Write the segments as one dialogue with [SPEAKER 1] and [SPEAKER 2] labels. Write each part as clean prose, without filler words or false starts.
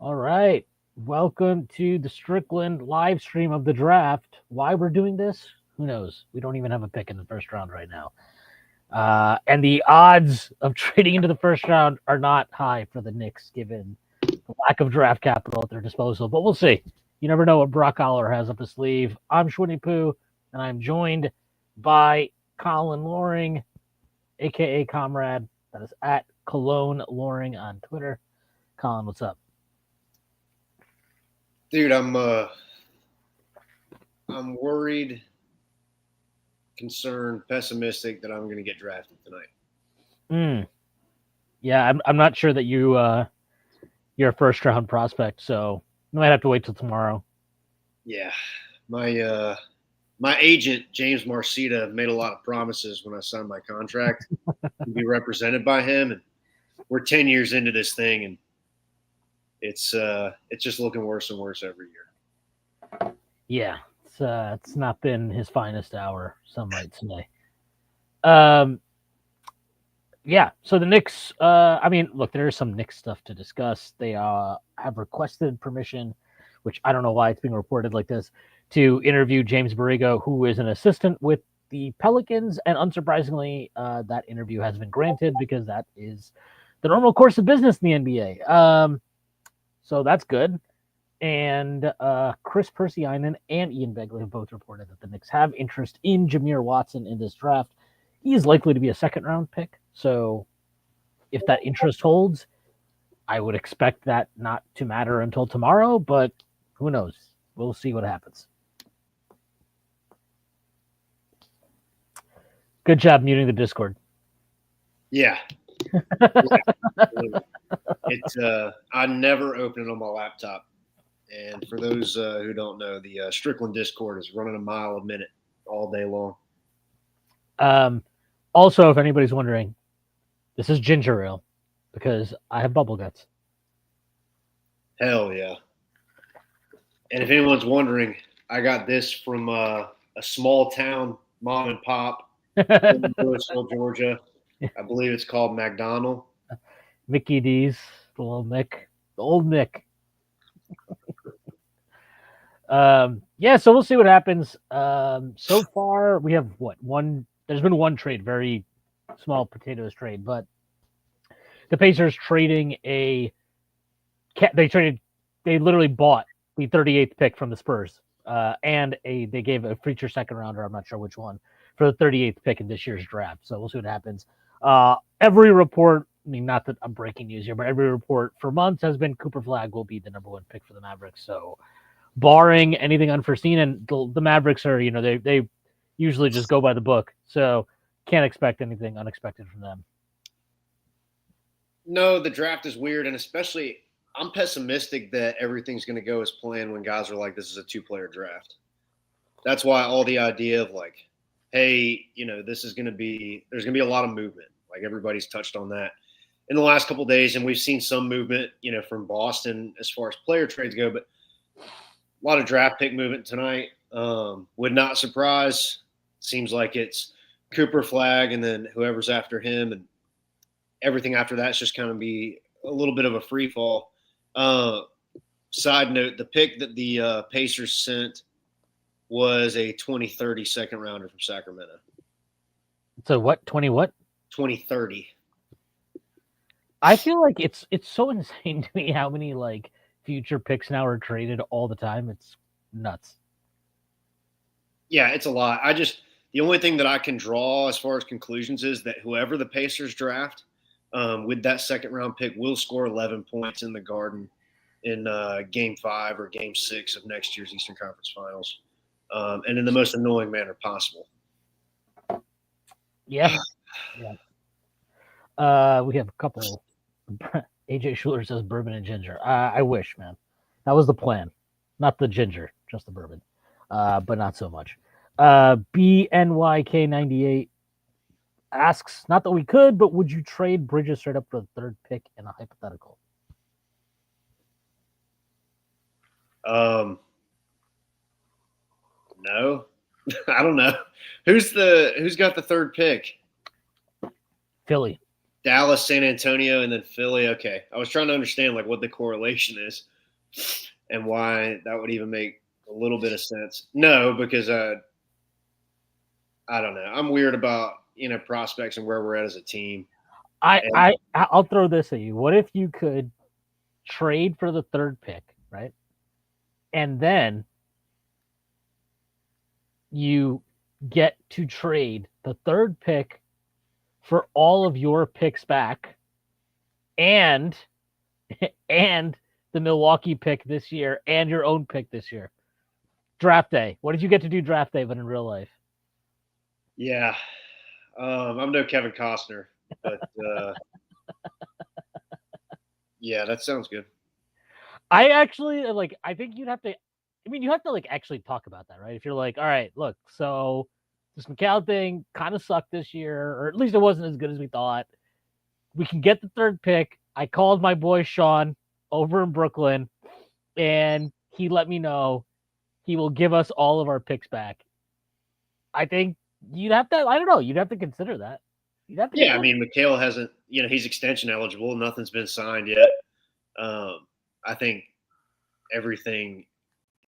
[SPEAKER 1] All right. Welcome to the Strickland live stream of the draft. Why we're doing this? Who knows? We don't even have a pick in the first round right now. And the odds of trading into the first round are not high for the Knicks given the lack of draft capital at their disposal. But we'll see. You never know what Brock Aller has up his sleeve. I'm Shwin Poo, and I'm joined by Collin Loring, aka Comrade. That is at Cologne Loring on Twitter. Collin, what's up?
[SPEAKER 2] Dude, I'm worried, concerned, pessimistic that I'm going to get drafted tonight.
[SPEAKER 1] Yeah, I'm not sure that you're a first round prospect, so you might have to wait till tomorrow.
[SPEAKER 2] Yeah, my agent James Marcita made a lot of promises when I signed my contract to be represented by him, and we're 10 years into this thing, and it's just looking worse and worse every year.
[SPEAKER 1] Yeah, it's not been his finest hour, some might say. Um, yeah, so the Knicks. I mean, look, there is some Knicks stuff to discuss. They have requested permission, which I don't know why it's being reported like this, to interview James Borrego, who is an assistant with the Pelicans, and unsurprisingly, that interview has been granted because that is the normal course of business in the NBA. So that's good. And Chris Persianen and Ian Begley have both reported that the Knicks have interest in Jameer Watson in this draft. He is likely to be a second round pick. So if that interest holds, I would expect that not to matter until tomorrow, but who knows? We'll see what happens. Good job muting the Discord.
[SPEAKER 2] Yeah, it's I never open it on my laptop. And for those who don't know, the Strickland Discord is running a mile a minute all day long.
[SPEAKER 1] Um, Also, if anybody's wondering, this is ginger ale because I have bubble guts.
[SPEAKER 2] Hell yeah. And if anyone's wondering, I got this from a small town mom and pop in Louisville, Georgia. I believe it's called McDonald.
[SPEAKER 1] Mickey D's, the little Mick, the old Mick. Yeah, so we'll see what happens. So far, we have what one. There's been one trade, very small potatoes trade, but the Pacers trading a. They traded. They literally bought the 38th pick from the Spurs, and they gave a future second rounder. I'm not sure which one for the 38th pick in this year's draft. So we'll see what happens. Every report. I mean, not that I'm breaking news here, but every report for months has been Cooper Flag will be the number one pick for the Mavericks. So barring anything unforeseen. And the Mavericks are, they usually just go by the book, so can't expect anything unexpected from them.
[SPEAKER 2] No, the draft is weird, and especially I'm pessimistic that everything's going to go as planned when guys are like, this is a two-player draft. That's why all the idea of like, hey, this is going to be there's going to be a lot of movement. Like everybody's touched on that in the last couple of days, and we've seen some movement, from Boston as far as player trades go, but a lot of draft pick movement tonight. Would not surprise. Seems like it's Cooper Flag and then whoever's after him, and everything after that's just kind of be a little bit of a free fall. Uh, Side note: the pick that the Pacers sent was a 2030 second rounder from Sacramento.
[SPEAKER 1] So what 20 what?
[SPEAKER 2] 2030.
[SPEAKER 1] I feel like it's so insane to me how many like future picks now are traded all the time. It's nuts.
[SPEAKER 2] Yeah, it's a lot. The only thing that I can draw as far as conclusions is that whoever the Pacers draft with that second round pick will score 11 points in the Garden in Game 5 or Game 6 of next year's Eastern Conference Finals, and in the most annoying manner possible.
[SPEAKER 1] Yeah, yeah. We have a couple. AJ Schuler says bourbon and ginger. I wish, man. That was the plan, not the ginger, just the bourbon, but not so much. BNYK98 asks, not that we could, but would you trade Bridges straight up for the third pick in a hypothetical?
[SPEAKER 2] No, I don't know. Who's got the third pick?
[SPEAKER 1] Philly.
[SPEAKER 2] Dallas, San Antonio, and then Philly. Okay, I was trying to understand like what the correlation is and why that would even make a little bit of sense. No, because I don't know. I'm weird about prospects and where we're at as a team.
[SPEAKER 1] I'll throw this at you. What if you could trade for the third pick, right? And then you get to trade the third pick for all of your picks back and the Milwaukee pick this year and your own pick this year. Draft day. What did you get to do draft day, but in real life?
[SPEAKER 2] Yeah. I'm no Kevin Costner, but yeah, that sounds good.
[SPEAKER 1] I actually I think you'd have to. I mean, you have to actually talk about that, right? If you're like, all right, look, so this McCall thing kind of sucked this year, or at least it wasn't as good as we thought. We can get the third pick. I called my boy Sean over in Brooklyn, and he let me know he will give us all of our picks back. I think you'd have to. I don't know. You'd have to consider that.
[SPEAKER 2] Yeah, I mean, McHale hasn't. He's extension eligible. Nothing's been signed yet. I think everything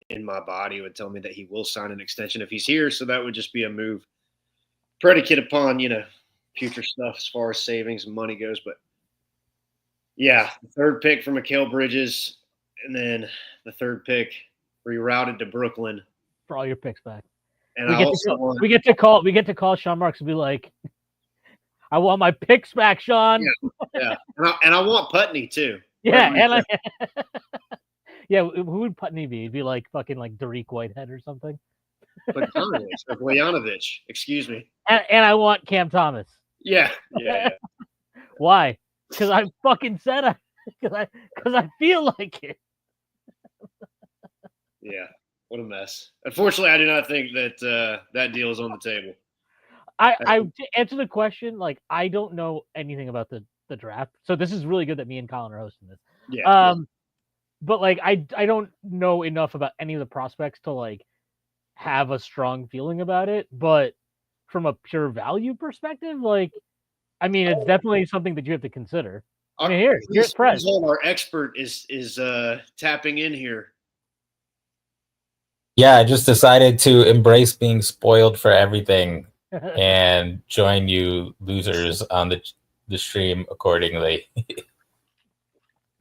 [SPEAKER 2] in my body would tell me that he will sign an extension if he's here. So that would just be a move predicate upon future stuff as far as savings and money goes. But yeah, the third pick for Mikal Bridges, and then the third pick rerouted to Brooklyn
[SPEAKER 1] for all your picks back.
[SPEAKER 2] And
[SPEAKER 1] we get to call Sean Marks and be like, I want my picks back, Sean.
[SPEAKER 2] Yeah. And I want Putney too.
[SPEAKER 1] Yeah, and yeah, who would Putney be? He'd be like fucking like Derek Whitehead or something.
[SPEAKER 2] Bogdanovic, excuse me.
[SPEAKER 1] And I want Cam Thomas.
[SPEAKER 2] Yeah.
[SPEAKER 1] Why? Because I fucking said because I feel like it.
[SPEAKER 2] Yeah, what a mess. Unfortunately, I do not think that that deal is on the table.
[SPEAKER 1] To answer the question, like I don't know anything about the draft, so this is really good that me and Collin are hosting this.
[SPEAKER 2] Yeah.
[SPEAKER 1] But like I don't know enough about any of the prospects to like have a strong feeling about it. But from a pure value perspective, like I mean, it's definitely something that you have to consider. Here's Prez.
[SPEAKER 2] Our expert is tapping in here.
[SPEAKER 3] Yeah, I just decided to embrace being spoiled for everything and join you losers on the stream accordingly.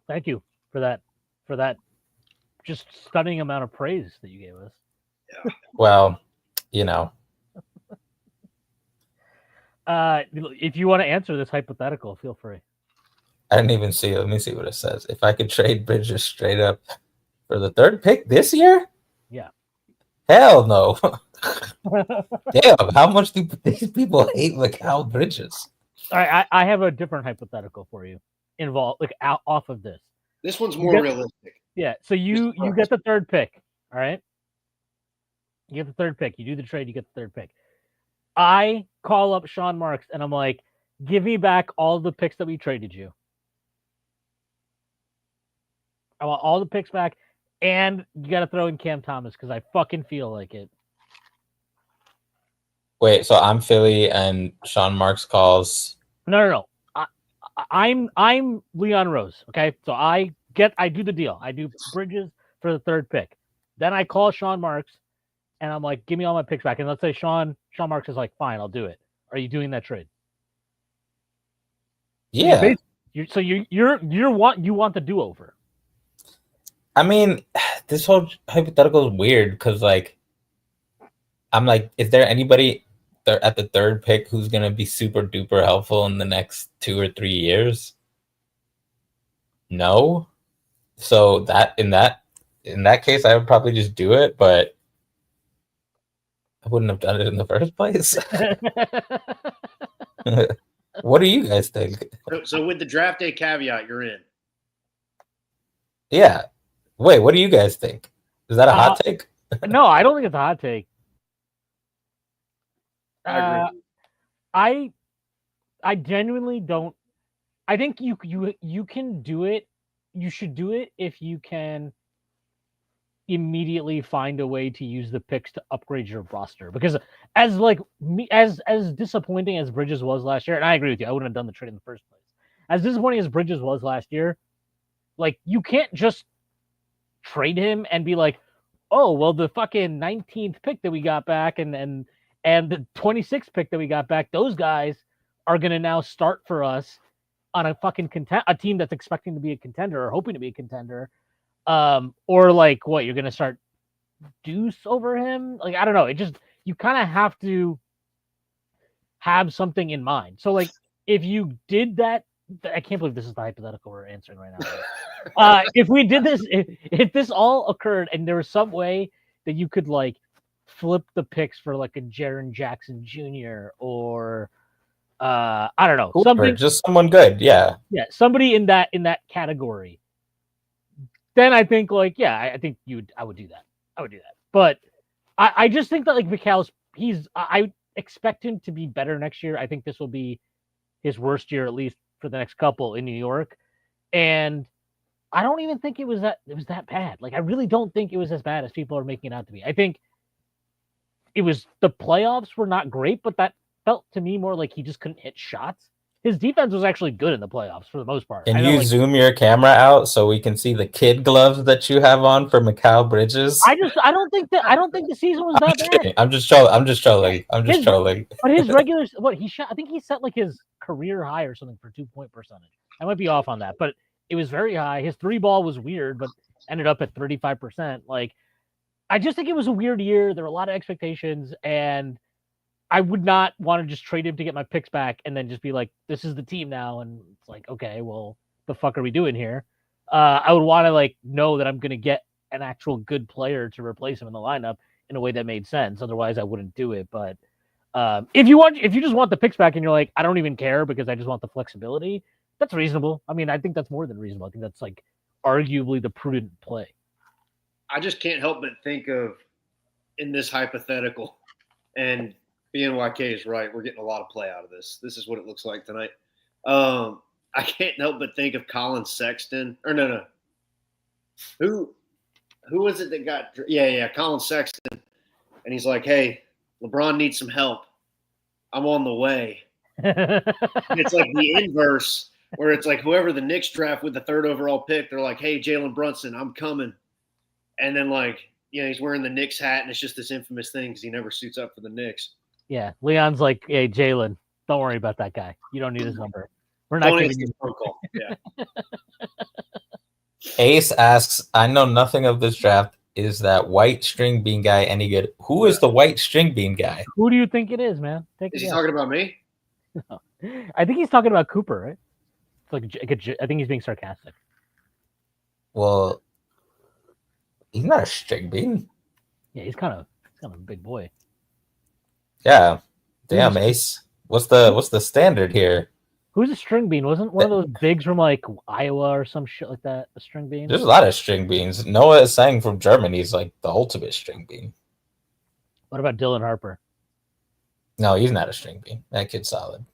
[SPEAKER 1] Thank you for that just stunning amount of praise that you gave us.
[SPEAKER 2] Yeah.
[SPEAKER 3] Well,
[SPEAKER 1] if you want to answer this hypothetical, feel free.
[SPEAKER 3] I didn't even see it. Let me see what it says. If I could trade Bridges straight up for the third pick this year?
[SPEAKER 1] Yeah.
[SPEAKER 3] Hell no. Damn, how much do these people hate Mikal Bridges?
[SPEAKER 1] All right, I have a different hypothetical for you involved off of this.
[SPEAKER 2] This one's more realistic.
[SPEAKER 1] Yeah, so you get the third pick, all right? You get the third pick. You do the trade, you get the third pick. I call up Sean Marks, and I'm like, give me back all the picks that we traded you. I want all the picks back, and you got to throw in Cam Thomas because I fucking feel like it.
[SPEAKER 3] Wait, so I'm Philly, and Sean Marks calls...
[SPEAKER 1] No. I'm Leon Rose, okay? So I do the deal. I do Bridges for the third pick. Then I call Sean Marks, and I'm like, give me all my picks back. And let's say Sean Marks is like, fine, I'll do it. Are you doing that trade?
[SPEAKER 3] Yeah.
[SPEAKER 1] So you want the do-over.
[SPEAKER 3] I mean, this whole hypothetical is weird because, like, I'm like, is there anybody at the third pick who's going to be super duper helpful in the next 2 or 3 years? No. So in that case, I would probably just do it, but I wouldn't have done it in the first place. What do you guys think?
[SPEAKER 2] So with the draft day caveat, you're in.
[SPEAKER 3] Yeah. Wait, what do you guys think? Is that a hot take?
[SPEAKER 1] No, I don't think it's a hot take. I genuinely don't. I think you can do it. You should do it if you can immediately find a way to use the picks to upgrade your roster. Because as disappointing as Bridges was last year, and I agree with you, I wouldn't have done the trade in the first place. as disappointing as Bridges was last year, like you can't just trade him and be like, oh, well, the fucking 19th pick that we got back and the 26th pick that we got back, those guys are gonna now start for us on a fucking a team that's expecting to be a contender or hoping to be a contender. Or like what, you're gonna start Deuce over him? Like, I don't know. It just, you kind of have to have something in mind. So like if you did that, I can't believe this is the hypothetical we're answering right now. If we did this, if this all occurred and there was some way that you could like flip the picks for like a Jaren Jackson Jr. or I don't know, something,
[SPEAKER 3] just someone good, yeah,
[SPEAKER 1] somebody in that category, then I think like, yeah, I think I would do that. But I just think that like Mikal's, I expect him to be better next year. I think this will be his worst year, at least for the next couple in New York. And I don't even think it was that bad. Like, I really don't think it was as bad as people are making it out to be. I think it was, the playoffs were not great, but that felt to me more like he just couldn't hit shots. His defense was actually good in the playoffs for the most part.
[SPEAKER 3] Can you zoom your camera out so we can see the kid gloves that you have on for Mikal Bridges?
[SPEAKER 1] I don't think the season was that bad.
[SPEAKER 3] I'm just trolling.
[SPEAKER 1] But his regular, what he shot, I think he set like his career high or something for 2-point percentage. I might be off on that, but it was very high. His three ball was weird, but ended up at 35%. Like, I just think it was a weird year. There were a lot of expectations, and I would not want to just trade him to get my picks back and then just be like, this is the team now. And it's like, okay, well, the fuck are we doing here? I would want to like know that I'm going to get an actual good player to replace him in the lineup in a way that made sense. Otherwise I wouldn't do it. But if you just want the picks back and you're like, I don't even care because I just want the flexibility, that's reasonable. I mean, I think that's more than reasonable. I think that's like arguably the prudent play.
[SPEAKER 2] I just can't help but think of, in this hypothetical, and BNYK is right. We're getting a lot of play out of this. This is what it looks like tonight. I can't help but think of Collin Sexton. Or no. Who was it that got – yeah, Collin Sexton. And he's like, hey, LeBron needs some help. I'm on the way. And it's like the inverse where it's like whoever the Knicks draft with the third overall pick, they're like, hey, Jalen Brunson, I'm coming. And then like, he's wearing the Knicks hat, and it's just this infamous thing because he never suits up for the Knicks.
[SPEAKER 1] Yeah, Leon's like, hey, Jalen, don't worry about that guy. You don't need his number. We're not giving you
[SPEAKER 2] a phone call. Yeah.
[SPEAKER 3] Ace asks, I know nothing of this draft. Is that white string bean guy any good? Who is the white string bean guy?
[SPEAKER 1] Who do you think it is, man?
[SPEAKER 2] Is he talking about me?
[SPEAKER 1] No. I think he's talking about Cooper, right? It's like I think he's being sarcastic.
[SPEAKER 3] Well, he's not a string bean.
[SPEAKER 1] Yeah, he's kind of a big boy.
[SPEAKER 3] Yeah. Damn, Ace. What's the standard here?
[SPEAKER 1] Who's a string bean? Wasn't one of those bigs from like Iowa or some shit like that a string bean?
[SPEAKER 3] There's a lot of string beans. Noah is saying from Germany he's like the ultimate string bean.
[SPEAKER 1] What about Dylan Harper?
[SPEAKER 3] No, he's not a string bean. That kid's solid.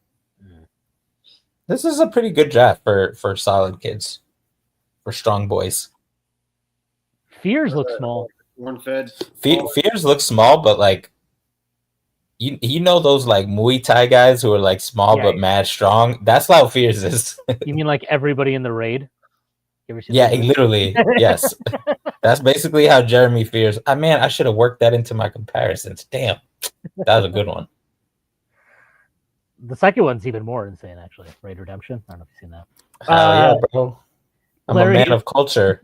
[SPEAKER 3] This is a pretty good draft for solid kids, for strong boys.
[SPEAKER 1] Fears look small.
[SPEAKER 2] One fed.
[SPEAKER 3] Fears look small, but like you know those like Muay Thai guys who are like small but mad strong. That's how Fears is.
[SPEAKER 1] You mean like everybody in the raid?
[SPEAKER 3] Yeah, literally. Yes, that's basically how Jeremy Fears. I should have worked that into my comparisons. Damn, that was a good one.
[SPEAKER 1] The second one's even more insane, actually. Raid Redemption. I don't know if you've seen that.
[SPEAKER 3] Hell yeah, bro. I'm a man of culture.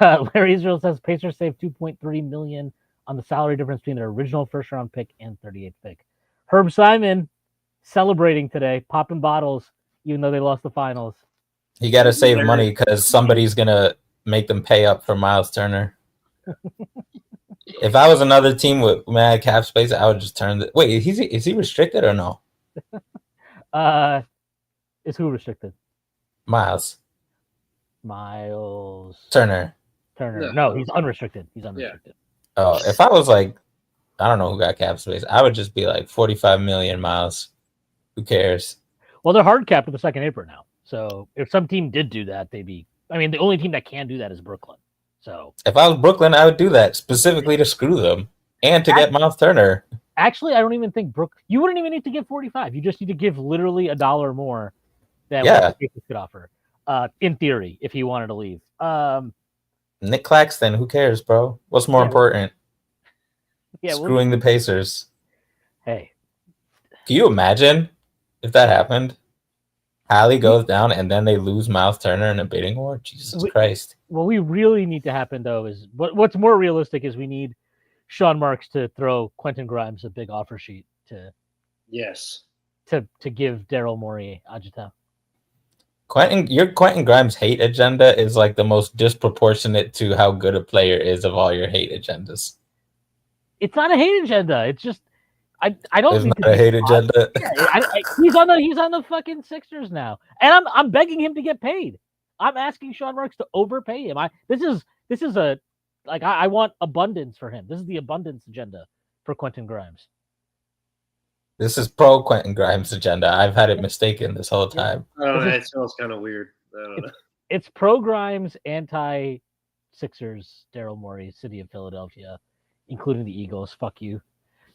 [SPEAKER 1] Larry Israel says Pacers saved $2.3 million on the salary difference between their original first-round pick and 38th pick. Herb Simon celebrating today, popping bottles, even though they lost the finals.
[SPEAKER 3] You got to save money because somebody's going to make them pay up for Miles Turner. If I was another team with mad cap space, I would just turn the... Wait, is he restricted or no?
[SPEAKER 1] Is who restricted?
[SPEAKER 3] Miles Turner.
[SPEAKER 1] No, he's unrestricted. He's unrestricted.
[SPEAKER 3] Yeah. Oh, if I was like, I don't know who got cap space, I would just be like 45 million Miles. Who cares?
[SPEAKER 1] Well, they're hard capped with the second apron now. So if some team did do that, they'd be. I mean, the only team that can do that is Brooklyn. So
[SPEAKER 3] if I was Brooklyn, I would do that specifically to screw them and to get Miles Turner.
[SPEAKER 1] Actually, I don't even think you wouldn't even need to give 45. You just need to give literally $1 more that
[SPEAKER 3] Yeah.
[SPEAKER 1] what the Pacers could offer. In theory, if he wanted to leave.
[SPEAKER 3] Nick Claxton, who cares, bro? What's more important? Screwing the Pacers.
[SPEAKER 1] Hey.
[SPEAKER 3] Can you imagine if that happened? Hallie goes down and then they lose Miles Turner in a bidding war? Jesus Christ.
[SPEAKER 1] What we really need to happen, though, is what's more realistic is we need Sean Marks to throw Quentin Grimes a big offer sheet to give Daryl Morey agita.
[SPEAKER 3] Your Quentin Grimes hate agenda is like the most disproportionate to how good a player is of all your hate agendas.
[SPEAKER 1] It's not a hate agenda. It's just I don't
[SPEAKER 3] it's
[SPEAKER 1] need
[SPEAKER 3] not a hate agenda.
[SPEAKER 1] He's on the fucking Sixers now, and I'm begging him to get paid. I'm asking Sean Marks to overpay him. This is a I want abundance for him. This is the abundance agenda for Quentin Grimes.
[SPEAKER 3] This is pro Quentin Grimes agenda. I've had it mistaken this whole time.
[SPEAKER 2] I don't know. It smells kind of weird. I don't know.
[SPEAKER 1] It's pro Grimes, anti Sixers, Daryl Morey, City of Philadelphia, including the Eagles. Fuck you.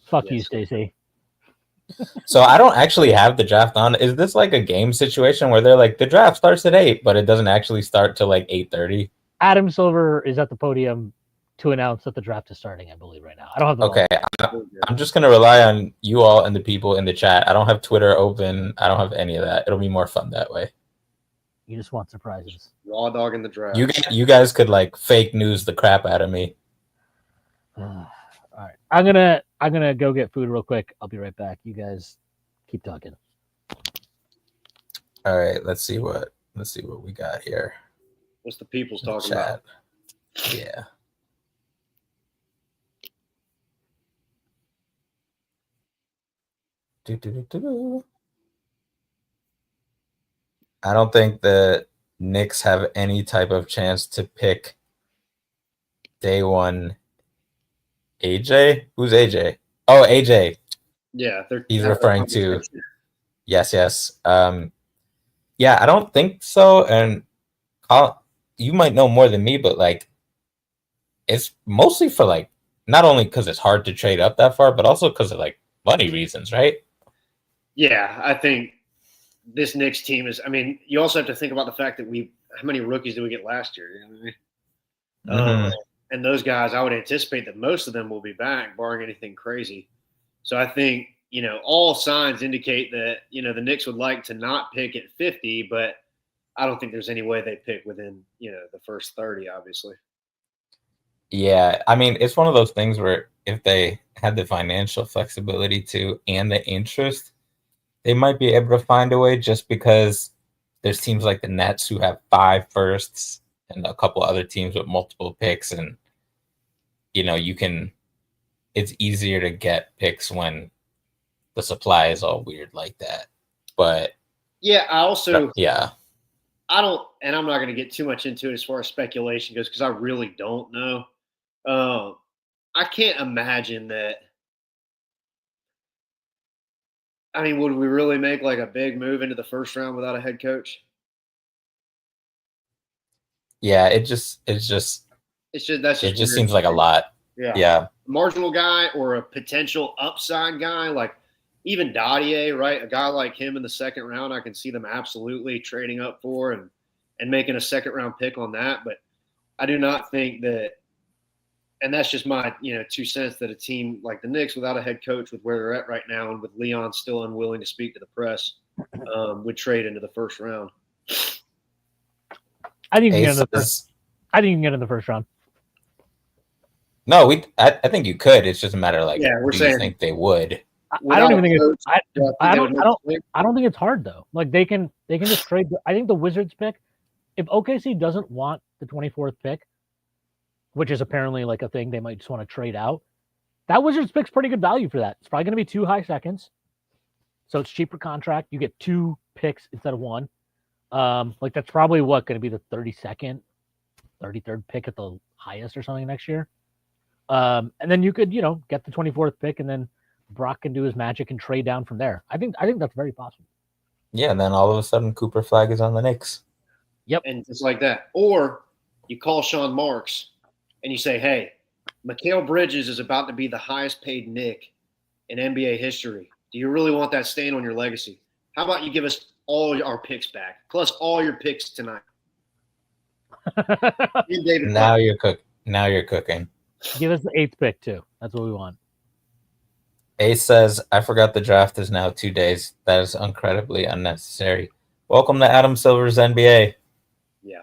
[SPEAKER 1] Fuck you, Stacey.
[SPEAKER 3] So I don't actually have the draft on. Is this like a game situation where they're like, the draft starts at 8, but it doesn't actually start till like 8:30?
[SPEAKER 1] Adam Silver is at the podium to announce that the draft is starting, I believe, right now. I don't have the
[SPEAKER 3] Okay, I'm just going to rely on you all and the people in the chat. I don't have Twitter open. I don't have any of that. It'll be more fun that way.
[SPEAKER 1] You just want surprises.
[SPEAKER 2] Raw dog in the draft.
[SPEAKER 3] You guys could like fake news the crap out of me.
[SPEAKER 1] All right. I'm gonna go get food real quick. I'll be right back. You guys keep talking.
[SPEAKER 3] All right, let's see what we got here.
[SPEAKER 2] What's the people's talking about?
[SPEAKER 3] Yeah. I don't think the Knicks have any type of chance to pick day one. AJ? Who's AJ? Oh, AJ.
[SPEAKER 2] Yeah,
[SPEAKER 3] he's referring to. Yes. Yeah, I don't think so. And you might know more than me, but like, it's mostly for like not only because it's hard to trade up that far, but also because of like money reasons, right?
[SPEAKER 2] Yeah, I think this Knicks team is. I mean, you also have to think about the fact that how many rookies did we get last year? You know what I mean? And those guys, I would anticipate that most of them will be back, barring anything crazy. So I think, all signs indicate that, the Knicks would like to not pick at 50, but I don't think there's any way they pick within, the first 30, obviously.
[SPEAKER 3] Yeah, I mean, it's one of those things where if they had the financial flexibility to and the interest, they might be able to find a way, just because there's teams like the Nets who have 5 firsts and a couple other teams with multiple picks, and it's easier to get picks when the supply is all weird like that. But
[SPEAKER 2] yeah, I also
[SPEAKER 3] I
[SPEAKER 2] don't, and I'm not going to get too much into it as far as speculation goes, because I really don't know. I can't imagine that. I mean, would we really make like a big move into the first round without a head coach?
[SPEAKER 3] Yeah, it just seems like a lot. Yeah.
[SPEAKER 2] Marginal guy or a potential upside guy, like even Dadier, right? A guy like him in the second round, I can see them absolutely trading up for and making a second round pick on that. But I do not think that, and that's just my 2 cents, that a team like the Knicks without a head coach, with where they're at right now, and with Leon still unwilling to speak to the press, would trade into the first round.
[SPEAKER 1] I think you can get in the first. I think you can get in the first round.
[SPEAKER 3] No, I think you could. It's just a matter of like,
[SPEAKER 2] we're saying,
[SPEAKER 3] you think they would?
[SPEAKER 1] I don't even think it's. I don't think it's hard though. Like they can just trade. I think the Wizards pick, if OKC doesn't want the 24th pick, which is apparently like a thing they might just want to trade out, that Wizards pick's pretty good value for that. It's probably going to be 2 high seconds, so it's cheaper contract. You get 2 picks instead of 1. Like that's probably going to be the 32nd, 33rd pick at the highest or something next year. And then you could, get the 24th pick, and then Brock can do his magic and trade down from there. I think that's very possible.
[SPEAKER 3] Yeah, and then all of a sudden Cooper Flag is on the Knicks.
[SPEAKER 2] Yep. And just like that. Or you call Sean Marks and you say, hey, Mikal Bridges is about to be the highest paid Knick in NBA history. Do you really want that stain on your legacy? How about you give us all our picks back, plus all your picks tonight. And David
[SPEAKER 3] Now you're cooking. Now you're cooking.
[SPEAKER 1] Give us the 8th pick too. That's what we want.
[SPEAKER 3] Ace says, I forgot the draft is now 2 days. That is incredibly unnecessary. Welcome to Adam Silver's NBA.
[SPEAKER 2] Yeah.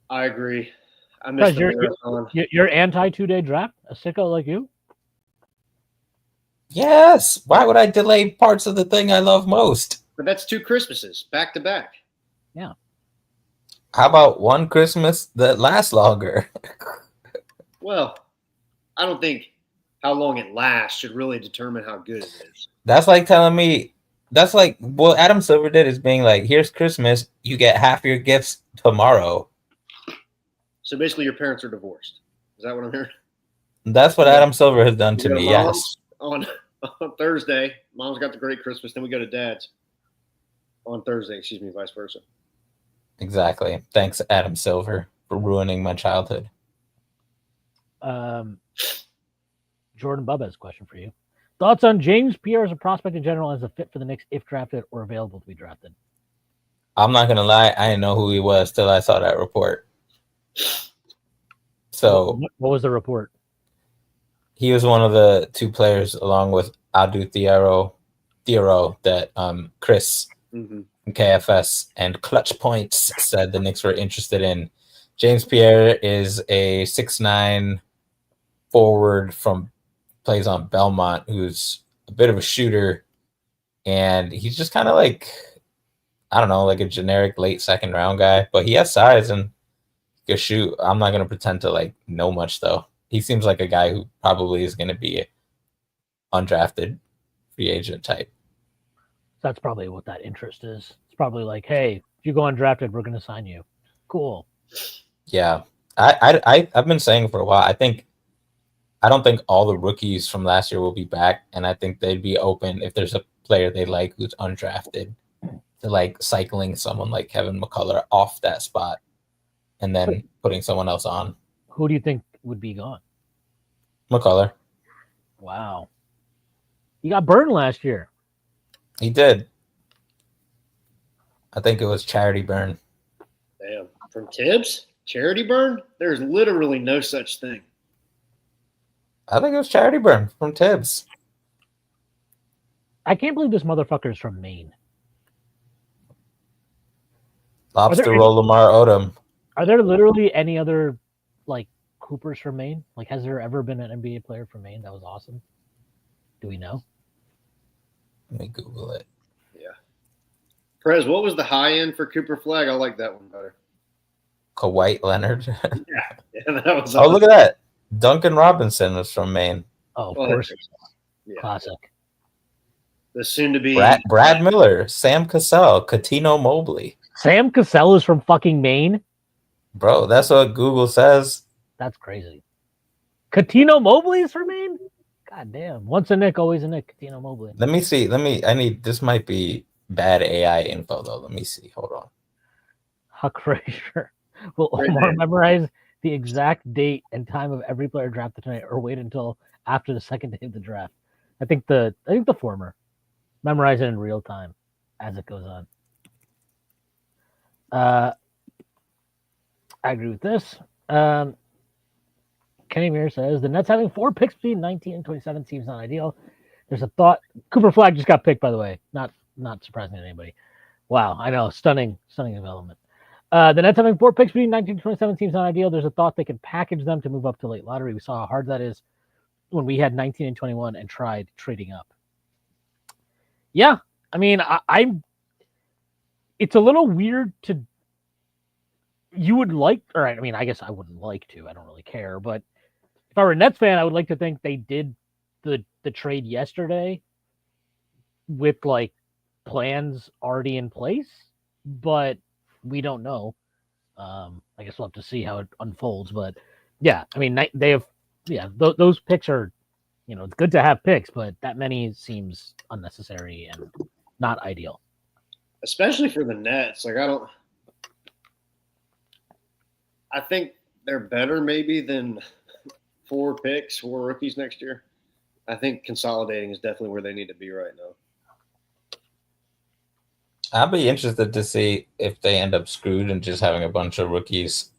[SPEAKER 2] I agree. I missed the marathon.
[SPEAKER 1] You're anti 2-day draft? A sicko like you?
[SPEAKER 3] Yes. Why would I delay parts of the thing I love most?
[SPEAKER 2] But that's 2 Christmases back to back.
[SPEAKER 1] Yeah.
[SPEAKER 3] How about one Christmas that lasts longer?
[SPEAKER 2] Well, I don't think how long it lasts should really determine how good it is.
[SPEAKER 3] That's like telling me, that's like what Adam Silver did is being like, here's Christmas, you get half your gifts tomorrow.
[SPEAKER 2] So basically your parents are divorced. Is that what I'm hearing?
[SPEAKER 3] That's what Adam Silver has done to me,
[SPEAKER 2] Mom's
[SPEAKER 3] yes.
[SPEAKER 2] On Thursday, Mom's got the great Christmas, then we go to Dad's on Thursday, vice versa.
[SPEAKER 3] Exactly. Thanks, Adam Silver, for ruining my childhood.
[SPEAKER 1] Jordan Bubba has a question for you. Thoughts on James Pierre as a prospect in general, as a fit for the Knicks if drafted or available to be drafted?
[SPEAKER 3] I'm not gonna lie, I didn't know who he was till I saw that report. So
[SPEAKER 1] what was the report?
[SPEAKER 3] He was one of the 2 players, along with Adu Thiero, that Chris from KFS and Clutch Points said the Knicks were interested in. James Pierre is a 6'9" forward plays on Belmont, who's a bit of a shooter, and he's just kind of like, I don't know, like a generic late second round guy, but he has size and he can shoot. I'm not gonna pretend to like know much though. He seems like a guy who probably is gonna be undrafted free agent type.
[SPEAKER 1] That's probably what that interest is. It's probably like, hey, if you go undrafted, we're gonna sign you. Cool.
[SPEAKER 3] Yeah, I've been saying for a while. I don't think all the rookies from last year will be back, and I think they'd be open if there's a player they like who's undrafted to like cycling someone like Kevin McCullough off that spot and then putting someone else on.
[SPEAKER 1] Who do you think would be gone?
[SPEAKER 3] McCullough.
[SPEAKER 1] Wow. He got burned last year.
[SPEAKER 3] He did. I think it was charity burn.
[SPEAKER 2] Damn. From Tibbs? Charity burn? There's literally no such thing.
[SPEAKER 3] I think it was charity burn from Tibbs.
[SPEAKER 1] I can't believe this motherfucker is from Maine.
[SPEAKER 3] Lobster roll Lamar Odom.
[SPEAKER 1] Are there literally any other like Coopers from Maine? Like, has there ever been an NBA player from Maine that was awesome? Do we know?
[SPEAKER 3] Let me Google it.
[SPEAKER 2] Yeah. Prez, what was the high end for Cooper Flag? I like that one better.
[SPEAKER 3] Kawhi Leonard.
[SPEAKER 2] Yeah, that was.
[SPEAKER 3] Oh, look at that. Duncan Robinson was from Maine.
[SPEAKER 1] Oh, of course.
[SPEAKER 2] Yeah.
[SPEAKER 1] Classic.
[SPEAKER 2] The soon-to-be
[SPEAKER 3] Brad Miller, Sam Cassell, Katino Mobley.
[SPEAKER 1] Sam Cassell is from fucking Maine?
[SPEAKER 3] Bro, that's what Google says.
[SPEAKER 1] That's crazy. Katino Mobley is from Maine? God damn. Once a Knick, always a Knick. Katino Mobley.
[SPEAKER 3] Let me see. This might be bad AI info, though. Let me see. Hold on.
[SPEAKER 1] Huck Frazier. Will Omar memorize the exact date and time of every player drafted tonight, or wait until after the second day of the draft? I think the former. Memorize it in real time as it goes on. I agree with this. Kenny Mears says the Nets having 4 picks between 19 and 27 seems not ideal. There's a thought. Cooper Flag just got picked, by the way. Not surprising to anybody. Wow, I know. Stunning development. The Nets having 4 picks between 19 and 27 seems not ideal. There's a thought they can package them to move up to late lottery. We saw how hard that is when we had 19 and 21 and tried trading up. Yeah, I mean, I'm. It's a little weird to. You would like, or I mean, I guess I wouldn't like to. I don't really care, but if I were a Nets fan, I would like to think they did the trade yesterday with like plans already in place, but we don't know. I guess we'll have to see how it unfolds. But yeah, I mean, they have, those picks are, it's good to have picks, but that many seems unnecessary and not ideal.
[SPEAKER 2] Especially for the Nets. Like, I think they're better maybe than 4 rookies next year. I think consolidating is definitely where they need to be right now.
[SPEAKER 3] I'll be interested to see if they end up screwed and just having a bunch of rookies.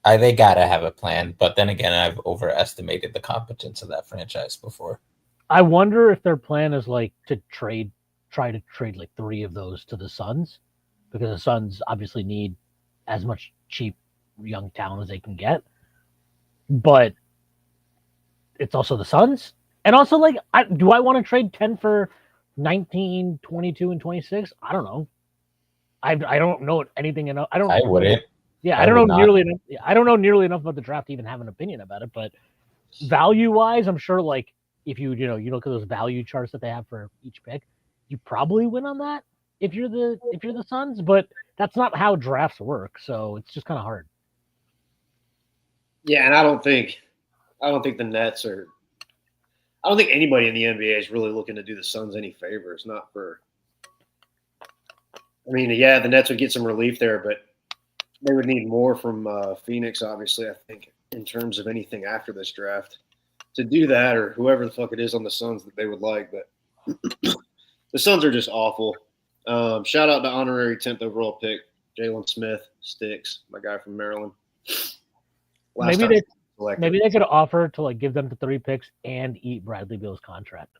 [SPEAKER 3] They gotta have a plan, but then again, I've overestimated the competence of that franchise before.
[SPEAKER 1] I wonder if their plan is like to try to trade like 3 of those to the Suns, because the Suns obviously need as much cheap young talent as they can get. But it's also the Suns. And also, like, do I want to trade 10 for 19, 22, and 26? I don't know. I don't know anything enough.
[SPEAKER 3] I wouldn't.
[SPEAKER 1] Yeah,
[SPEAKER 3] I would not.
[SPEAKER 1] nearly enough. I don't know nearly enough about the draft to even have an opinion about it. But value wise, I'm sure like if you look at those value charts that they have for each pick, you probably win on that if you're the Suns. But that's not how drafts work, so it's just kind of hard.
[SPEAKER 2] Yeah, and I don't think the Nets are. I don't think anybody in the NBA is really looking to do the Suns any favors. Not for. I mean, yeah, the Nets would get some relief there, but they would need more from Phoenix, obviously, I think, in terms of anything after this draft to do that, or whoever the fuck it is on the Suns that they would like. But the Suns are just awful. Shout out to honorary 10th overall pick, Jalen Smith, Sticks, my guy from Maryland.
[SPEAKER 1] Maybe they could offer to like give them the 3 picks and eat Bradley Beal's contract.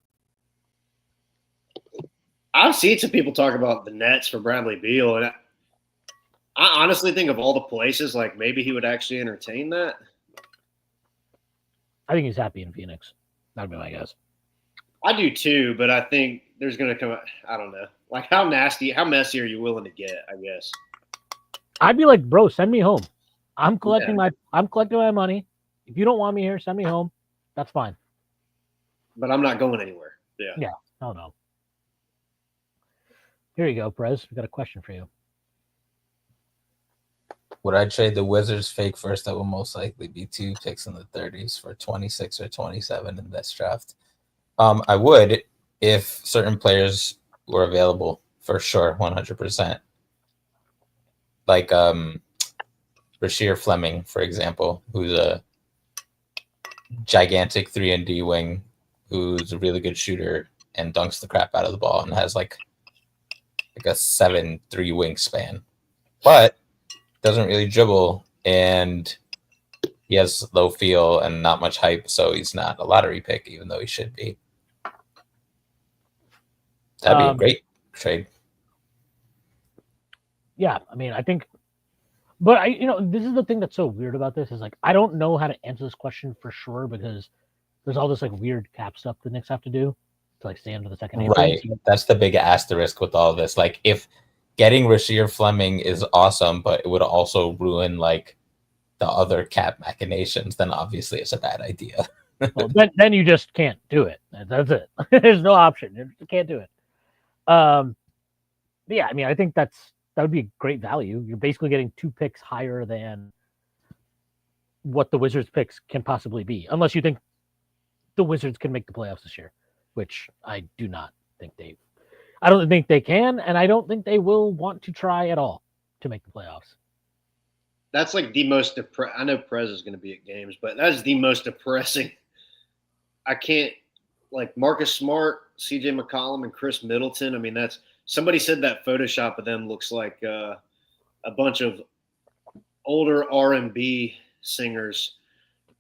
[SPEAKER 2] I've seen some people talk about the Nets for Bradley Beal, and I honestly think of all the places, like maybe he would actually entertain that.
[SPEAKER 1] I think he's happy in Phoenix. That'd be my guess.
[SPEAKER 2] I do too, but I think there's going to come. I don't know, like how messy are you willing to get? I guess
[SPEAKER 1] I'd be like, bro, send me home. I'm collecting my money. If you don't want me here, send me home. That's fine.
[SPEAKER 2] But I'm not going anywhere. Yeah.
[SPEAKER 1] Yeah. Oh no. Here you go, Prez. We got a question for you.
[SPEAKER 3] Would I trade the Wizards fake first that will most likely be 2 picks in the 30s for 26 or 27 in this draft? I would if certain players were available for sure, 100%. Like Rasheer Fleming, for example, who's a gigantic 3-and-D wing, who's a really good shooter and dunks the crap out of the ball and has like a 7'3" wingspan, but doesn't really dribble, and he has low feel and not much hype, so he's not a lottery pick, even though he should be. That'd be a great trade.
[SPEAKER 1] Yeah, I mean, I think, but this is the thing that's so weird about this is like I don't know how to answer this question for sure because there's all this like weird cap stuff the Knicks have to do to like stay under the second.
[SPEAKER 3] Right, that's the big asterisk with all this. Like, if getting Rasheer Fleming is awesome, but it would also ruin like the other cap machinations, then obviously it's a bad idea.
[SPEAKER 1] Well, then you just can't do it. That's it. There's no option. You can't do it. Yeah, I mean, I think that would be a great value. You're basically getting 2 picks higher than what the Wizards picks can possibly be, unless you think the Wizards can make the playoffs this year, which I do not think I don't think they can, and I don't think they will want to try at all to make the playoffs.
[SPEAKER 2] That's like the most I know Prez is going to be at games, but that is the most depressing. I can't like Marcus Smart, CJ McCollum, and Chris Middleton. I mean, that's somebody said that Photoshop of them looks like a bunch of older R&B singers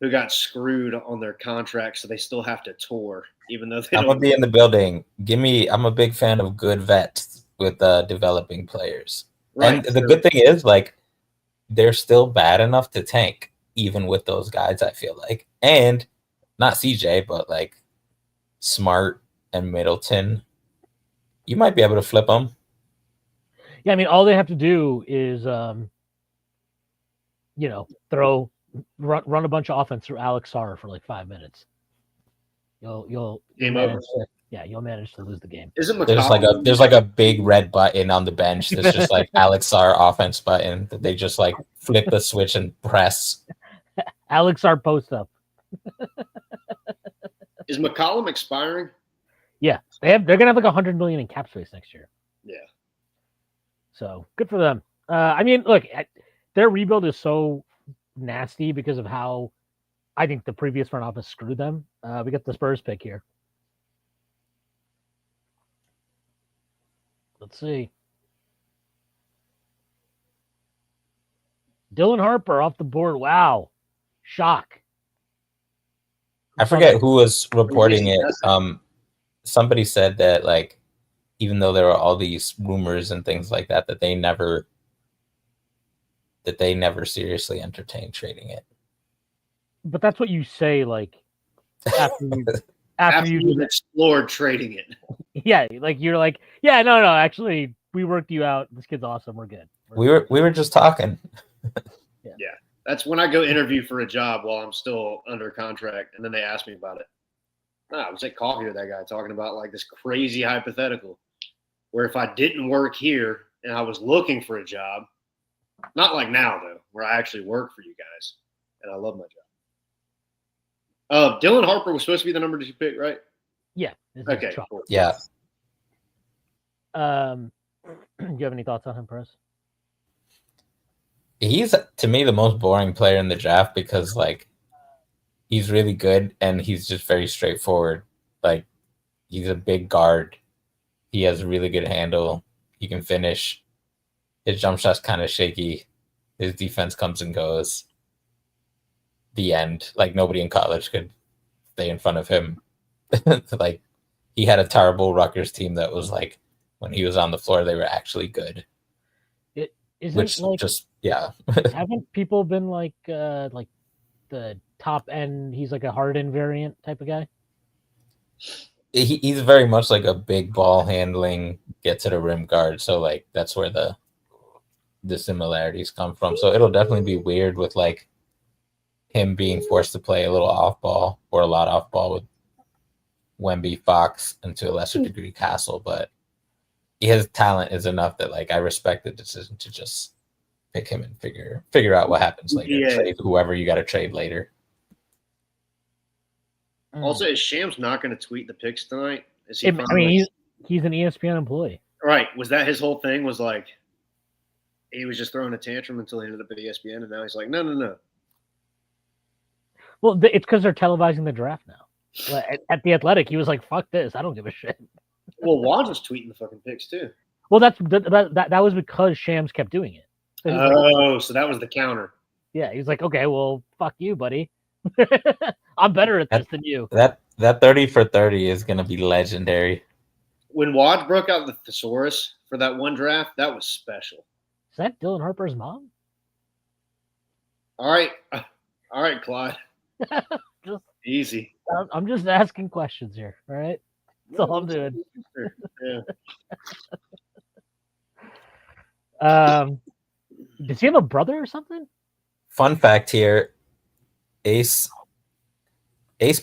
[SPEAKER 2] who got screwed on their contracts, so they still have to tour, even though they
[SPEAKER 3] I'm gonna be in the building. I'm a big fan of good vets with developing players. Right, and the good thing is, like, they're still bad enough to tank, even with those guys, I feel like. And not CJ, but like Smart and Middleton, you might be able to flip them.
[SPEAKER 1] Yeah, I mean, all they have to do is, run a bunch of offense through Alex Sarr for like 5 minutes. You'll manage to lose the game.
[SPEAKER 3] There's like a big red button on the bench that's just like Alex Sarr offense button that they just like flip the switch and press.
[SPEAKER 1] Alex Sarr post up.
[SPEAKER 2] Is McCollum expiring?
[SPEAKER 1] Yeah, they're gonna have like $100 million in cap space next year.
[SPEAKER 2] Yeah.
[SPEAKER 1] So good for them. I mean, look, their rebuild is so nasty because of how I think the previous front office screwed them. We got the Spurs pick here. Let's see. Dylan Harper off the board. Wow. Shock.
[SPEAKER 3] I forget who was
[SPEAKER 2] At least
[SPEAKER 3] reporting
[SPEAKER 2] he
[SPEAKER 3] it.
[SPEAKER 2] does it.
[SPEAKER 3] Somebody said that like even though there were all these rumors and things like that, that they never seriously entertained trading it.
[SPEAKER 1] But that's what you say, like after you
[SPEAKER 2] you've explored trading it.
[SPEAKER 1] Yeah, like you're like, yeah, no, actually, we worked you out. This kid's awesome. We're good.
[SPEAKER 3] We were just talking.
[SPEAKER 2] Yeah, that's when I go interview for a job while I'm still under contract, and then they ask me about it. I was at coffee with that guy talking about like this crazy hypothetical, where if I didn't work here and I was looking for a job, not like now though, where I actually work for you guys, and I love my job. Dylan Harper was supposed to be the number 2 pick, right?
[SPEAKER 1] Yeah.
[SPEAKER 2] Okay. Cool.
[SPEAKER 3] Yeah.
[SPEAKER 1] Do you have any thoughts on him, Perez?
[SPEAKER 3] He's to me the most boring player in the draft because like he's really good and he's just very straightforward. Like he's a big guard. He has a really good handle. He can finish. His jump shot's kind of shaky. His defense comes and goes. The end. Like nobody in college could stay in front of him. Like he had a terrible Rutgers team that was like when he was on the floor they were actually good. Which like, just
[SPEAKER 1] haven't people been like the top end? He's like a Harden variant type of guy.
[SPEAKER 3] He's very much like a big ball handling, get to the rim guard. So like that's where the similarities come from. So it'll definitely be weird with like him being forced to play a little off ball or a lot off ball with Wemby, Fox, and to a lesser degree Castle, but his talent is enough that like I respect the decision to just pick him and figure out what happens later. Yeah. Trade whoever you got to trade later.
[SPEAKER 2] Also, is Shams not going to tweet the picks tonight? Is he?
[SPEAKER 1] I mean, he's an ESPN employee.
[SPEAKER 2] Right. Was that his whole thing? Was like he was just throwing a tantrum until he ended up at ESPN, and now he's like, no.
[SPEAKER 1] Well, it's because they're televising the draft now. At the Athletic, he was like, "Fuck this! I don't give a shit."
[SPEAKER 2] Well, Waj was tweeting the fucking picks too.
[SPEAKER 1] Well, that was because Shams kept doing it.
[SPEAKER 2] So so that was the counter.
[SPEAKER 1] Yeah, he's like, okay, well, fuck you, buddy. I'm better at this than you.
[SPEAKER 3] That 30 for 30 is gonna be legendary.
[SPEAKER 2] When Waj broke out the thesaurus for that one draft, that was special.
[SPEAKER 1] Is that Dylan Harper's mom?
[SPEAKER 2] All right, Clyde.
[SPEAKER 1] Just
[SPEAKER 2] easy.
[SPEAKER 1] I'm just asking questions here. All right. That's all I'm doing.
[SPEAKER 2] Yeah.
[SPEAKER 1] Does he have a brother or something?
[SPEAKER 3] Fun fact here: Ace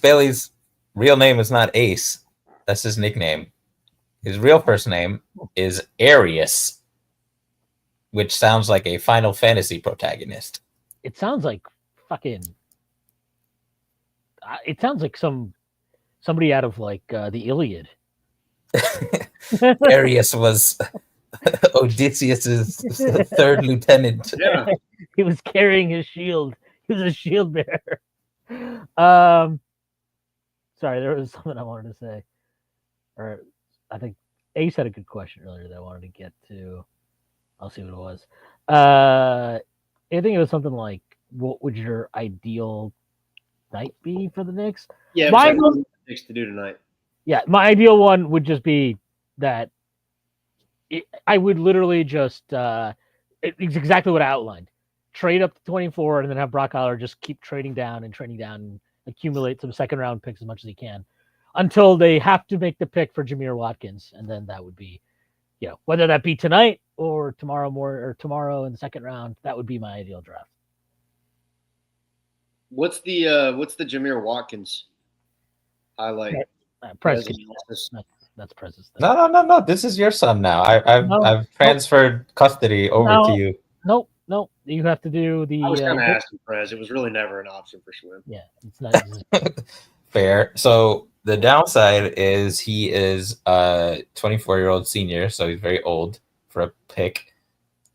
[SPEAKER 3] Bailey's real name is not Ace. That's his nickname. His real first name is Arius, which sounds like a Final Fantasy protagonist.
[SPEAKER 1] It sounds like fucking. It sounds like somebody out of like the Iliad.
[SPEAKER 3] Arius was Odysseus's third lieutenant.
[SPEAKER 2] Yeah.
[SPEAKER 1] He was carrying his shield. He was a shield bearer. Sorry, there was something I wanted to say. Or I think Ace had a good question earlier that I wanted to get to. I'll see what it was. I think it was something like, what would your ideal night be for the Knicks?
[SPEAKER 2] Yeah, my Knicks to do tonight.
[SPEAKER 1] Yeah, my ideal one would just be that I would literally just it's exactly what I outlined. Trade up to 24 and then have Brock Aller just keep trading down and accumulate some second round picks as much as he can until they have to make the pick for Jameer Watkins, and then that would be, whether that be tonight or tomorrow in the second round, that would be my ideal draft.
[SPEAKER 2] What's the Jameer Watkins highlight?
[SPEAKER 1] That's Prez's thing.
[SPEAKER 3] No. This is your son now. I've transferred custody over to you.
[SPEAKER 1] Nope. You have to do the.
[SPEAKER 2] I was going to ask you, Prez. It was really never an option for Shwin.
[SPEAKER 1] Yeah, it's not.
[SPEAKER 3] Fair. So the downside is he is a 24-year-old senior, so he's very old for a pick.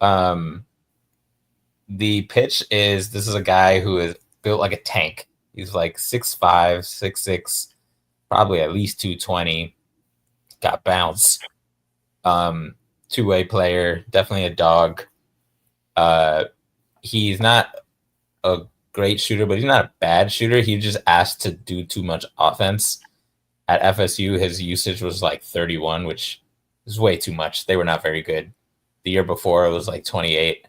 [SPEAKER 3] The pitch is this is a guy who is built like a tank. He's like 6'5", 6'6", probably at least 220. Got bounce. Two-way player, definitely a dog. he's not a great shooter, but he's not a bad shooter. He just asked to do too much offense. At FSU, his usage was like 31, which is way too much. They were not very good. The year before, it was like 28.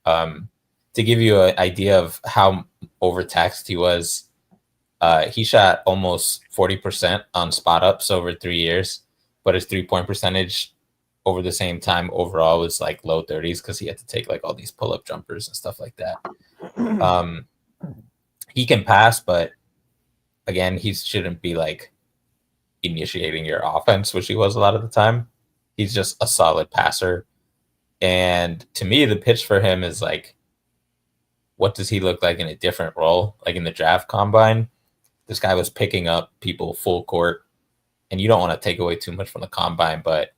[SPEAKER 3] To give you an idea of how overtaxed he was, he shot almost 40% on spot ups over 3 years, but his 3-point percentage over the same time overall was like low 30s because he had to take like all these pull up jumpers and stuff like that. He can pass, but again, he shouldn't be like initiating your offense, which he was a lot of the time. He's just a solid passer. And to me, the pitch for him is like, what does he look like in a different role? Like in the draft combine, this guy was picking up people full court, and you don't want to take away too much from the combine, but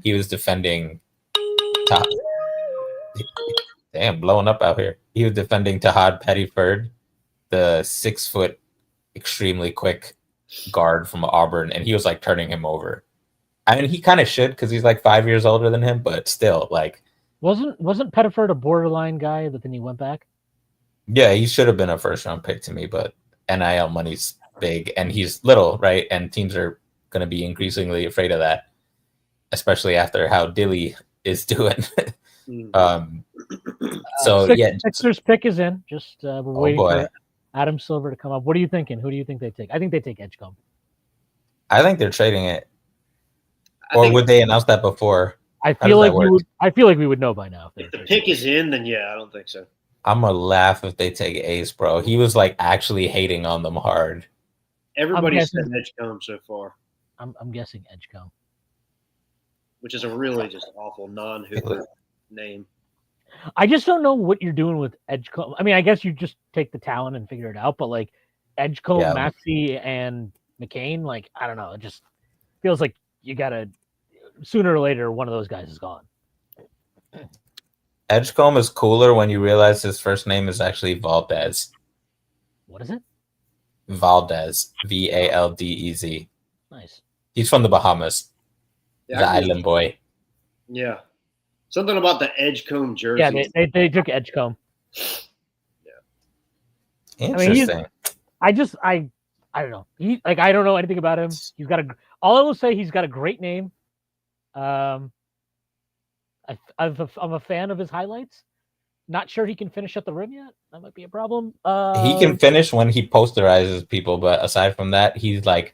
[SPEAKER 3] he was defending top. Damn, blowing up out here. He was defending Tahad Pettiford, the 6 foot, extremely quick guard from Auburn, and he was like turning him over. I mean, he kind of should because he's like 5 years older than him, but still, like,
[SPEAKER 1] wasn't Pettiford a borderline guy that then he went back?
[SPEAKER 3] Yeah, he should have been a first round pick to me, but NIL money's big and he's little, right? And teams are going to be increasingly afraid of that, especially after how Dilly is doing.
[SPEAKER 1] Sixers pick is in. Just we're waiting for Adam Silver to come up. What are you thinking? Who do you think they take? I think they take Edgecombe.
[SPEAKER 3] I think they're trading it. Or would they announce that before?
[SPEAKER 1] I feel like we would know by now.
[SPEAKER 2] If the pick is in, then yeah, I don't think so.
[SPEAKER 3] I'm gonna laugh if they take Ace, bro. He was like actually hating on them hard.
[SPEAKER 2] Everybody said Edgecombe so far.
[SPEAKER 1] I'm guessing Edgecombe,
[SPEAKER 2] which is a really just awful non-Hooper name.
[SPEAKER 1] I just don't know what you're doing with Edgecombe. I mean, I guess you just take the talent and figure it out, but like Edgecombe, Maxey, and McCain, like I don't know, it just feels like you gotta sooner or later one of those guys is gone.
[SPEAKER 3] Edgecombe is cooler when you realize his first name is actually Valdez.
[SPEAKER 1] What is it?
[SPEAKER 3] Valdez. Valdez.
[SPEAKER 1] Nice.
[SPEAKER 3] He's from the Bahamas.
[SPEAKER 2] Yeah,
[SPEAKER 3] the island boy.
[SPEAKER 2] Yeah. Something about the Edgecombe jersey.
[SPEAKER 1] Yeah, they took Edgecombe.
[SPEAKER 3] Yeah. Interesting.
[SPEAKER 1] I don't know. I don't know anything about him. He's got all I will say, he's got a great name. I'm a fan of his highlights. Not sure he can finish at the rim yet. That might be a problem.
[SPEAKER 3] He can finish when he posterizes people, but aside from that, he's like,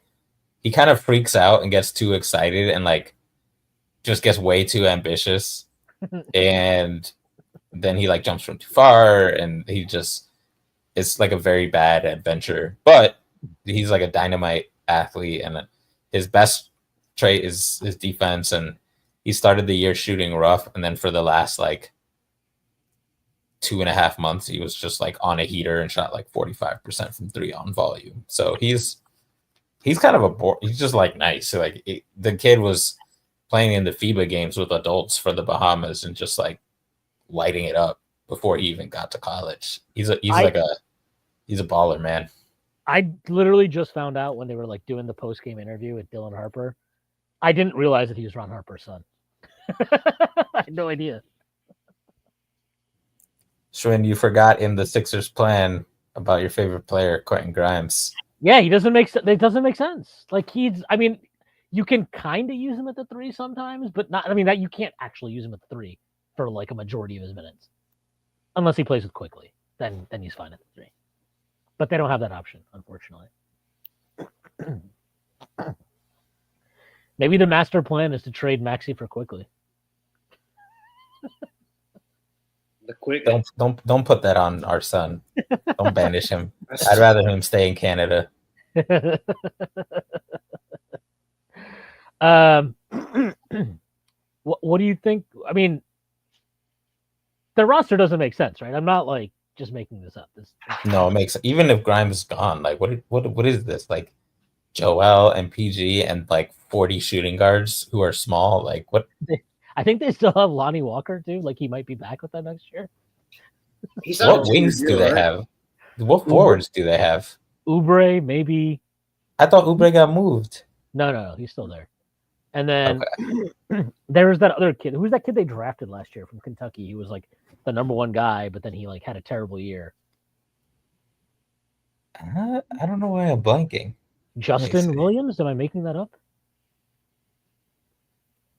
[SPEAKER 3] he kind of freaks out and gets too excited and like just gets way too ambitious. And then he like jumps from too far and it's like a very bad adventure. But he's like a dynamite athlete, and his best trait is his defense, and he started the year shooting rough, and then for the last like 2.5 months he was just like on a heater and shot like 45% from 3 on volume. So he's kind of he's just like nice. So like the kid was playing in the FIBA games with adults for the Bahamas and just like lighting it up before he even got to college. He's a baller, man.
[SPEAKER 1] I literally just found out when they were like doing the post-game interview with Dylan Harper. I didn't realize that he was Ron Harper's son. I had no idea.
[SPEAKER 3] Shwin, you forgot in the Sixers plan about your favorite player, Quentin Grimes.
[SPEAKER 1] Yeah, it doesn't make sense. Like you can kind of use him at the 3 sometimes, but not. I mean, that you can't actually use him at the 3 for like a majority of his minutes, unless he plays with Quickly. Then he's fine at the 3. But they don't have that option, unfortunately. Maybe the master plan is to trade Maxey for Quickly.
[SPEAKER 3] Don't put that on our son. Don't banish him. I'd rather him stay in Canada.
[SPEAKER 1] What do you think? I mean, the roster doesn't make sense, right? I'm not like just making this up.
[SPEAKER 3] No, it makes, even if Grimes is gone, like what is this? Like Joel and PG and like 40 shooting guards who are small. Like what?
[SPEAKER 1] I think they still have Lonnie Walker too. Like he might be back with them next year.
[SPEAKER 3] What wings do they have? What forwards do they have?
[SPEAKER 1] Oubre, maybe.
[SPEAKER 3] I thought Oubre got moved.
[SPEAKER 1] No, he's still there. And then there's that other kid. Who's that kid they drafted last year from Kentucky? He was like the number one guy, but then he like had a terrible year.
[SPEAKER 3] I don't know why I'm blanking.
[SPEAKER 1] Justin Williams? Am I making that up?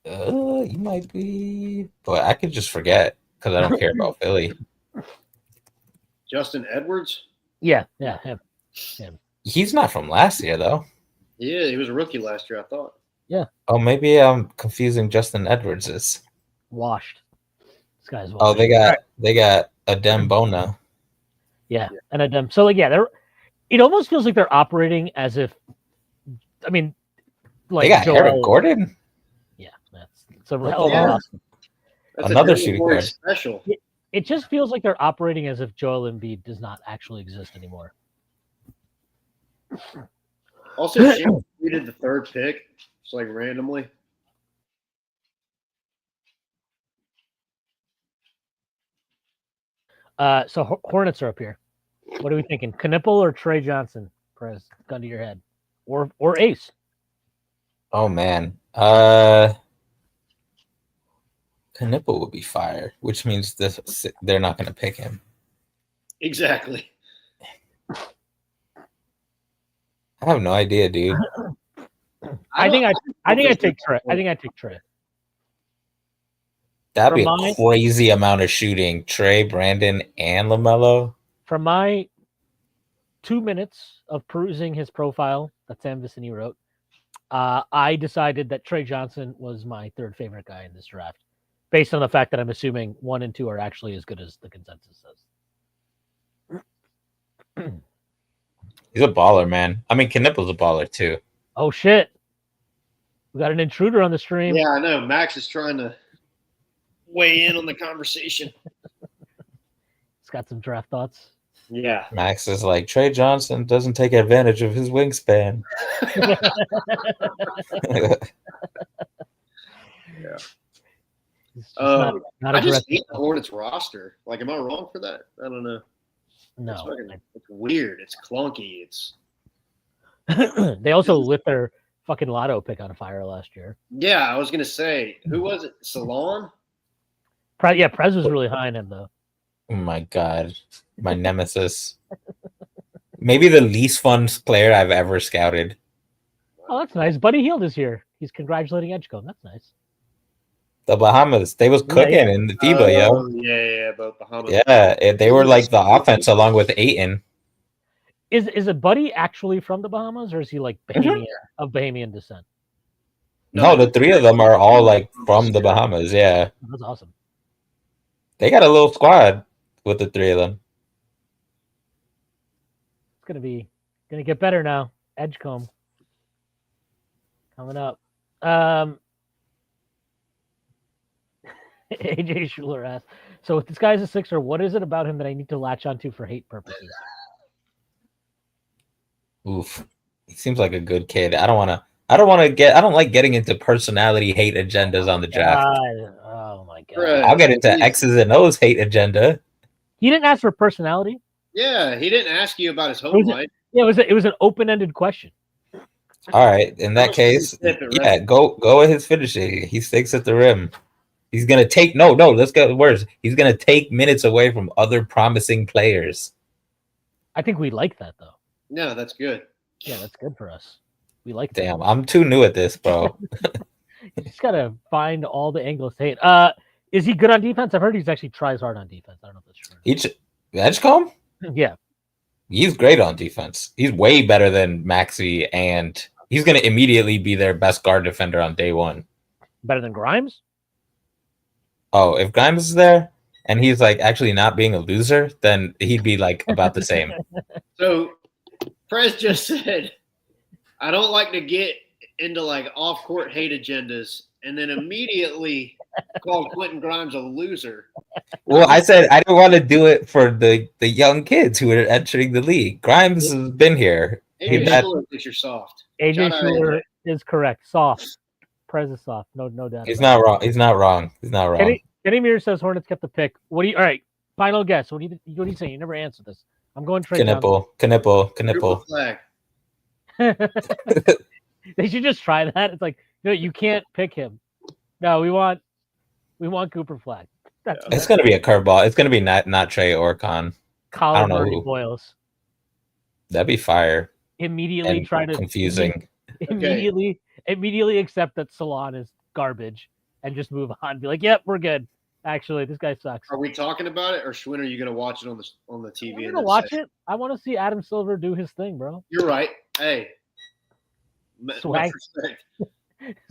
[SPEAKER 3] You might be, but I could just forget because I don't care about Philly.
[SPEAKER 2] Justin Edwards?
[SPEAKER 1] Yeah, him.
[SPEAKER 3] He's not from last year, though.
[SPEAKER 2] Yeah, he was a rookie last year, I thought.
[SPEAKER 1] Yeah.
[SPEAKER 3] Oh, maybe I'm confusing Justin Edwards.
[SPEAKER 1] Washed. This guy's washed.
[SPEAKER 3] Oh, they got Adem Bona.
[SPEAKER 1] Yeah, and Adem. So like, yeah, it almost feels like they're operating as if, I mean, like
[SPEAKER 3] they got Eric Gordon.
[SPEAKER 1] Yeah, that's a hell of a roster.
[SPEAKER 2] That's
[SPEAKER 3] another shooting guard.
[SPEAKER 2] Special.
[SPEAKER 1] It just feels like they're operating as if Joel Embiid does not actually exist anymore.
[SPEAKER 2] Also, Shwin tweeted the third pick, just like randomly.
[SPEAKER 1] So Hornets are up here. What are we thinking? Knipple or Trey Johnson? Press gun to your head, or Ace.
[SPEAKER 3] Oh man, Knipple would be fire, which means they're not going to pick him.
[SPEAKER 2] Exactly.
[SPEAKER 3] I have no idea, dude.
[SPEAKER 1] I think I take Trey. I think I take Trey.
[SPEAKER 3] That'd be a crazy amount of shooting. Trey, Brandon, and LaMelo.
[SPEAKER 1] From my 2 minutes of perusing his profile that Sam Vicini wrote, I decided that Trey Johnson was my third favorite guy in this draft, based on the fact that I'm assuming 1 and 2 are actually as good as the consensus says.
[SPEAKER 3] He's a baller, man. I mean, Knipple's a baller too.
[SPEAKER 1] Oh shit! We got an intruder on the stream.
[SPEAKER 2] Yeah, I know. Max is trying to weigh in on the conversation.
[SPEAKER 1] He's got some draft thoughts.
[SPEAKER 2] Yeah.
[SPEAKER 3] Max is like, Trey Johnson doesn't take advantage of his wingspan.
[SPEAKER 2] Yeah.
[SPEAKER 1] Not
[SPEAKER 2] I just hate the Hornets roster. Like, am I wrong for that? I don't know.
[SPEAKER 1] No.
[SPEAKER 2] It's weird. It's clunky.
[SPEAKER 1] They also lit their fucking lotto pick on fire last year.
[SPEAKER 2] Yeah, I was going to say, who was it? Salon?
[SPEAKER 1] Yeah, Prez was really high in him, though.
[SPEAKER 3] Oh, my God. My nemesis. Maybe the least fun player I've ever scouted.
[SPEAKER 1] Oh, that's nice. Buddy Hield is here. He's congratulating Edgecombe. That's nice.
[SPEAKER 3] The Bahamas. They was cooking in the FIBA, yo.
[SPEAKER 2] Yeah, both Bahamas.
[SPEAKER 3] Yeah, they were like the offense along with Ayton.
[SPEAKER 1] Is it Buddy actually from the Bahamas, or is he like Bahamian, of Bahamian descent?
[SPEAKER 3] No, the three of them are all like from the Bahamas. Yeah,
[SPEAKER 1] that's awesome.
[SPEAKER 3] They got a little squad with the three of them.
[SPEAKER 1] It's gonna get better now. Edgecombe coming up. AJ Schuler asked, so if this guy's a Sixer, what is it about him that I need to latch onto for hate purposes?
[SPEAKER 3] Oof. He seems like a good kid. I don't like getting into personality hate agendas on the draft.
[SPEAKER 1] Oh my God.
[SPEAKER 3] I'll get into X's and O's hate agenda.
[SPEAKER 1] He didn't ask for personality.
[SPEAKER 2] Yeah, he didn't ask you about his home life.
[SPEAKER 1] Yeah, it was an open-ended question.
[SPEAKER 3] All right. In that case, yeah, go with his finishing. He sticks at the rim. He's gonna take let's get worse. He's gonna take minutes away from other promising players.
[SPEAKER 1] I think we like that though.
[SPEAKER 2] No, that's good.
[SPEAKER 1] Yeah, that's good for us. We like
[SPEAKER 3] that. Damn, I'm too new at this, bro.
[SPEAKER 1] You just gotta find all the angles to hate. Is he good on defense? I've heard he's actually tries hard on defense. I don't know if that's true.
[SPEAKER 3] Edgecombe?
[SPEAKER 1] Yeah.
[SPEAKER 3] He's great on defense. He's way better than Maxey, and he's gonna immediately be their best guard defender on day one.
[SPEAKER 1] Better than Grimes?
[SPEAKER 3] Oh, if Grimes is there and he's like actually not being a loser, then he'd be like about the same.
[SPEAKER 2] So Prez just said, I don't like to get into like off-court hate agendas, and then immediately called Quentin Grimes a loser.
[SPEAKER 3] Well, I said I didn't want to do it for the young kids who are entering the league. Grimes has been here.
[SPEAKER 2] AJ Schuler thinks you're soft.
[SPEAKER 1] AJ Schuler is correct. Soft. Prez is soft. No doubt.
[SPEAKER 3] He's not wrong. He's not wrong. He's not wrong.
[SPEAKER 1] Kenny Mears says Hornets kept the pick. All right, final guess. What do you say? You never answered this. I'm going Trey Johnson.
[SPEAKER 3] Knipple.
[SPEAKER 1] They should just try that. It's like, no, you can't pick him. No, we want Cooper Flag.
[SPEAKER 3] It's going to be a curveball. It's going to be not Trey or Con. I don't know
[SPEAKER 1] Collin
[SPEAKER 3] who.
[SPEAKER 1] Boyles.
[SPEAKER 3] That'd be fire.
[SPEAKER 1] Immediately
[SPEAKER 3] And
[SPEAKER 1] try to
[SPEAKER 3] confusing.
[SPEAKER 1] immediately accept that Salon is garbage and just move on. Be like, yep, we're good. Actually, this guy sucks.
[SPEAKER 2] Are we talking about it, or Shwin? Are you going to watch it on the TV?
[SPEAKER 1] I'm gonna watch it. I want to see Adam Silver do his thing, bro.
[SPEAKER 2] You're right. Hey,
[SPEAKER 1] Swag,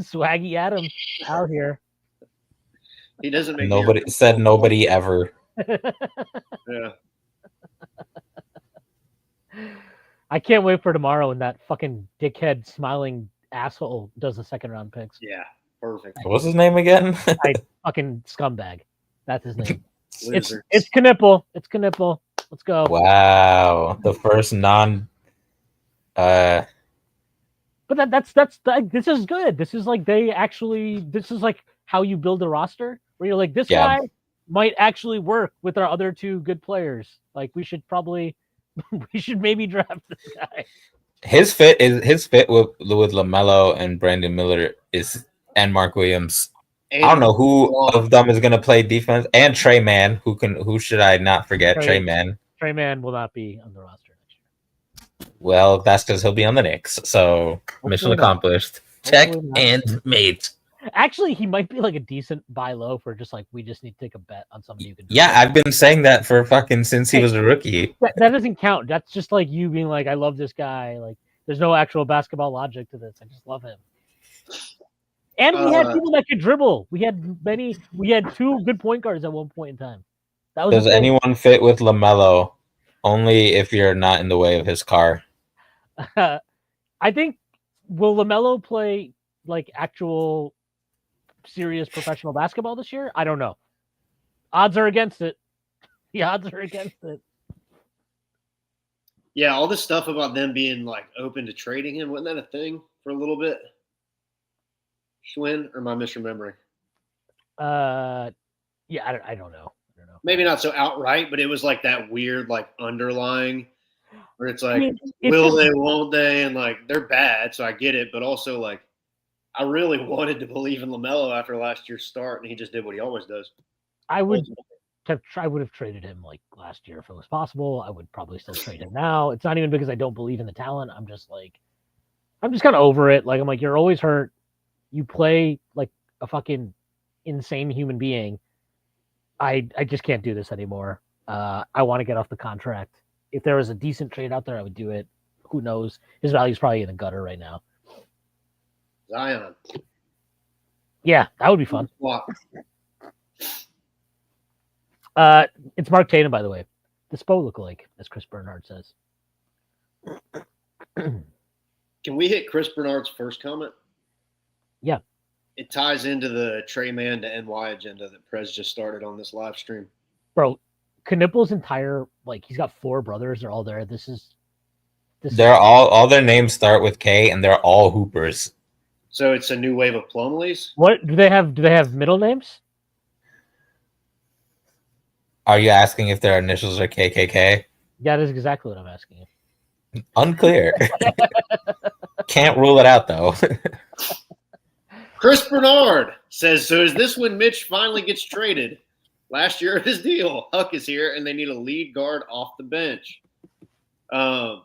[SPEAKER 1] swaggy Adam out here.
[SPEAKER 2] He doesn't make
[SPEAKER 3] nobody ever.
[SPEAKER 2] Yeah.
[SPEAKER 1] I can't wait for tomorrow when that fucking dickhead smiling asshole does the second round picks.
[SPEAKER 2] Yeah, perfect.
[SPEAKER 3] What's his name again?
[SPEAKER 1] Fucking scumbag. That's his name.
[SPEAKER 2] Loser.
[SPEAKER 1] It's Knipple. It's Knipple. Let's go.
[SPEAKER 3] Wow, the first non.
[SPEAKER 1] But that's this is good. This is like this is like how you build a roster where you're like, this guy might actually work with our other two good players. Like we should maybe draft this guy.
[SPEAKER 3] His fit with LaMelo and Brandon Miller and Mark Williams. I don't know who of them is going to play defense, and Trey Mann. Who should I not forget? Trey Mann.
[SPEAKER 1] Trey Mann will not be on the roster next year.
[SPEAKER 3] Well, that's because he'll be on the Knicks. So hopefully mission accomplished. Check and mate.
[SPEAKER 1] Actually, he might be like a decent buy low for just like we just need to take a bet on somebody who can.
[SPEAKER 3] Yeah, I've been saying that for since he was a rookie.
[SPEAKER 1] That doesn't count. That's just like you being like, I love this guy. Like, there's no actual basketball logic to this. I just love him. And we had people that could dribble. We had two good point guards at one point in time.
[SPEAKER 3] Does anyone fit with LaMelo? Only if you're not in the way of his car.
[SPEAKER 1] I think, will LaMelo play like actual serious professional basketball this year? I don't know. Odds are against it. The odds are against it.
[SPEAKER 2] Yeah, all this stuff about them being like open to trading him, wasn't that a thing for a little bit? Shwin, or am I misremembering?
[SPEAKER 1] Yeah, I don't know.
[SPEAKER 2] Maybe not so outright, but it was like that weird, like underlying, where it's like, will they, won't they, and like they're bad, so I get it, but also like, I really wanted to believe in LaMelo after last year's start, and he just did what he always does.
[SPEAKER 1] I would have traded him like last year if it was possible. I would probably still trade him now. It's not even because I don't believe in the talent. I'm just kind of over it. Like, I'm like, you're always hurt. You play like a fucking insane human being. I just can't do this anymore. I want to get off the contract. If there was a decent trade out there, I would do it. Who knows? His value's probably in the gutter right now.
[SPEAKER 2] Zion.
[SPEAKER 1] Yeah, that would be fun. It's Mark Tatum, by the way. The Spo lookalike, as Chris Bernard says.
[SPEAKER 2] Can we hit Chris Bernard's first comment?
[SPEAKER 1] Yeah.
[SPEAKER 2] It ties into the Trey Mann to NY agenda that Prez just started on this live stream.
[SPEAKER 1] Bro, Knipple's entire, like, he's got 4 brothers. They're all there.
[SPEAKER 3] They're all their names start with K, and they're all hoopers.
[SPEAKER 2] So it's a new wave of Plumleys?
[SPEAKER 1] What do they have? Do they have middle names?
[SPEAKER 3] Are you asking if their initials are KKK?
[SPEAKER 1] Yeah, that is exactly what I'm asking you.
[SPEAKER 3] Unclear. Can't rule it out, though.
[SPEAKER 2] Chris Bernard says, so is this when Mitch finally gets traded? Last year of his deal, Huck is here, and they need a lead guard off the bench. I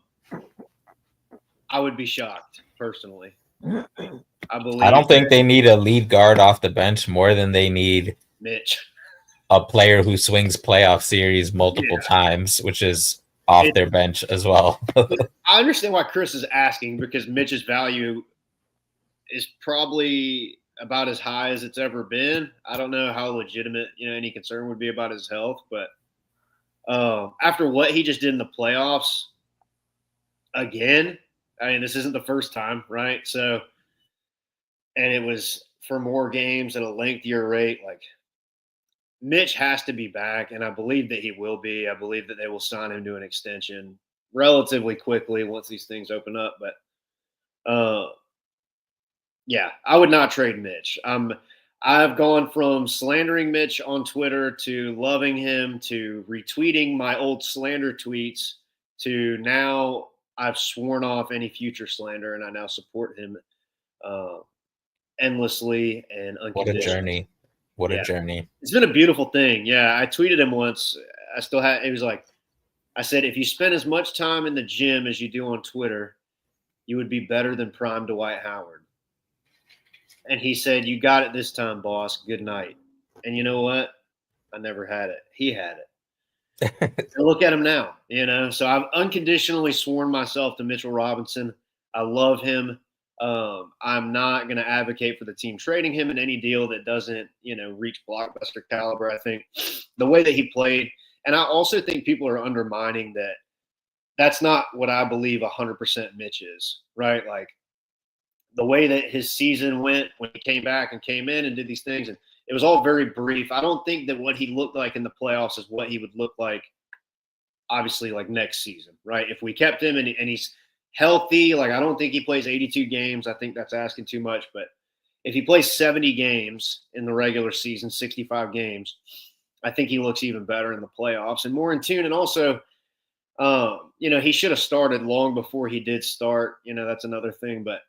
[SPEAKER 2] would be shocked, personally. I
[SPEAKER 3] don't think they need a lead guard off the bench more than they need
[SPEAKER 2] Mitch,
[SPEAKER 3] a player who swings playoff series multiple times, which is off their bench as well.
[SPEAKER 2] I understand why Chris is asking, because Mitch's value is probably about as high as it's ever been. I don't know how legitimate, any concern would be about his health, but after what he just did in the playoffs, again, I mean, this isn't the first time, right? So, and it was for more games at a lengthier rate. Like, Mitch has to be back, and I believe that he will be. I believe that they will sign him to an extension relatively quickly once these things open up. But, yeah, I would not trade Mitch. I've gone from slandering Mitch on Twitter to loving him to retweeting my old slander tweets to now I've sworn off any future slander, and I now support him endlessly and unconditionally.
[SPEAKER 3] What a journey. What a journey.
[SPEAKER 2] It's been a beautiful thing. Yeah, I tweeted him once. I still had. It was like I said, if you spend as much time in the gym as you do on Twitter, you would be better than prime Dwight Howard. And he said, "You got it this time, boss. Good night." And you know what? I never had it. He had it. And look at him now. So I've unconditionally sworn myself to Mitchell Robinson. I love him. I'm not going to advocate for the team trading him in any deal that doesn't, reach blockbuster caliber. I think the way that he played, and I also think people are undermining that. That's not what I believe 100% Mitch is, right? Like the way that his season went when he came back and came in and did these things, and it was all very brief. I don't think that what he looked like in the playoffs is what he would look like, obviously, like next season, right? If we kept him and he's healthy, like I don't think he plays 82 games. I think that's asking too much. But if he plays 70 games in the regular season, 65 games, I think he looks even better in the playoffs and more in tune. And also, he should have started long before he did start. That's another thing. But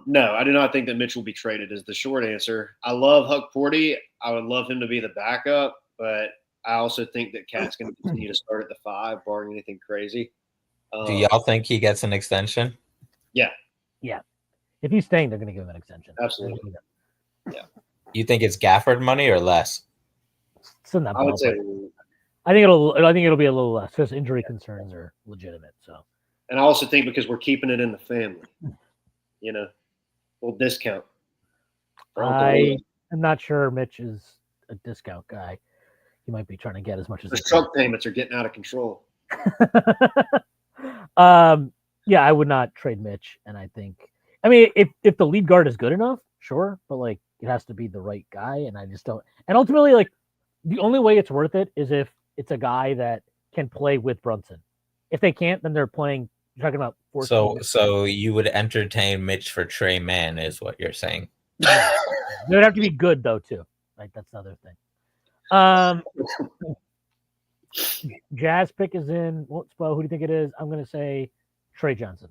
[SPEAKER 2] no, I do not think that Mitch will be traded is the short answer. I love Huck Porty. I would love him to be the backup, but I also think that Cat's going to continue to start at the 5, barring anything crazy.
[SPEAKER 3] Do y'all think he gets an extension?
[SPEAKER 2] Yeah.
[SPEAKER 1] Yeah. If he's staying, they're going to give him an extension.
[SPEAKER 2] Absolutely.
[SPEAKER 3] Yeah. You think it's Gafford money or less?
[SPEAKER 1] It's in that
[SPEAKER 2] I would say.
[SPEAKER 1] I think it'll be a little less because injury concerns are legitimate. So.
[SPEAKER 2] And I also think because we're keeping it in the family, little discount.
[SPEAKER 1] I am not sure Mitch is a discount guy. He might be trying to get as much as
[SPEAKER 2] his truck payments are getting out of control.
[SPEAKER 1] Yeah, I would not trade Mitch, and I think, if the lead guard is good enough, sure, but like it has to be the right guy, and I just don't. And ultimately, like the only way it's worth it is if it's a guy that can play with Brunson. If they can't, then they're playing. You're talking about 14.
[SPEAKER 3] So you would entertain Mitch for Trey Mann, is what you're saying?
[SPEAKER 1] They would have to be good though too. Like that's another thing. Jazz pick is in. Who do you think it is? I'm going to say Trey Johnson.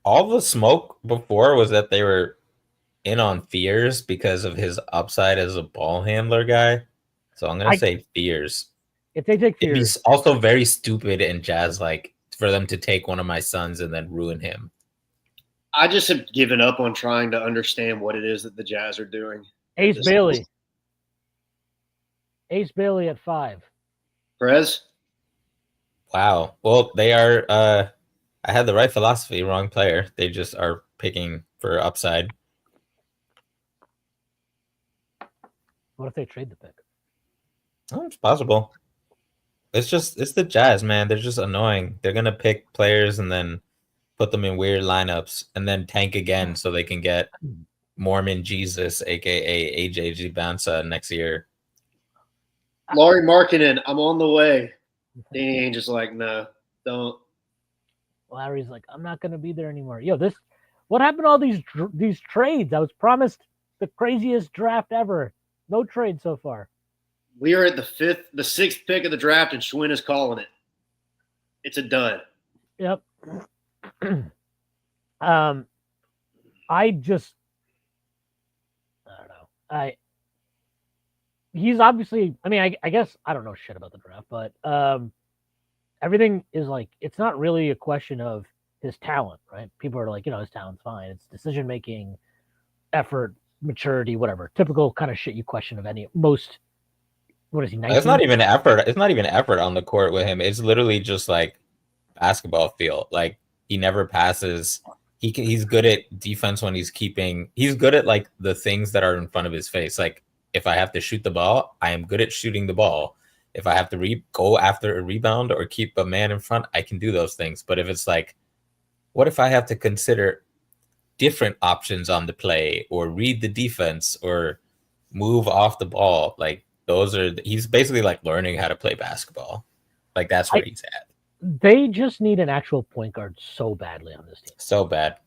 [SPEAKER 3] All the smoke before was that they were in on Fears because of his upside as a ball handler guy. So I'm going to say Fears.
[SPEAKER 1] If they take Fears.
[SPEAKER 3] It'd be also very stupid and Jazz for them to take one of my sons and then ruin him.
[SPEAKER 2] I just have given up on trying to understand what it is that the Jazz are doing.
[SPEAKER 1] Ace Bailey at 5.
[SPEAKER 2] Perez?
[SPEAKER 3] Wow. Well, they are I had the right philosophy, wrong player. They just are picking for upside.
[SPEAKER 1] What if they trade the pick?
[SPEAKER 3] Oh, it's possible. It's the Jazz, man. They're just annoying. They're gonna pick players and then put them in weird lineups and then tank again so they can get Mormon Jesus, aka AJ Zibansa, next year.
[SPEAKER 2] Laurie Markkinen, I'm on the way. Danny Ainge is like, no, don't.
[SPEAKER 1] Larry's like, I'm not going to be there anymore. What happened to all these trades? I was promised the craziest draft ever. No trade so far.
[SPEAKER 2] We are at the 6th pick of the draft, and Shwin is calling it. It's a dud.
[SPEAKER 1] Yep. I don't know. He's obviously, I guess I don't know shit about the draft, but everything is like, it's not really a question of his talent, right? People are like, his talent's fine. It's decision making, effort, maturity, whatever. Typical kind of shit you question of most. What is he? 19?
[SPEAKER 3] It's not even effort. It's not even effort on the court with him. It's literally just like basketball feel. Like he never passes. He's good at defense when he's good at like the things that are in front of his face. Like if I have to shoot the ball, I am good at shooting the ball. If I have to go after a rebound or keep a man in front, I can do those things. But if it's like, what if I have to consider different options on the play or read the defense or move off the ball? Like he's basically like learning how to play basketball. Like that's where he's at.
[SPEAKER 1] They just need an actual point guard so badly on this team.
[SPEAKER 3] So bad.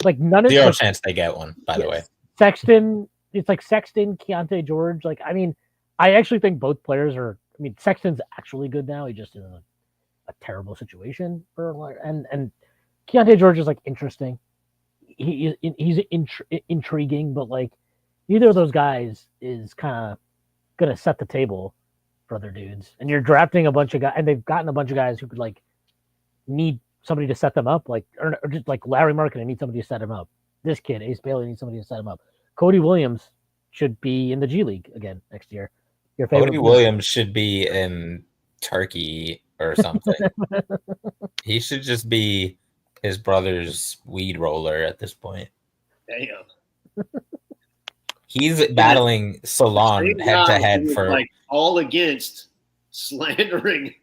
[SPEAKER 1] Like none of
[SPEAKER 3] zero chance they get one, by the way.
[SPEAKER 1] Sexton, it's like Sexton, Keontae George. Like, I actually think both players are. Sexton's actually good now. He just is in a terrible situation and Keontae George is like interesting. He's intriguing, but like Neither of those guys is kind of gonna set the table for other dudes. And you're drafting a bunch of guys, and they've gotten a bunch of guys who could like need somebody to set them up, like or just like Larry Markkinen needs somebody to set him up. This kid, Ace Bailey, needs somebody to set him up. Cody Williams should be in the G League again next year. Your favorite
[SPEAKER 3] Cody Williams should be in Turkey or something. He should just be his brother's weed roller at this point.
[SPEAKER 2] Damn.
[SPEAKER 3] He's battling Salon head to head for
[SPEAKER 2] like all against slandering.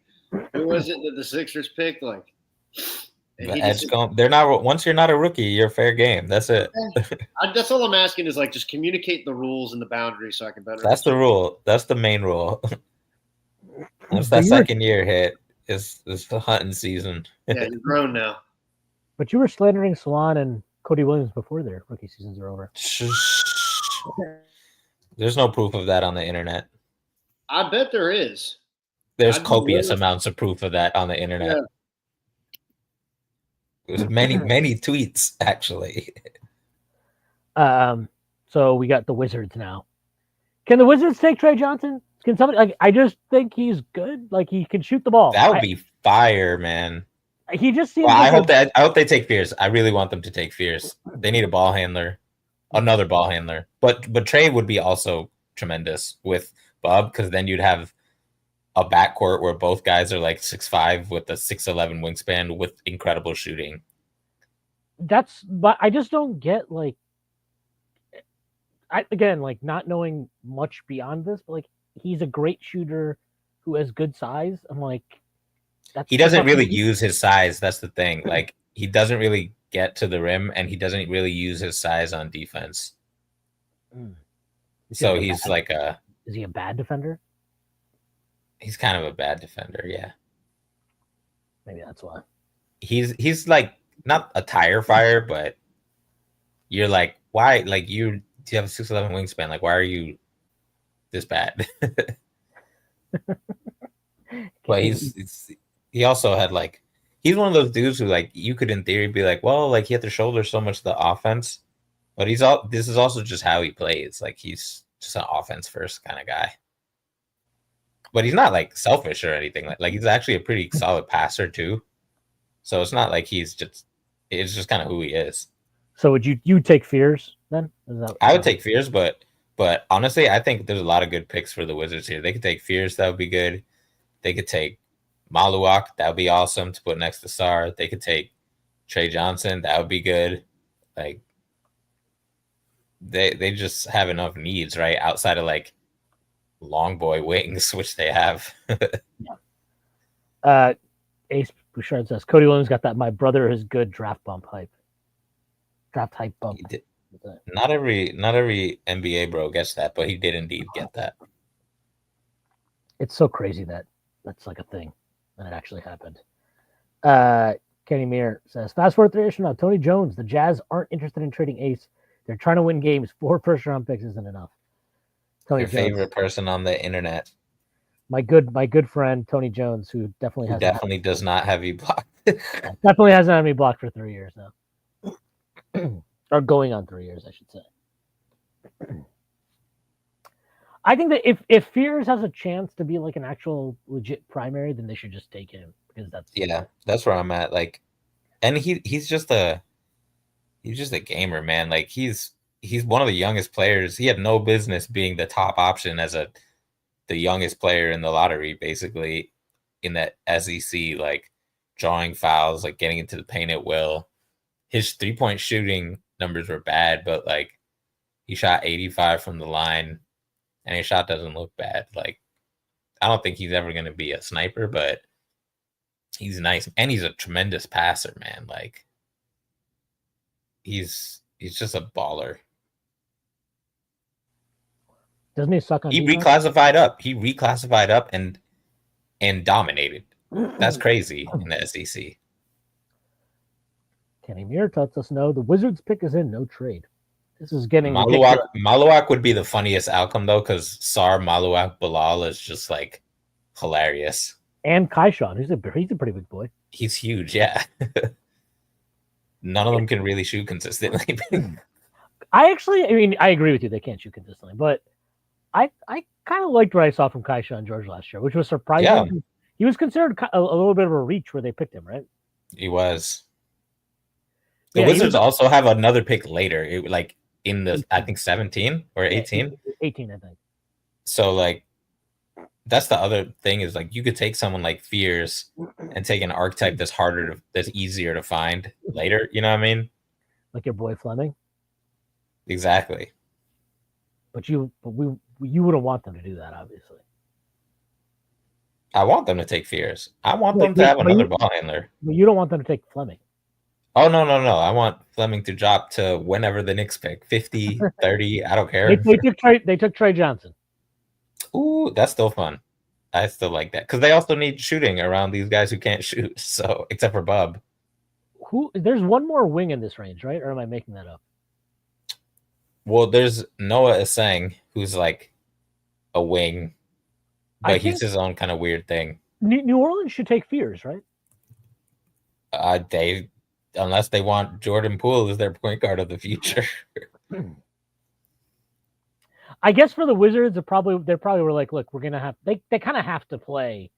[SPEAKER 2] Who was it that the Sixers picked? Like
[SPEAKER 3] the edge going. They're not. Once you're not a rookie, you're fair game. That's it.
[SPEAKER 2] That's all I'm asking is like just communicate the rules and the boundaries so I can better.
[SPEAKER 3] That's the rule. That's the main rule. Once that second year hit, is the hunting season.
[SPEAKER 2] Yeah, you're grown now.
[SPEAKER 1] But you were slandering Salon and Cody Williams before their rookie seasons are over.
[SPEAKER 3] There's no proof of that on the internet.
[SPEAKER 2] I bet there is.
[SPEAKER 3] There's copious amounts of proof of that on the internet. Yeah. There's many tweets, actually.
[SPEAKER 1] So we got the Wizards now. Can the Wizards take Trey Johnson? Can somebody like? I just think he's good. Like he can shoot the ball.
[SPEAKER 3] That would be fire, man.
[SPEAKER 1] He just seems.
[SPEAKER 3] Well, I hope they take Fierce. I really want them to take Fierce. They need a ball handler, another ball handler. But Trey would be also tremendous with Bub because then you'd have a backcourt where both guys are like 6'5" with a 6'11" wingspan with incredible shooting.
[SPEAKER 1] But I just don't get like. Again, like not knowing much beyond this, but like he's a great shooter who has good size. I'm like,
[SPEAKER 3] he doesn't really use his size. That's the thing. Like he doesn't really get to the rim, and he doesn't really use his size on defense. So he's like a.
[SPEAKER 1] Is he a bad defender?
[SPEAKER 3] He's kind of a bad defender, yeah.
[SPEAKER 1] Maybe that's why.
[SPEAKER 3] He's like not a tire fire, but you're like, why? Like you have a 6'11" wingspan. Like, why are you this bad? But he also had like he's one of those dudes who like you could in theory be like, well, like he had to shoulder so much of the offense, but this is also just how he plays. Like he's just an offense first kind of guy. But he's not like selfish or anything. Like he's actually a pretty solid passer too. So it's not like it's just kind of who he is.
[SPEAKER 1] So would you take Fears then?
[SPEAKER 3] I would take Fears, but honestly, I think there's a lot of good picks for the Wizards here. They could take Fears, that would be good. They could take Maluak, that would be awesome to put next to Sarr. They could take Trey Johnson, that would be good. Like they just have enough needs, right? Outside of like long boy wings, which they have.
[SPEAKER 1] Ace Bouchard says Cody Williams got that my brother is good draft hype bump.
[SPEAKER 3] Not every NBA bro gets that, but he did indeed get that.
[SPEAKER 1] It's so crazy that that's like a thing and it actually happened. Kenny Meir says fast forward 3 years from now, Tony Jones, the Jazz aren't interested in trading Ace. They're trying to win games. 4 first-round picks isn't enough.
[SPEAKER 3] Tony Jones, favorite person on the internet.
[SPEAKER 1] My good friend Tony Jones, who definitely
[SPEAKER 3] does not have you blocked.
[SPEAKER 1] Definitely hasn't had me blocked for 3 years now. Or going on 3 years, I should say. I think that if Fears has a chance to be like an actual legit primary, then they should just take him because
[SPEAKER 3] that's where I'm at. Like, and he's just a gamer, man. Like he's one of the youngest players. He had no business being the top option as the youngest player in the lottery, basically in that SEC, like drawing fouls, like getting into the paint at will. His 3-point shooting numbers were bad, but like he shot 85 from the line and his shot doesn't look bad. Like, I don't think he's ever going to be a sniper, but he's nice. And he's a tremendous passer, man. Like he's just a baller.
[SPEAKER 1] Doesn't he suck on
[SPEAKER 3] He
[SPEAKER 1] defense?
[SPEAKER 3] reclassified up and dominated. That's crazy in the SEC.
[SPEAKER 1] Kenny Muir lets us know the Wizards pick is in, no trade. This is getting
[SPEAKER 3] Maluak would be the funniest outcome though, because Sarr, Maluak, Bilal is just like hilarious.
[SPEAKER 1] And Kaishan, he's a pretty big boy.
[SPEAKER 3] He's huge, yeah. None of them can really shoot consistently.
[SPEAKER 1] I agree with you. They can't shoot consistently, but I kind of liked what I saw from Keisha George last year, which was surprising.
[SPEAKER 3] Yeah.
[SPEAKER 1] He was considered a little bit of a reach where they picked him, right?
[SPEAKER 3] He was. The
[SPEAKER 1] Yeah,
[SPEAKER 3] Wizards also have another pick later, like in the
[SPEAKER 1] 18.
[SPEAKER 3] I think 17 or 18.
[SPEAKER 1] 18, I think.
[SPEAKER 3] So like that's the other thing is like you could take someone like Fears and take an archetype that's easier to find later. You know what I mean?
[SPEAKER 1] Like your boy Fleming.
[SPEAKER 3] Exactly.
[SPEAKER 1] But you wouldn't want them to do that, obviously.
[SPEAKER 3] I want them to take Fears. I want them to have another ball handler.
[SPEAKER 1] But you don't want them to take Fleming.
[SPEAKER 3] Oh, no. I want Fleming to drop to whenever the Knicks pick. 50, 30, I don't care.
[SPEAKER 1] They took Trey Johnson.
[SPEAKER 3] Ooh, that's still fun. I still like that. Because they also need shooting around these guys who can't shoot. So, except for Bub.
[SPEAKER 1] There's one more wing in this range, right? Or am I making that up?
[SPEAKER 3] Well, there's Noah Asang, who's like a wing. But he's his own kind of weird thing.
[SPEAKER 1] New Orleans should take Fears, right?
[SPEAKER 3] Unless they want Jordan Poole as their point guard of the future.
[SPEAKER 1] I guess for the Wizards, they probably were like, look, we're gonna have they kind of have to play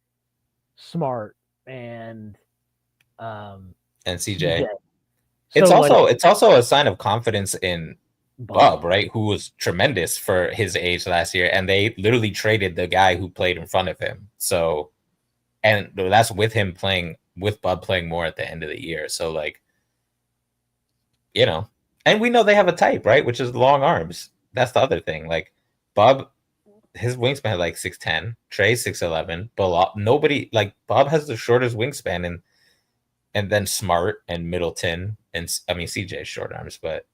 [SPEAKER 1] Smart and
[SPEAKER 3] CJ. It's also a sign of confidence in Bub, right? Who was tremendous for his age last year, and they literally traded the guy who played in front of him. So, and that's with Bub playing more at the end of the year. So, like, you know, and we know they have a type, right? Which is long arms. That's the other thing. Like, Bub, his wingspan like 6'10", Trey 6'11", but nobody like Bub has the shortest wingspan, and then Smart and Middleton and CJ short arms, but.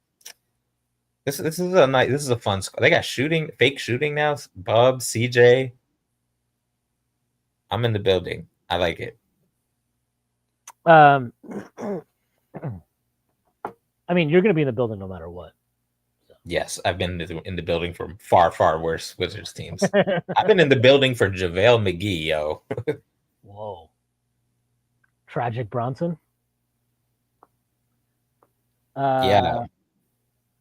[SPEAKER 3] This is a fun squad. They got fake shooting now. Bub, CJ. I'm in the building. I like it.
[SPEAKER 1] I mean, you're going to be in the building no matter what.
[SPEAKER 3] So. Yes, I've been in the building for far, far worse Wizards teams. I've been in the building for JaVale McGee, yo.
[SPEAKER 1] Whoa. Tragic Bronson?
[SPEAKER 3] Yeah.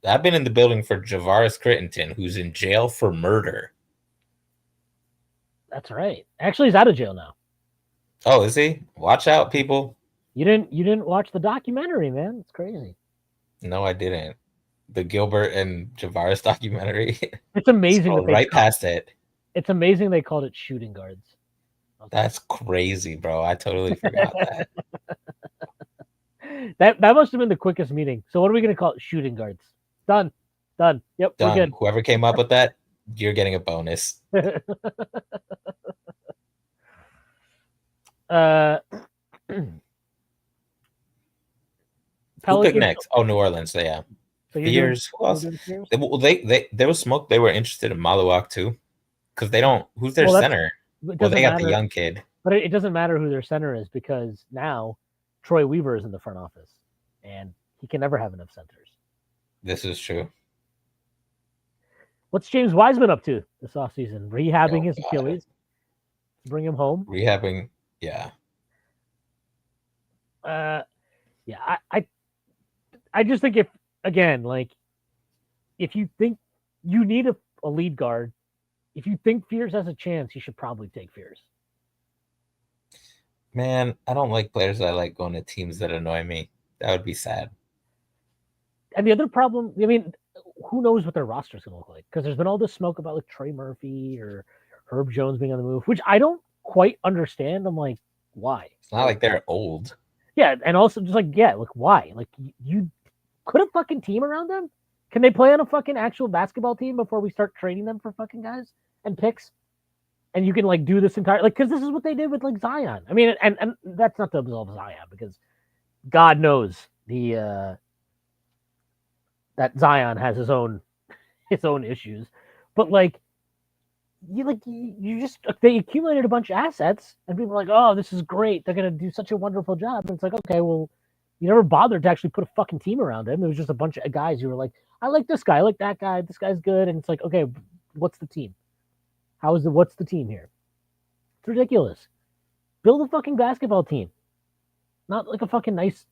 [SPEAKER 3] I've been in the building for Javaris Crittenton, who's in jail for murder.
[SPEAKER 1] That's right. Actually, he's out of jail now.
[SPEAKER 3] Oh, is he? Watch out, people.
[SPEAKER 1] You didn't watch the documentary, man. It's crazy.
[SPEAKER 3] No, I didn't. The Gilbert and Javaris documentary.
[SPEAKER 1] It's amazing.
[SPEAKER 3] Right past it.
[SPEAKER 1] It's amazing they called it shooting guards.
[SPEAKER 3] Okay. That's crazy, bro. I totally forgot
[SPEAKER 1] that. That must have been the quickest meeting. So what are we going to call it? Shooting guards. Done. Yep,
[SPEAKER 3] done. We're good. Whoever came up with that, you're getting a bonus.
[SPEAKER 1] Who
[SPEAKER 3] picked next? Oh, New Orleans. Yeah.
[SPEAKER 1] So
[SPEAKER 3] Fears. Who else? There was smoke. They were interested in Maluak too, because they don't. Who's their center? Well, they got the young kid.
[SPEAKER 1] But it doesn't matter who their center is because now Troy Weaver is in the front office, and he can never have enough centers.
[SPEAKER 3] This is true.
[SPEAKER 1] What's James Wiseman up to this offseason? Rehabbing his Achilles? Bring him home?
[SPEAKER 3] Rehabbing, yeah.
[SPEAKER 1] I just think if you think you need a lead guard, if you think Fears has a chance, you should probably take Fears.
[SPEAKER 3] Man, I don't like players that I like going to teams that annoy me. That would be sad.
[SPEAKER 1] And the other problem, I mean, who knows what their roster is going to look like? Because there's been all this smoke about like Trey Murphy or Herb Jones being on the move, which I don't quite understand. I'm like, why?
[SPEAKER 3] It's not like they're old.
[SPEAKER 1] Yeah, and also just like, why? Like, you put a fucking team around them? Can they play on a fucking actual basketball team before we start trading them for fucking guys and picks? And you can like do this entire because this is what they did with like Zion. I mean, and that's not to absolve Zion because God knows that Zion has his own issues, but they accumulated a bunch of assets and people are like, oh, this is great. They're going to do such a wonderful job. And it's like, okay, well, you never bothered to actually put a fucking team around him. It was just a bunch of guys who were like, I like this guy. I like that guy. This guy's good. And it's like, okay, what's the team? What's the team here? It's ridiculous. Build a fucking basketball team. Not like a fucking nice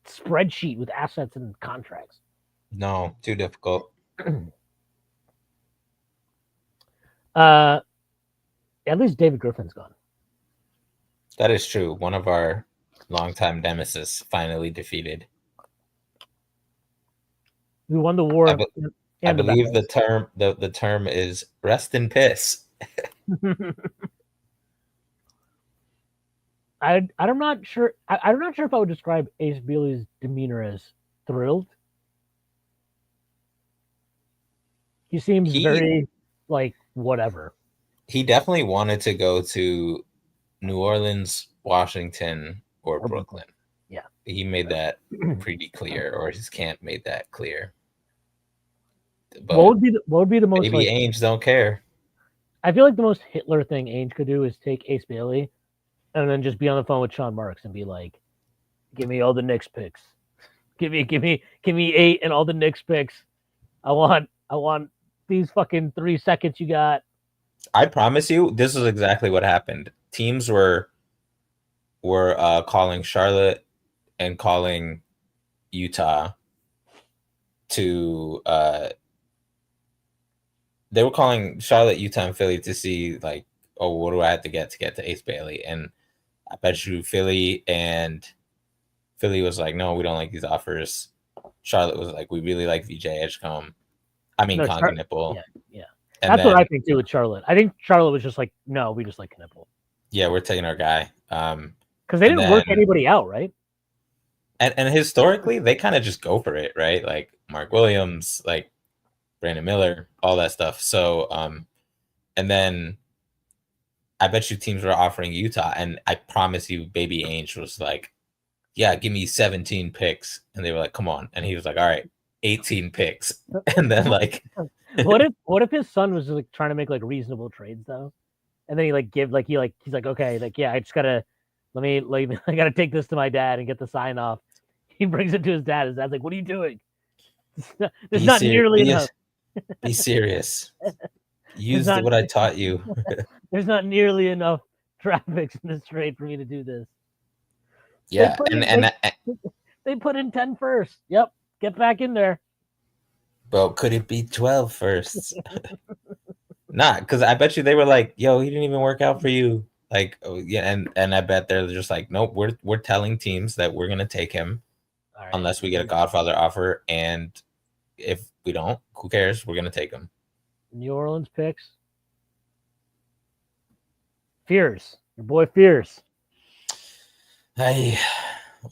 [SPEAKER 1] spreadsheet with assets and contracts.
[SPEAKER 3] No, too difficult.
[SPEAKER 1] At least David Griffin's gone.
[SPEAKER 3] That is true. One of our longtime nemesis finally defeated.
[SPEAKER 1] We won the war
[SPEAKER 3] I
[SPEAKER 1] and the
[SPEAKER 3] believe
[SPEAKER 1] battles.
[SPEAKER 3] the term is rest in piss.
[SPEAKER 1] I'm not sure. I'm not sure if I would describe Ace Bailey's demeanor as thrilled. He seems
[SPEAKER 3] He
[SPEAKER 1] very like whatever.
[SPEAKER 3] he definitely wanted to go to New Orleans, Washington, or
[SPEAKER 1] Or Brooklyn.
[SPEAKER 3] Brooklyn.
[SPEAKER 1] Yeah.
[SPEAKER 3] He made that pretty clear, or his camp made that clear. But
[SPEAKER 1] what would be the most
[SPEAKER 3] maybe
[SPEAKER 1] like?
[SPEAKER 3] Ainge don't care.
[SPEAKER 1] I feel like the most Hitler thing Ainge could do is take Ace Bailey and then just be on the phone with Sean Marks and be like, "Give me all the Knicks picks. Give me 8 and all the Knicks picks. I want these fucking 3 seconds you got."
[SPEAKER 3] I promise you, this is exactly what happened. Teams were calling Charlotte and calling Utah to they were calling Charlotte, Utah, and Philly to see like, oh, what do I have to get to Ace Bailey? And I bet you Philly was like, no, we don't like these offers. Charlotte was like, we really like VJ Edgecombe. I mean, Conky Nipple.
[SPEAKER 1] Yeah.
[SPEAKER 3] And
[SPEAKER 1] that's what I think too with Charlotte. I think Charlotte was just like, no, we just like Knipple.
[SPEAKER 3] Yeah, we're taking our guy.
[SPEAKER 1] Because they didn't work anybody out, right?
[SPEAKER 3] And historically, they kind of just go for it, right? Like Mark Williams, like Brandon Miller, all that stuff. So, and then I bet you teams were offering Utah, and I promise you, Baby Ainge was like, yeah, give me 17 picks. And they were like, come on. And he was like, all right, 18 picks. And then like
[SPEAKER 1] what if his son was like trying to make like reasonable trades though? And then he like he's like, okay, like, yeah, I just gotta I gotta take this to my dad and get the sign off. He brings it to his dad. His dad's like, what are you doing? There's not nearly enough.
[SPEAKER 3] Be serious. Use what I taught you.
[SPEAKER 1] There's not nearly enough draft picks in this trade for me to do this.
[SPEAKER 3] Yeah,
[SPEAKER 1] they put in 10 first. Yep, get back in there.
[SPEAKER 3] Well, could it be 12 firsts? Nah, because I bet you they were like, yo, he didn't even work out for you. Like, oh, yeah, and I bet they're just like, nope, we're telling teams that we're gonna take him unless we get a Godfather offer, and if we don't, who cares? We're gonna take him.
[SPEAKER 1] New Orleans picks. Fears, your boy Fears.
[SPEAKER 3] Hey,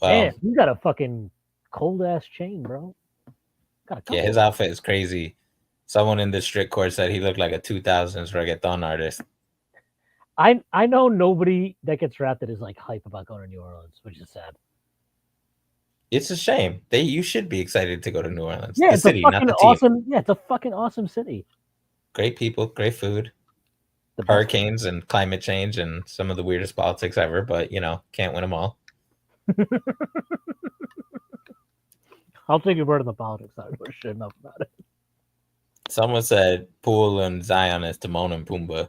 [SPEAKER 1] man, you got a fucking cold ass chain, bro.
[SPEAKER 3] Yeah, his outfit is crazy. Someone in the strict court said he looked like a 2000s reggaeton artist.
[SPEAKER 1] I know nobody that gets drafted is like hype about going to New Orleans, which is sad.
[SPEAKER 3] It's a shame. You should be excited to go to New Orleans.
[SPEAKER 1] Yeah,
[SPEAKER 3] the
[SPEAKER 1] it's
[SPEAKER 3] city,
[SPEAKER 1] a fucking
[SPEAKER 3] not the
[SPEAKER 1] awesome.
[SPEAKER 3] Team.
[SPEAKER 1] Yeah, it's a fucking awesome city.
[SPEAKER 3] Great people, great food. Hurricanes and climate change and some of the weirdest politics ever, but can't win them all.
[SPEAKER 1] I'll take your word on the politics. I don't know shit enough about it.
[SPEAKER 3] Someone said Poole and Zion is Timon and Pumbaa.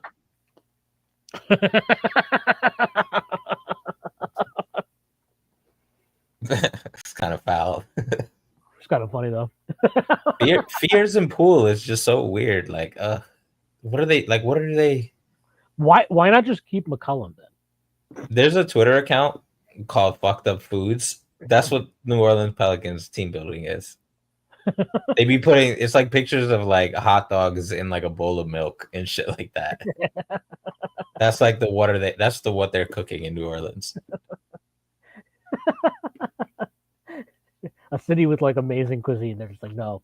[SPEAKER 3] It's kind of foul.
[SPEAKER 1] It's kind of funny though.
[SPEAKER 3] Fears and Poole is just so weird. Like, what are they like? What are they?
[SPEAKER 1] Why not just keep McCollum then?
[SPEAKER 3] There's a Twitter account called Fucked Up Foods. That's what New Orleans Pelicans team building is. They be putting it's like pictures of like hot dogs in like a bowl of milk and shit like that. That's like what they're cooking in New Orleans.
[SPEAKER 1] A city with like amazing cuisine. They're just like, no,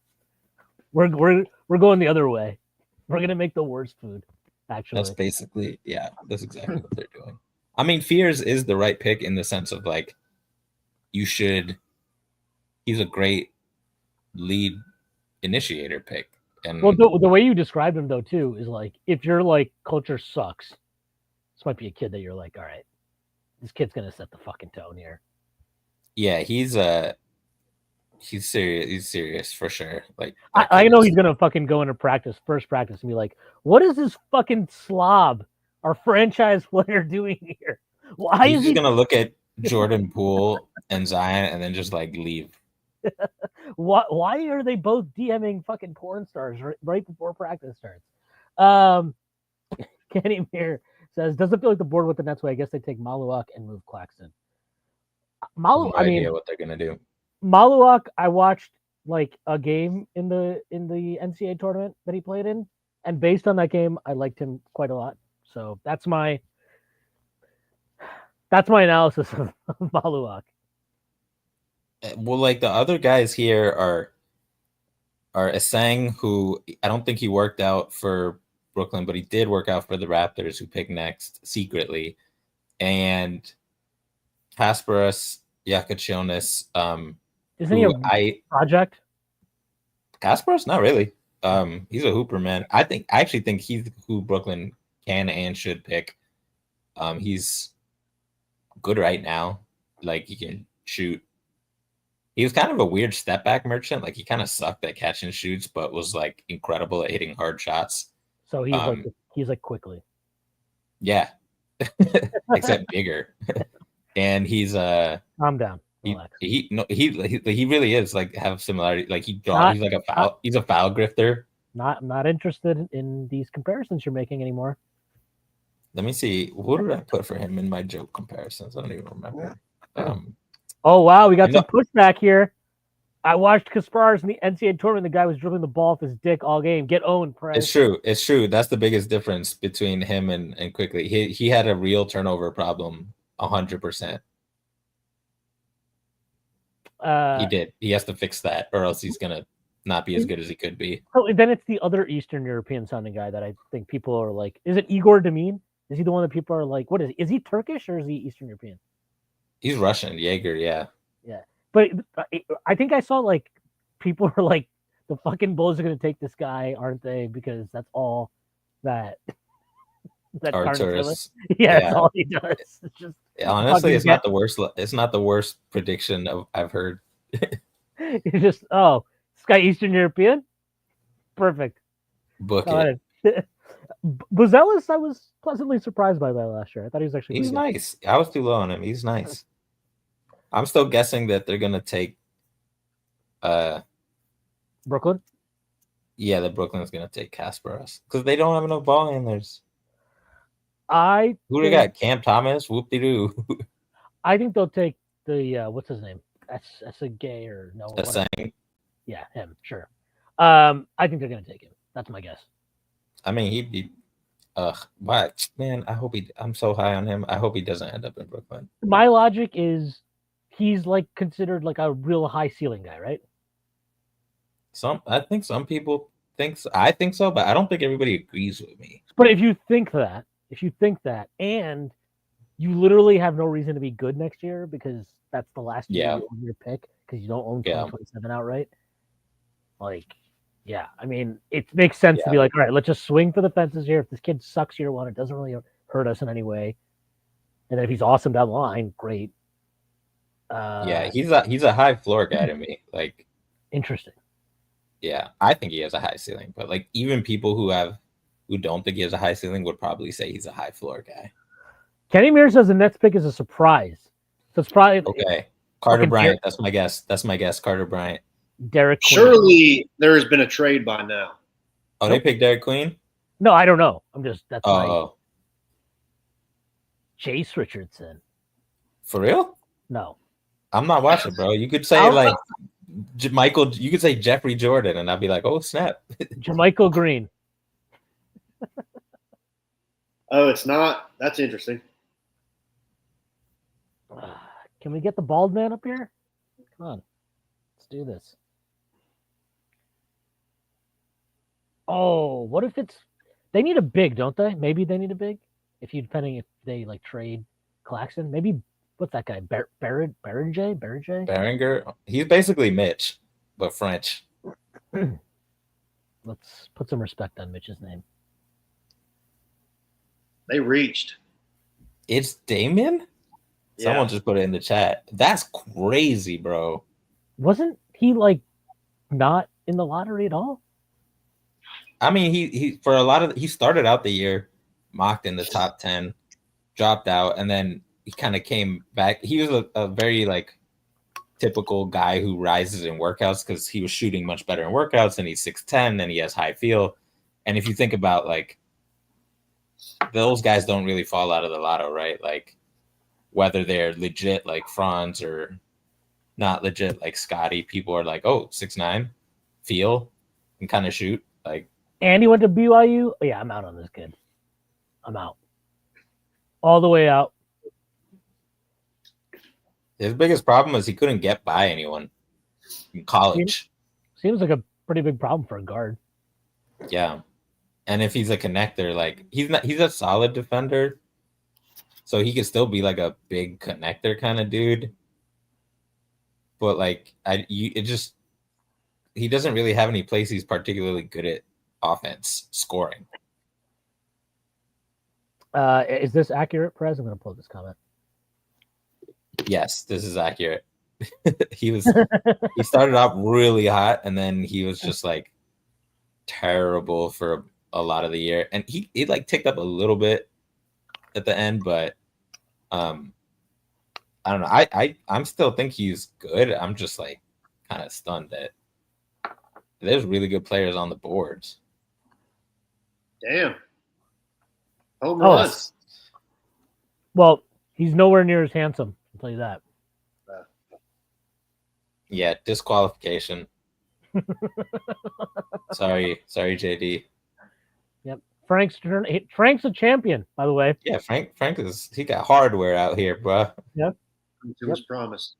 [SPEAKER 1] we're going the other way. We're gonna make the worst food. Actually,
[SPEAKER 3] that's basically that's exactly what they're doing. I mean, Fears is the right pick in the sense of like he's a great lead initiator pick. And
[SPEAKER 1] well, the way you described him though too is like if your like culture sucks, this might be a kid that you're like, all right, this kid's gonna set the fucking tone here.
[SPEAKER 3] Yeah, he's serious. He's serious for sure. Like
[SPEAKER 1] I know he's gonna fucking go into first practice, and be like, "What is this fucking slob, our franchise player, doing here? Why
[SPEAKER 3] he's gonna look at Jordan Poole and Zion and then just like leave?
[SPEAKER 1] Why are they both DMing fucking porn stars right before practice starts? Kenny Mir says, doesn't feel like the board with the Nets way. I guess they take Maluak and move Claxton.
[SPEAKER 3] No idea what they're gonna do.
[SPEAKER 1] Maluak, I watched like a game in the NCAA tournament that he played in, and based on that game, I liked him quite a lot. So that's my analysis of Maluak.
[SPEAKER 3] Well, like the other guys here are Asang, who I don't think he worked out for Brooklyn, but he did work out for the Raptors, who picked next secretly, and Kasparas Yakachonis.
[SPEAKER 1] Isn't he a project?
[SPEAKER 3] Kasparas? Not really. He's a hooper, man. I actually think he's who Brooklyn can and should pick. He's good right now. Like, he can shoot. He was kind of a weird step back merchant. Like, he kind of sucked at catch and shoots, but was like incredible at hitting hard shots.
[SPEAKER 1] So he's like quickly.
[SPEAKER 3] Yeah. Except bigger. And he's
[SPEAKER 1] calm down.
[SPEAKER 3] He really is like have similarity. Like he's like a foul. He's a foul grifter.
[SPEAKER 1] Not interested in these comparisons you're making anymore.
[SPEAKER 3] Let me see. What did I put for him in my joke comparisons? I don't even remember.
[SPEAKER 1] Oh wow, we got some pushback here. I watched Kasparas in the NCAA tournament. The guy was dribbling the ball with his dick all game. Get owned, Perez.
[SPEAKER 3] It's true. That's the biggest difference between him and Quickly. He had a real turnover problem, 100%. He did. He has to fix that, or else he's gonna not be as good as he could be.
[SPEAKER 1] So then it's the other Eastern European sounding guy that I think people are like. Is it Igor Demin? Is he the one that people are like? What is he? Is he Turkish or is he Eastern European?
[SPEAKER 3] He's Russian, Jaeger. Yeah.
[SPEAKER 1] Yeah, but I think I saw like people were like, the fucking Bulls are gonna take this guy, aren't they? Because that's all that
[SPEAKER 3] our tourists.
[SPEAKER 1] Yeah, that's all he does. It's just
[SPEAKER 3] honestly, it's not the worst. It's not the worst prediction I've heard.
[SPEAKER 1] You just this guy Eastern European, perfect.
[SPEAKER 3] Book it.
[SPEAKER 1] Buzelis, I was pleasantly surprised by that last year. I thought he was actually.
[SPEAKER 3] He's nice. I was too low on him. He's nice. I'm still guessing that they're gonna take.
[SPEAKER 1] Brooklyn.
[SPEAKER 3] Yeah, that Brooklyn's gonna take Kasparas because they don't have enough ball handlers.
[SPEAKER 1] Who
[SPEAKER 3] they got? Cam Thomas, whoop de doo.
[SPEAKER 1] I think they'll take the what's his name? That's a gay or no?
[SPEAKER 3] Asang.
[SPEAKER 1] Yeah, him. Sure. I think they're gonna take him. That's my guess.
[SPEAKER 3] I mean, he'd be. Why, man? I'm so high on him. I hope he doesn't end up in Brooklyn.
[SPEAKER 1] My logic is, he's like considered like a real high ceiling guy, right?
[SPEAKER 3] I think some people think so. I think so, but I don't think everybody agrees with me.
[SPEAKER 1] But if you think that, and you literally have no reason to be good next year because that's the last year you own your pick because you don't own 2027 outright. Like, yeah, I mean, it makes sense to be like, all right, let's just swing for the fences here. If this kid sucks year one, it doesn't really hurt us in any way. And then if he's awesome down the line, great.
[SPEAKER 3] He's a high floor guy to me. Like,
[SPEAKER 1] interesting.
[SPEAKER 3] Yeah, I think he has a high ceiling, but like even people who don't think he has a high ceiling would probably say he's a high floor guy.
[SPEAKER 1] Kenny Mir says the Nets pick is a surprise. So it's probably
[SPEAKER 3] okay. Carter Bryant, that's my guess. Carter Bryant.
[SPEAKER 1] Derek Queen.
[SPEAKER 2] Surely there has been a trade by now.
[SPEAKER 3] Oh, they picked Derek Queen?
[SPEAKER 1] No, I don't know. I'm just Chase Richardson.
[SPEAKER 3] For real?
[SPEAKER 1] No.
[SPEAKER 3] I'm not watching, bro. You could say like Michael, you could say Jeffrey Jordan, and I'd be like, oh, snap.
[SPEAKER 1] Jermichael Green.
[SPEAKER 2] Oh, it's not? That's interesting.
[SPEAKER 1] Can we get the bald man up here? Come on. Let's do this. Oh, what if it's... They need a big, don't they? Maybe they need a big? Depending if they, like, trade Claxton. Maybe... What's that guy? Berenger?
[SPEAKER 3] Berenger? He's basically Mitch, but French.
[SPEAKER 1] Let's put some respect on Mitch's name.
[SPEAKER 2] They reached.
[SPEAKER 3] It's Damien? Yeah. Someone just put it in the chat. That's crazy, bro.
[SPEAKER 1] Wasn't he, like, not in the lottery at all?
[SPEAKER 3] I mean, he started out the year mocked in the top 10, dropped out, and then he kind of came back. He was a very like typical guy who rises in workouts because he was shooting much better in workouts and he's 6'10" and he has high feel. And if you think about like those guys don't really fall out of the lotto, right? Like whether they're legit like Franz or not legit like Scotty, people are like, oh, 6'9", feel and kind of shoot. Like,
[SPEAKER 1] And he went to BYU. Oh, yeah, I'm out on this kid. I'm out. All the way out.
[SPEAKER 3] his biggest problem is he couldn't get by anyone in college.
[SPEAKER 1] Seems like a pretty big problem for a guard.
[SPEAKER 3] Yeah. And if he's a connector, like he's a solid defender. So he could still be like a big connector kind of dude. But like he doesn't really have any place he's particularly good at offense scoring.
[SPEAKER 1] Is this accurate, Perez? I'm going to pull this comment.
[SPEAKER 3] Yes, this is accurate. he started off really hot and then he was just like terrible for a lot of the year. And he like ticked up a little bit at the end, but I don't know. I'm still think he's good. I'm just like kind of stunned that there's really good players on the boards.
[SPEAKER 2] Damn. Home runs.
[SPEAKER 1] Well, he's nowhere near as handsome. I'll tell you that.
[SPEAKER 3] Yeah, disqualification. Sorry, JD.
[SPEAKER 1] Yep. Frank's turn. Frank's a champion, by the way.
[SPEAKER 3] Yeah, Frank he got hardware out here, bro.
[SPEAKER 1] Yep.
[SPEAKER 2] To his promise.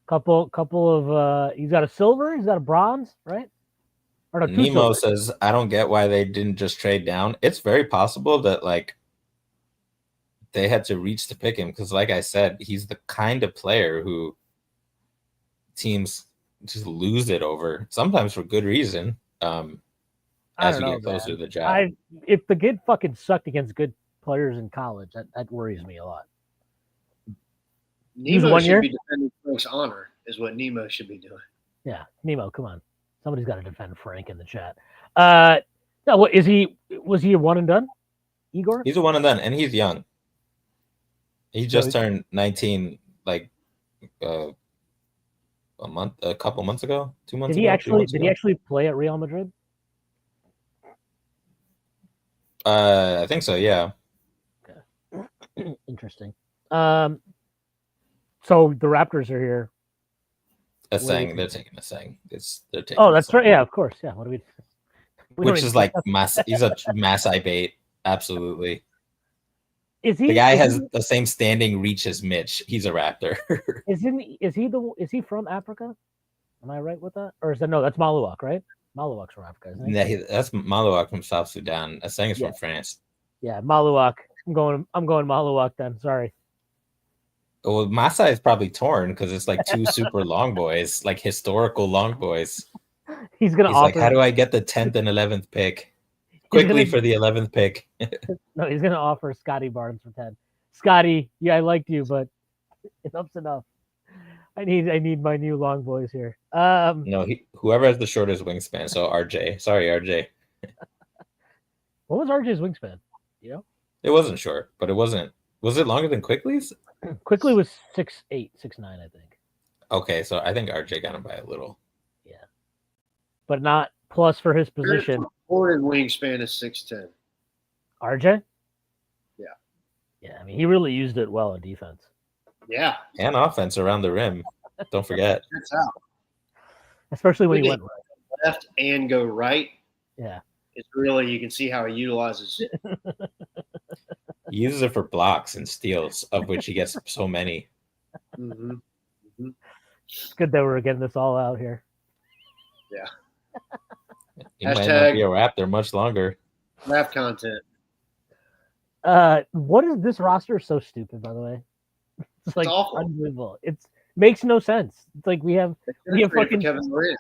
[SPEAKER 1] Couple of he's got a silver, he's got a bronze, right? Or no,
[SPEAKER 3] Nemo says, I don't get why they didn't just trade down. It's very possible that like they had to reach to pick him because, like I said, he's the kind of player who teams just lose it over, sometimes for good reason. As we get closer to the draft.
[SPEAKER 1] If the kid fucking sucked against good players in college, that worries me a lot.
[SPEAKER 2] Nemo should be defending Frank's honor, is what Nemo should be doing.
[SPEAKER 1] Yeah, Nemo, come on. Somebody's got to defend Frank in the chat. No, what is he? Was he a one and done? Igor?
[SPEAKER 3] He's a one and done, and he's young. He just turned 19, like a couple months ago, 2 months
[SPEAKER 1] ago. Did he actually play at Real Madrid?
[SPEAKER 3] I think so. Yeah.
[SPEAKER 1] Okay. Interesting. So the Raptors are here.
[SPEAKER 3] They're taking a sang. They're taking.
[SPEAKER 1] Oh, that's right. Yeah, of course. Yeah. What do we?
[SPEAKER 3] Which is like mass. He's a mass bait. Absolutely.
[SPEAKER 1] Is he?
[SPEAKER 3] The guy has the same standing reach as Mitch. He's a Raptor.
[SPEAKER 1] Is he from Africa? Am I right with that? Or is that no? That's Maluak, right? Maluak's from Africa, isn't he?
[SPEAKER 3] Yeah, that's Maluak from South Sudan. Asang is from France.
[SPEAKER 1] Yeah, Maluak. I'm going Maluak then. Sorry.
[SPEAKER 3] Well, Masai is probably torn because it's like two super long boys, like historical long boys.
[SPEAKER 1] He's offer.
[SPEAKER 3] Like, how do I get the 10th and 11th pick? Quickly for the 11th pick.
[SPEAKER 1] No, he's gonna offer Scotty Barnes for 10. Scotty, yeah, I liked you, but enough's enough. I need my new long boys here.
[SPEAKER 3] No, whoever has the shortest wingspan. So RJ, sorry RJ.
[SPEAKER 1] What was RJ's wingspan? You know,
[SPEAKER 3] it wasn't short, but it wasn't. Was it longer than Quickly's?
[SPEAKER 1] Quickly was 6'8", 6'9", I think.
[SPEAKER 3] Okay, so I think RJ got him by a little.
[SPEAKER 1] Yeah, but not plus for his position.
[SPEAKER 2] Reported wingspan is 6'10".
[SPEAKER 1] RJ?
[SPEAKER 2] Yeah.
[SPEAKER 1] Yeah, I mean, he really used it well in defense.
[SPEAKER 2] Yeah.
[SPEAKER 3] And offense around the rim. Don't forget.
[SPEAKER 2] That's out.
[SPEAKER 1] Especially when he went
[SPEAKER 2] left and go right.
[SPEAKER 1] Yeah.
[SPEAKER 2] It's really, you can see how he utilizes.
[SPEAKER 3] He uses it for blocks and steals, of which he gets so many.
[SPEAKER 2] Mm-hmm. Mm-hmm.
[SPEAKER 1] It's good that we're getting this all out here.
[SPEAKER 2] Yeah.
[SPEAKER 3] He might not be a Raptor much longer.
[SPEAKER 2] Rap content.
[SPEAKER 1] What is this roster so stupid, by the way? It's like
[SPEAKER 2] awful.
[SPEAKER 1] Unbelievable. It makes no sense. It's like we have fucking
[SPEAKER 2] Kevin Durant.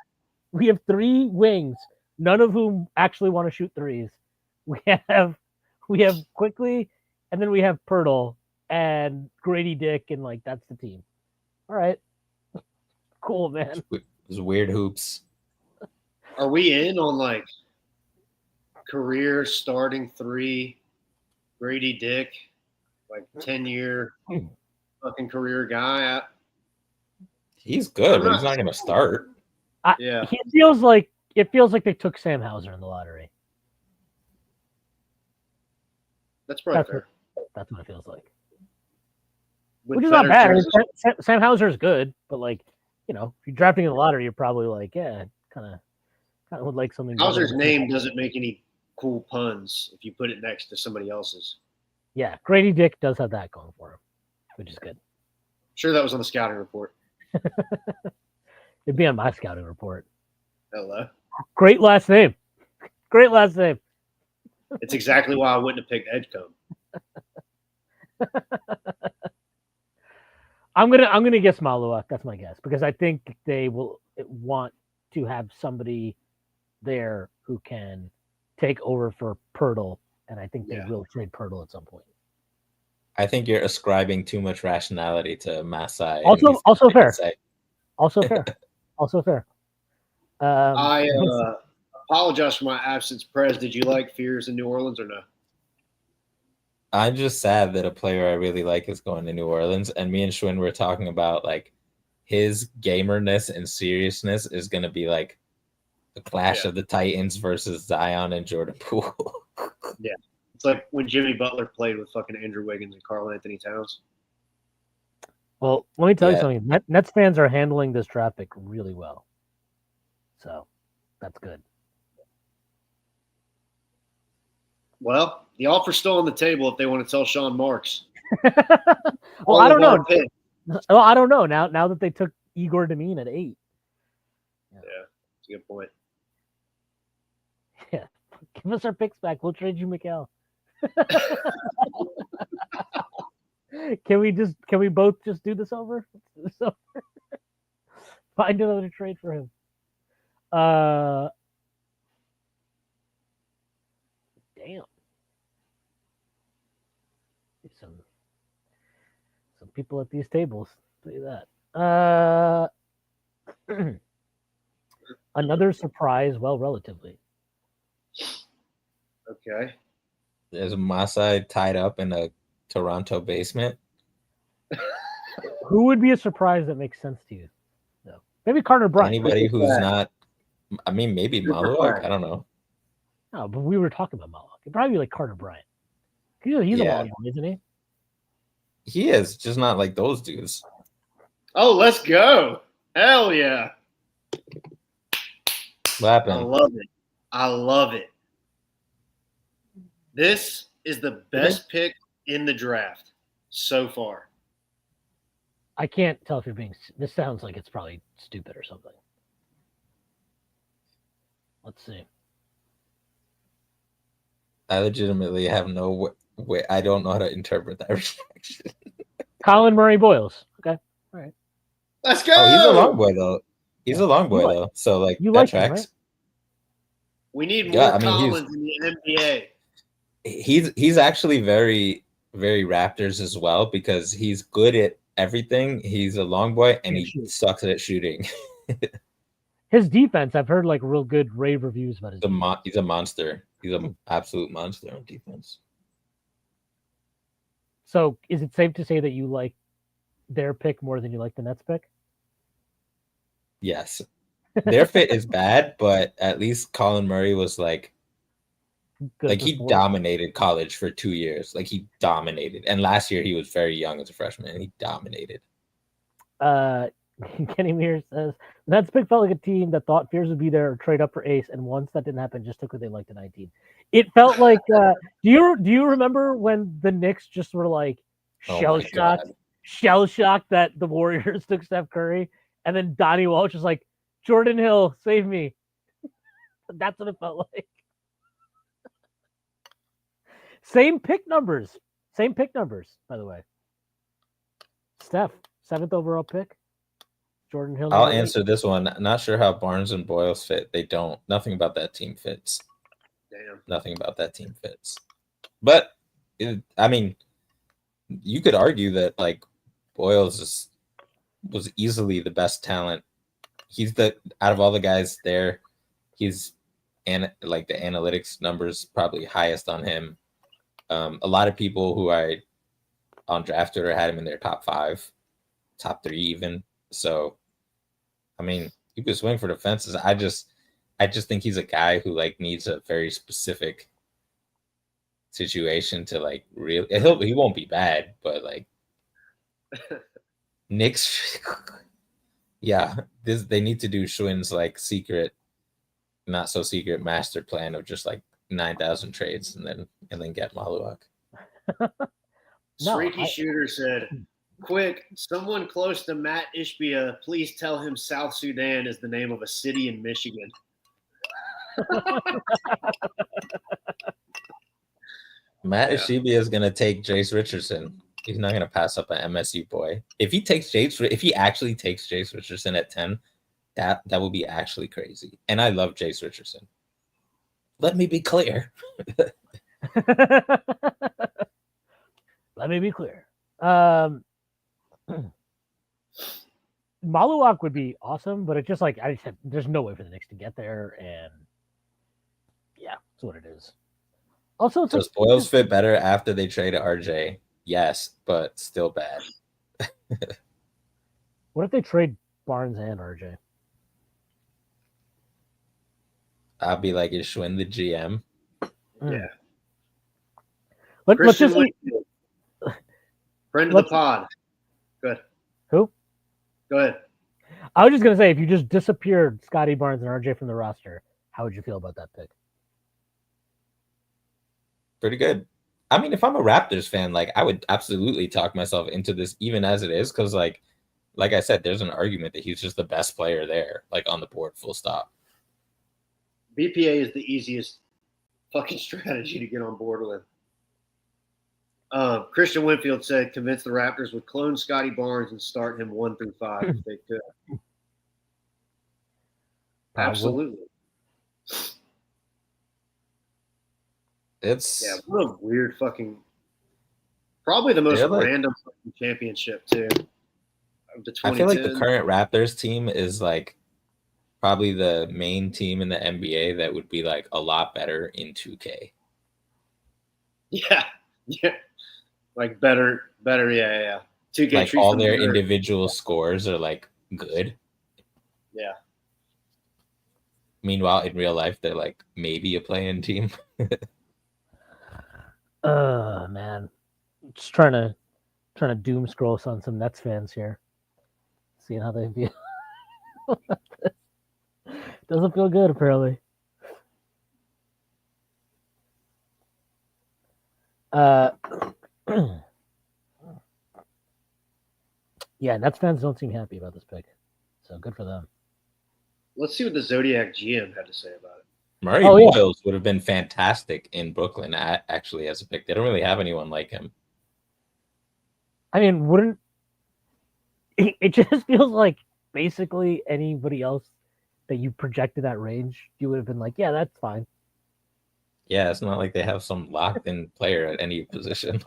[SPEAKER 1] We have three wings, none of whom actually want to shoot threes. We have Quickly, and then we have Pirtle and Grady Dick, and like that's the team. All right. Cool, man.
[SPEAKER 3] Those weird hoops.
[SPEAKER 2] Are we in on like career starting three Grady Dick, like 10-year fucking career guy?
[SPEAKER 3] He's good,
[SPEAKER 2] I'm
[SPEAKER 3] but
[SPEAKER 2] not-
[SPEAKER 3] he's not going to start.
[SPEAKER 2] Yeah.
[SPEAKER 1] It feels like they took Sam Hauser in the lottery.
[SPEAKER 2] That's probably
[SPEAKER 1] That's
[SPEAKER 2] fair.
[SPEAKER 1] That's what it feels like.
[SPEAKER 2] With
[SPEAKER 1] Which is not
[SPEAKER 2] better
[SPEAKER 1] bad. I mean,
[SPEAKER 2] jerseys.
[SPEAKER 1] Sam Hauser is good, but like, you know, if you're drafting in the lottery, you're probably like, yeah, kind of would like something.
[SPEAKER 2] Hauser's
[SPEAKER 1] better.
[SPEAKER 2] name doesn't make any cool puns if you put it next to somebody else's.
[SPEAKER 1] Yeah, Grady Dick does have that going for him, which is good.
[SPEAKER 2] Sure, that was on the scouting report.
[SPEAKER 1] It'd be on my scouting report.
[SPEAKER 2] Hello.
[SPEAKER 1] Great last name. Great last name.
[SPEAKER 2] It's exactly why I wouldn't have picked Edgecombe.
[SPEAKER 1] I'm gonna guess Malua. That's my guess because I think they will want to have somebody there who can take over for Pirtle, and I think they will trade Pirtle at some point.
[SPEAKER 3] I think you're ascribing too much rationality to Masai.
[SPEAKER 1] Also fair. Also fair. Also fair.
[SPEAKER 2] I apologize for my absence, Prez. Did you like Fears in New Orleans or no?
[SPEAKER 3] I'm just sad that a player I really like is going to New Orleans, and me and Shwin were talking about like his gamerness and seriousness is going to be like the clash of the Titans versus Zion and Jordan Poole.
[SPEAKER 2] Yeah, it's like when Jimmy Butler played with fucking Andrew Wiggins and Karl Anthony Towns.
[SPEAKER 1] Well, let me tell you something. Nets fans are handling this draft pick really well, so that's good.
[SPEAKER 2] Well, the offer's still on the table if they want to tell Sean Marks.
[SPEAKER 1] Well, I don't know. Well, I don't know now that they took Igor Demine at 8.
[SPEAKER 2] Yeah, that's a good point.
[SPEAKER 1] Yeah, give us our picks back. We'll trade you Mikal. Can we both just do this over? Find another trade for him. Damn. Some people at these tables. I'll tell you that. Another surprise, well, relatively.
[SPEAKER 2] Okay.
[SPEAKER 3] Is Masai tied up in a Toronto basement?
[SPEAKER 1] Who would be a surprise that makes sense to you? No. Maybe Carter Bryant.
[SPEAKER 3] Anybody who's not, I mean, maybe Maluk. I don't know.
[SPEAKER 1] No, but we were talking about Maluk. It'd probably be like Carter Bryant. He's a long one, isn't he?
[SPEAKER 3] He is, just not like those dudes.
[SPEAKER 2] Oh, let's go. Hell yeah.
[SPEAKER 3] What happened?
[SPEAKER 2] I love it. This is the best pick in the draft so far.
[SPEAKER 1] I can't tell if you're being. This sounds like it's probably stupid or something. Let's see.
[SPEAKER 3] I legitimately have no way. I don't know how to interpret that reaction.
[SPEAKER 1] Collin Murray Boyles. Okay. All right.
[SPEAKER 2] Let's go.
[SPEAKER 3] Oh, he's a long boy though. He's a long boy though. So like that tracks. Him, right?
[SPEAKER 2] We need more Collins in the NBA.
[SPEAKER 3] He's actually very, very Raptors as well because he's good at everything. He's a long boy and he sucks at shooting.
[SPEAKER 1] His defense, I've heard like real good rave reviews about his defense.
[SPEAKER 3] He's a monster. He's an absolute monster on defense.
[SPEAKER 1] So is it safe to say that you like their pick more than you like the Nets pick?
[SPEAKER 3] Yes. Their fit is bad, but at least Colin Murray was like he dominated college for 2 years. Like he dominated. And last year he was very young as a freshman and he dominated.
[SPEAKER 1] Kenny Mears says the Nets pick felt like a team that thought Fears would be there or trade up for Ace, and once that didn't happen, just took what they liked at 19. It felt like do you remember when the Knicks just were like shell shocked that the Warriors took Steph Curry, and then Donnie Walsh was like, Jordan Hill, save me. That's what it felt like. Same pick numbers, by the way. Steph, 7th overall pick. Jordan Hill.
[SPEAKER 3] I'll answer this one. Not sure how Barnes and Boyles fit. They don't. Nothing about that team fits.
[SPEAKER 2] Damn.
[SPEAKER 3] Nothing about that team fits. But, I mean, you could argue that, like, Boyles was easily the best talent. He's out of all the guys there, he's, like, the analytics numbers probably highest on him. A lot of people who on Draft Twitter had him in their top 5, top 3 even. So I mean, you could swing for the fences. I just think he's a guy who like needs a very specific situation to like really. He won't be bad, but like Knicks, yeah, they need to do Shwin's like secret, not so secret master plan of just like 9,000 trades and then get Maluak.
[SPEAKER 2] Streaky Shooter said, "Quick, someone close to Matt Ishbia, please tell him South Sudan is the name of a city in Michigan."
[SPEAKER 3] Matt Ishbia is gonna take Jace Richardson. He's not gonna pass up an MSU boy. If he actually takes Jace Richardson at 10, that will be actually crazy. And I love Jace Richardson. Let me be clear.
[SPEAKER 1] Let me be clear. Maluak would be awesome, but it's just like there's no way for the Knicks to get there, and yeah, that's what it is. Also,
[SPEAKER 3] does Boyles fit better after they trade RJ? Yes, but still bad.
[SPEAKER 1] What if they trade Barnes and RJ?
[SPEAKER 3] I'll be like, is Shwin the GM?
[SPEAKER 2] Yeah.
[SPEAKER 1] Let's just
[SPEAKER 2] friend of the pod. Good.
[SPEAKER 1] Who?
[SPEAKER 2] Go ahead.
[SPEAKER 1] I was just gonna say, if you just disappeared Scotty Barnes and RJ from the roster, how would you feel about that pick?
[SPEAKER 3] Pretty good. I mean, if I'm a Raptors fan, like I would absolutely talk myself into this, even as it is, because like I said, there's an argument that he's just the best player there, like on the board, full stop.
[SPEAKER 2] BPA is the easiest fucking strategy to get on board with. Christian Winfield said, "Convince the Raptors would clone Scotty Barnes and start him 1 through 5 if they could." Absolutely. What a weird fucking. Probably the most random fucking championship too.
[SPEAKER 3] I feel like the current Raptors team is like probably the main team in the NBA that would be like a lot better in 2K.
[SPEAKER 2] Yeah. Like better. Yeah. 2K
[SPEAKER 3] like all their individual scores are like good.
[SPEAKER 2] Yeah.
[SPEAKER 3] Meanwhile, in real life, they're like maybe a play-in team.
[SPEAKER 1] Man, just trying to doom scroll on some Nets fans here, seeing how they feel. Doesn't feel good, apparently. Yeah, Nets fans don't seem happy about this pick, so good for them.
[SPEAKER 2] Let's see what the Zodiac GM had to say about it.
[SPEAKER 3] Murray Boyles would have been fantastic in Brooklyn, actually, as a pick. They don't really have anyone like him.
[SPEAKER 1] I mean, wouldn't it just feels like basically anybody else that you projected that range, you would have been like, yeah, that's fine.
[SPEAKER 3] Yeah, it's not like they have some locked-in player at any position.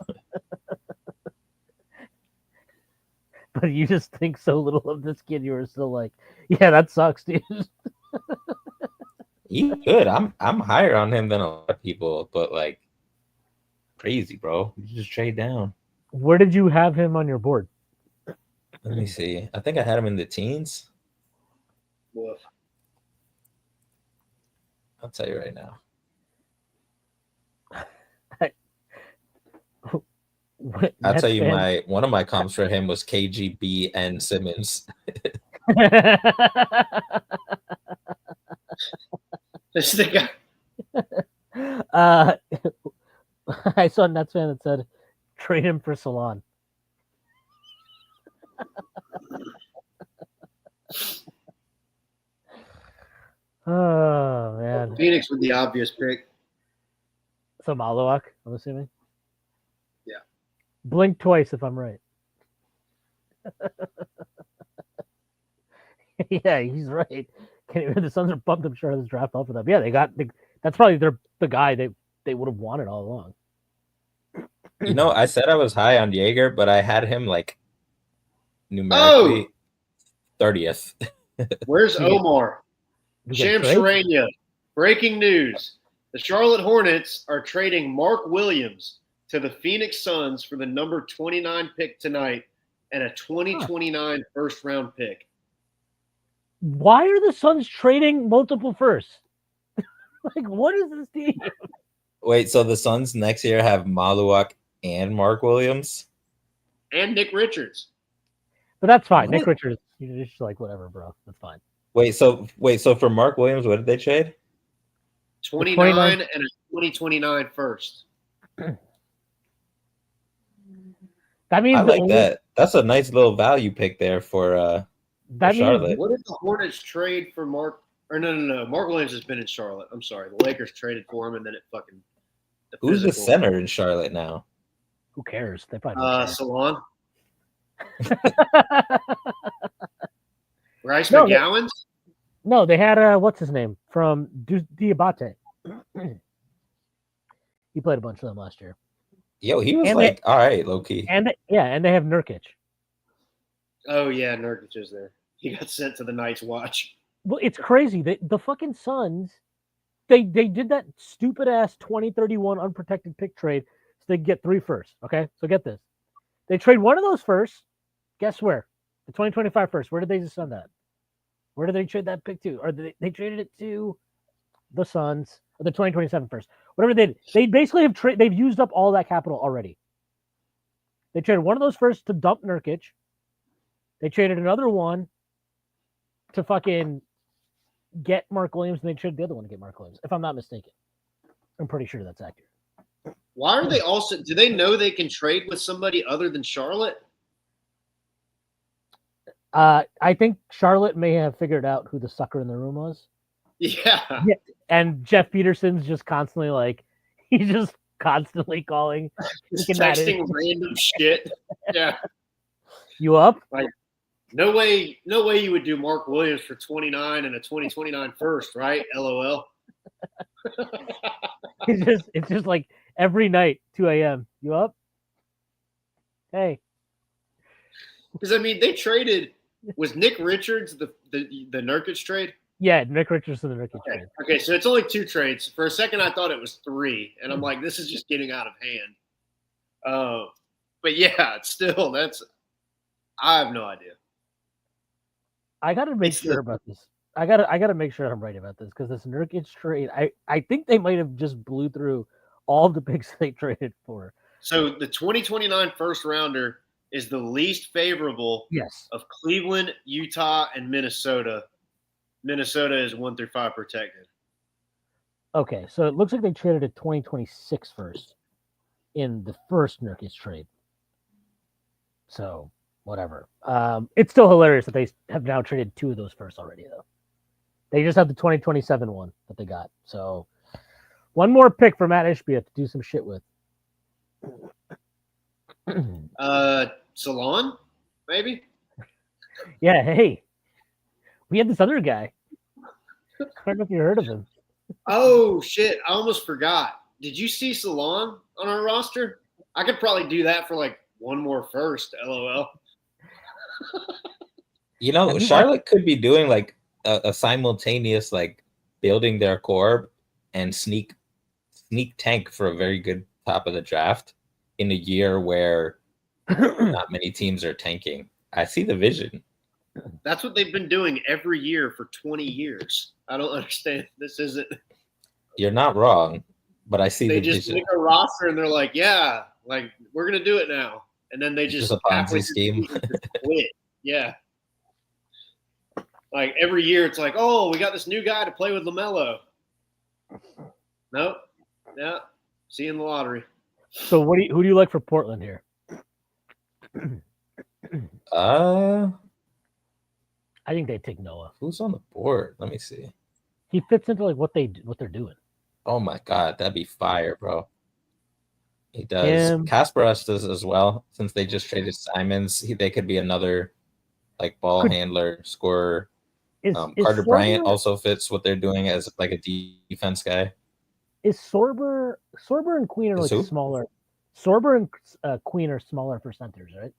[SPEAKER 1] But you just think so little of this kid, you were still like, yeah, that sucks, dude.
[SPEAKER 3] He's good. I'm higher on him than a lot of people, but like crazy, bro. You just trade down.
[SPEAKER 1] Where did you have him on your board?
[SPEAKER 3] Let me see. I think I had him in the teens.
[SPEAKER 2] Woof.
[SPEAKER 3] I'll tell you right now. I'll tell you one of my comps for him was KGB and Simmons.
[SPEAKER 2] This is the guy.
[SPEAKER 1] I saw a Nets fan that said, trade him for Salon. Oh, man.
[SPEAKER 2] Phoenix with the obvious pick.
[SPEAKER 1] So Maluak, I'm assuming?
[SPEAKER 2] Yeah.
[SPEAKER 1] Blink twice if I'm right. Yeah, he's right. The Suns are bumped up short of this draft off of them. Yeah, that's probably the guy they would have wanted all along.
[SPEAKER 3] You know, I said I was high on Jaeger, but I had him like numerically 30th.
[SPEAKER 2] Where's Omar? Sham Sharania. Breaking news. The Charlotte Hornets are trading Mark Williams to the Phoenix Suns for the number 29 pick tonight and a 2029 first round pick.
[SPEAKER 1] Why are the Suns trading multiple firsts? Like, what is this team?
[SPEAKER 3] Wait, so the Suns next year have Maluak and Mark Williams?
[SPEAKER 2] And Nick Richards.
[SPEAKER 1] But that's fine.
[SPEAKER 3] What?
[SPEAKER 1] Nick Richards, you're just like, whatever, bro. That's fine.
[SPEAKER 3] Wait, so for Mark Williams, what did they trade?
[SPEAKER 2] 29 and a 2029 first.
[SPEAKER 1] That means
[SPEAKER 3] I like that. That's a nice little value pick there for Charlotte.
[SPEAKER 2] What did the Hornets trade for Mark? Or no. Mark Williams has been in Charlotte. I'm sorry. The Lakers traded for him, and then it fucking.
[SPEAKER 3] Who's the center in Charlotte now?
[SPEAKER 1] Who cares? They probably
[SPEAKER 2] Salon. Bryce McGowan?
[SPEAKER 1] No, they had what's his name from Diabate. He played a bunch of them last year.
[SPEAKER 3] Yo, he was all right, low key.
[SPEAKER 1] And they have Nurkic.
[SPEAKER 2] Oh yeah, Nurkic is there. He got sent to the Knights watch.
[SPEAKER 1] Well, it's crazy. The fucking Suns, they did that stupid ass 2031 unprotected pick trade so they get 3 firsts. Okay, so get this. They trade one of those firsts. Guess where? The 2025 first. Where did they just send that? Where did they trade that pick to? Or they traded it to the Suns, or the 2027 first. Whatever they did. They basically have they've used up all that capital already. They traded one of those firsts to dump Nurkic. They traded another one to fucking get Mark Williams, and they traded the other one to get Mark Williams, if I'm not mistaken. I'm pretty sure that's accurate.
[SPEAKER 2] Why are they also? Do they know they can trade with somebody other than Charlotte?
[SPEAKER 1] I think Charlotte may have figured out who the sucker in the room was.
[SPEAKER 2] Yeah.
[SPEAKER 1] And Jeff Peterson's just constantly like, he's just constantly calling.
[SPEAKER 2] Just texting random shit. Yeah.
[SPEAKER 1] You up?
[SPEAKER 2] Like, no way you would do Mark Williams for 29 and a 2029 first, right? LOL.
[SPEAKER 1] It's just like every night, 2 a.m. You up? Hey.
[SPEAKER 2] Because I mean, they traded. Was Nick Richards the Nurkic trade?
[SPEAKER 1] Yeah, Nick Richards and the Nurkic trade.
[SPEAKER 2] Okay, so it's only 2 trades. For a second, I thought it was 3, and I'm like, this is just getting out of hand. But yeah, it's still I have no idea.
[SPEAKER 1] I gotta make sure about this. I gotta make sure I'm right about this because this Nurkic trade, I think they might have just blew through all the picks they traded for.
[SPEAKER 2] So the 2029 first rounder is the least favorable of Cleveland, Utah, and Minnesota. Minnesota is 1 through 5 protected.
[SPEAKER 1] Okay, so it looks like they traded a 2026 first in the first Nurkic trade. So whatever. It's still hilarious that they have now traded 2 of those firsts already, though. They just have the 2027 one that they got. So one more pick for Matt Ishbia to do some shit with.
[SPEAKER 2] Salon, maybe?
[SPEAKER 1] Yeah, hey. We had this other guy. I don't know if you heard of him.
[SPEAKER 2] Oh, shit. I almost forgot. Did you see Salon on our roster? I could probably do that for like one more first, LOL.
[SPEAKER 3] You know, Charlotte could be doing like a simultaneous like building their core and sneak tank for a very good top of the draft in a year where not many teams are tanking. I see the vision.
[SPEAKER 2] That's what they've been doing every year for 20 years. I don't understand. This isn't.
[SPEAKER 3] You're not wrong, but I see the vision. They just
[SPEAKER 2] make a roster and they're like, yeah, like we're gonna do it now, and then they just
[SPEAKER 3] a Ponzi scheme.
[SPEAKER 2] Quit. Yeah. Like every year, it's like, oh, we got this new guy to play with LaMelo. Nope. Yeah. See you in the lottery.
[SPEAKER 1] So who do you like for Portland here? I think they take Noah.
[SPEAKER 3] Who's on the board? Let me see.
[SPEAKER 1] He fits into like what they're doing.
[SPEAKER 3] Oh my god, that'd be fire, bro. He does. Kasparas does as well. Since they just traded Simons, they could be another like ball handler, scorer. Carter Bryant also fits what they're doing as like a defense guy.
[SPEAKER 1] Is Sorber and Queen are like smaller? Sorber and Queen are smaller for centers, right?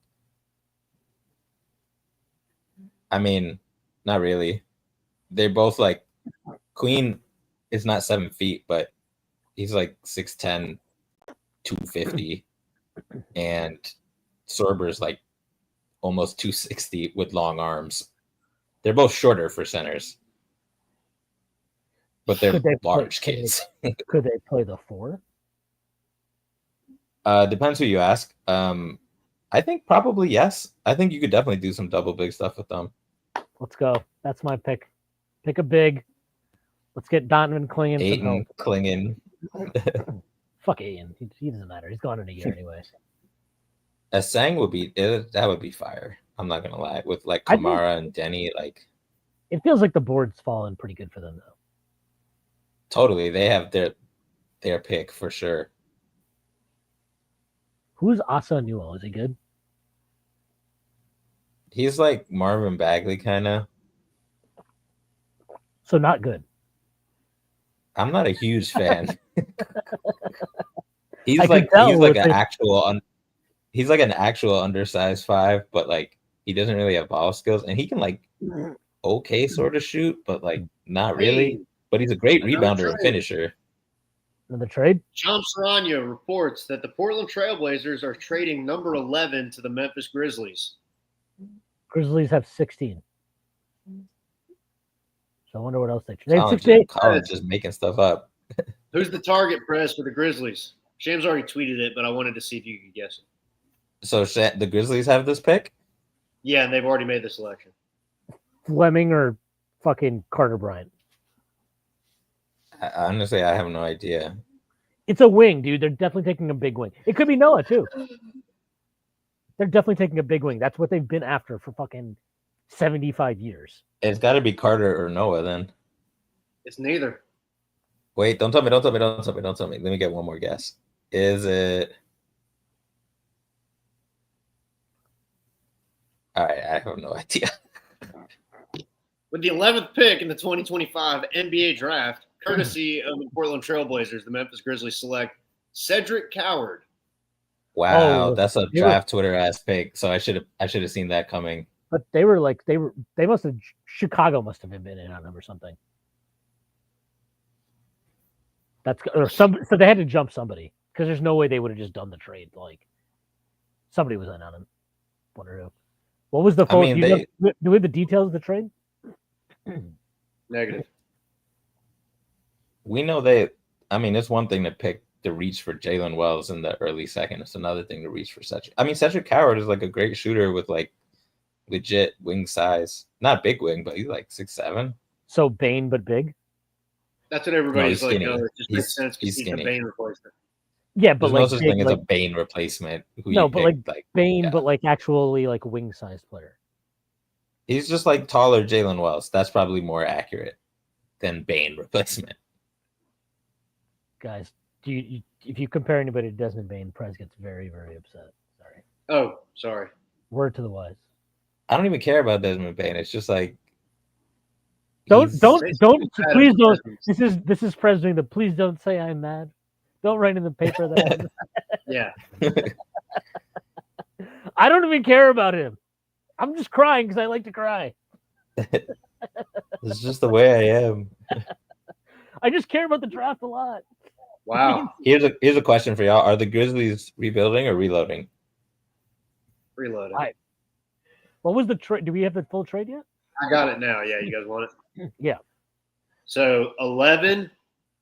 [SPEAKER 3] I mean, not really. They're both like Queen is not 7 feet, but he's like 6'10", 250, and Sorber's like almost 260 with long arms. They're both shorter for centers, but they're large kids.
[SPEAKER 1] Could they play the 4?
[SPEAKER 3] Depends who you ask. I think probably yes. I think you could definitely do some double big stuff with them.
[SPEAKER 1] Let's go. That's my pick. Pick a big. Let's get Donovan Klingen some help.
[SPEAKER 3] Klingen.
[SPEAKER 1] Fuck Aiden. He doesn't matter. He's gone in a year anyway.
[SPEAKER 3] Asang would be fire. I'm not gonna lie. With like Kamara and Denny, like
[SPEAKER 1] it feels like the board's fallen pretty good for them though.
[SPEAKER 3] Totally, they have their pick for sure.
[SPEAKER 1] Who's Asa Newell? Is he good?
[SPEAKER 3] He's like Marvin Bagley kind of.
[SPEAKER 1] So not good.
[SPEAKER 3] I'm not a huge fan. He's like an actual undersized 5, but like he doesn't really have ball skills, and he can like okay sort of shoot, but like not really. But he's a great rebounder and finisher.
[SPEAKER 1] Another trade?
[SPEAKER 2] Sham Saranya reports that the Portland Trailblazers are trading number 11 to the Memphis Grizzlies.
[SPEAKER 1] Grizzlies have 16. So I wonder what else they trade. 68.
[SPEAKER 3] Collin's just making stuff up.
[SPEAKER 2] Who's the target press for the Grizzlies? Shams already tweeted it, but I wanted to see if you could guess it.
[SPEAKER 3] So the Grizzlies have this pick?
[SPEAKER 2] Yeah, and they've already made the selection.
[SPEAKER 1] Fleming or fucking Carter Bryant?
[SPEAKER 3] Honestly, I have no idea.
[SPEAKER 1] It's a wing, dude. They're definitely taking a big wing. It could be Noah, too. They're definitely taking a big wing. That's what they've been after for fucking 75 years.
[SPEAKER 3] It's got to be Carter or Noah, then.
[SPEAKER 2] It's neither.
[SPEAKER 3] Wait, don't tell me. Let me get one more guess. Is it... All right, I have no idea.
[SPEAKER 2] With the 11th pick in the 2025 NBA draft, courtesy of the Portland Trailblazers, the Memphis Grizzlies select Cedric Coward.
[SPEAKER 3] Wow, that's a draft Twitter ass pick. So I should have seen that coming.
[SPEAKER 1] But Chicago must have been in on them or something. So they had to jump somebody because there's no way they would have just done the trade. Like somebody was in on him. Wonder who. What was the full? Do we have the details of the trade?
[SPEAKER 2] Negative.
[SPEAKER 3] We know it's one thing to pick the reach for Jalen Wells in the early second. It's another thing to reach for Cedric Coward is like a great shooter with like legit wing size. Not big wing, but he's like 6'7".
[SPEAKER 1] So Bane, but big.
[SPEAKER 2] That's what everybody's like.
[SPEAKER 3] No,
[SPEAKER 2] it just makes sense because he's a Bane replacement.
[SPEAKER 1] Yeah, but
[SPEAKER 3] there's no such thing as a Bane replacement.
[SPEAKER 1] Bane, but like actually like wing sized player.
[SPEAKER 3] He's just like taller Jalen Wells. That's probably more accurate than Bane replacement.
[SPEAKER 1] Guys, if you compare anybody to Desmond Bane, Prez gets very, very upset. Sorry.
[SPEAKER 2] Oh, sorry.
[SPEAKER 1] Word to the wise.
[SPEAKER 3] I don't even care about Desmond Bane. It's just like
[SPEAKER 1] please don't. This is Prez doing the please don't say I'm mad. Don't write in the paper that.
[SPEAKER 2] Yeah.
[SPEAKER 1] I don't even care about him. I'm just crying because I like to cry.
[SPEAKER 3] It's just the way I am.
[SPEAKER 1] I just care about the draft a lot.
[SPEAKER 2] Wow.
[SPEAKER 3] Here's a question for y'all: are the Grizzlies rebuilding or reloading?
[SPEAKER 2] Reloading.
[SPEAKER 1] What was the trade? Do we have the full trade yet?
[SPEAKER 2] I got it now. Yeah, you guys want it?
[SPEAKER 1] Yeah.
[SPEAKER 2] So 11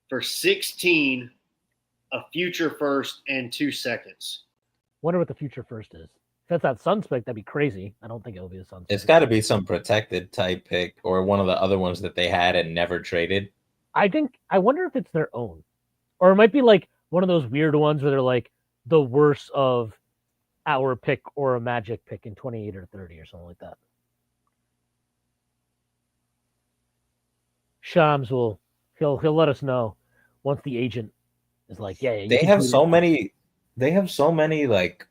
[SPEAKER 2] for 16, a future first, and 2 seconds.
[SPEAKER 1] Wonder what the future first is. If that's that Suns pick, that'd be crazy. I don't think it'll be the Suns.
[SPEAKER 3] It's got to be some protected type pick or one of the other ones that they had and never traded.
[SPEAKER 1] I wonder if it's their own. Or it might be like one of those weird ones where they're like the worst of our pick or a Magic pick in 28 or 30 or something like that. Shams he'll let us know once the agent is like, yeah.
[SPEAKER 3] They have so many like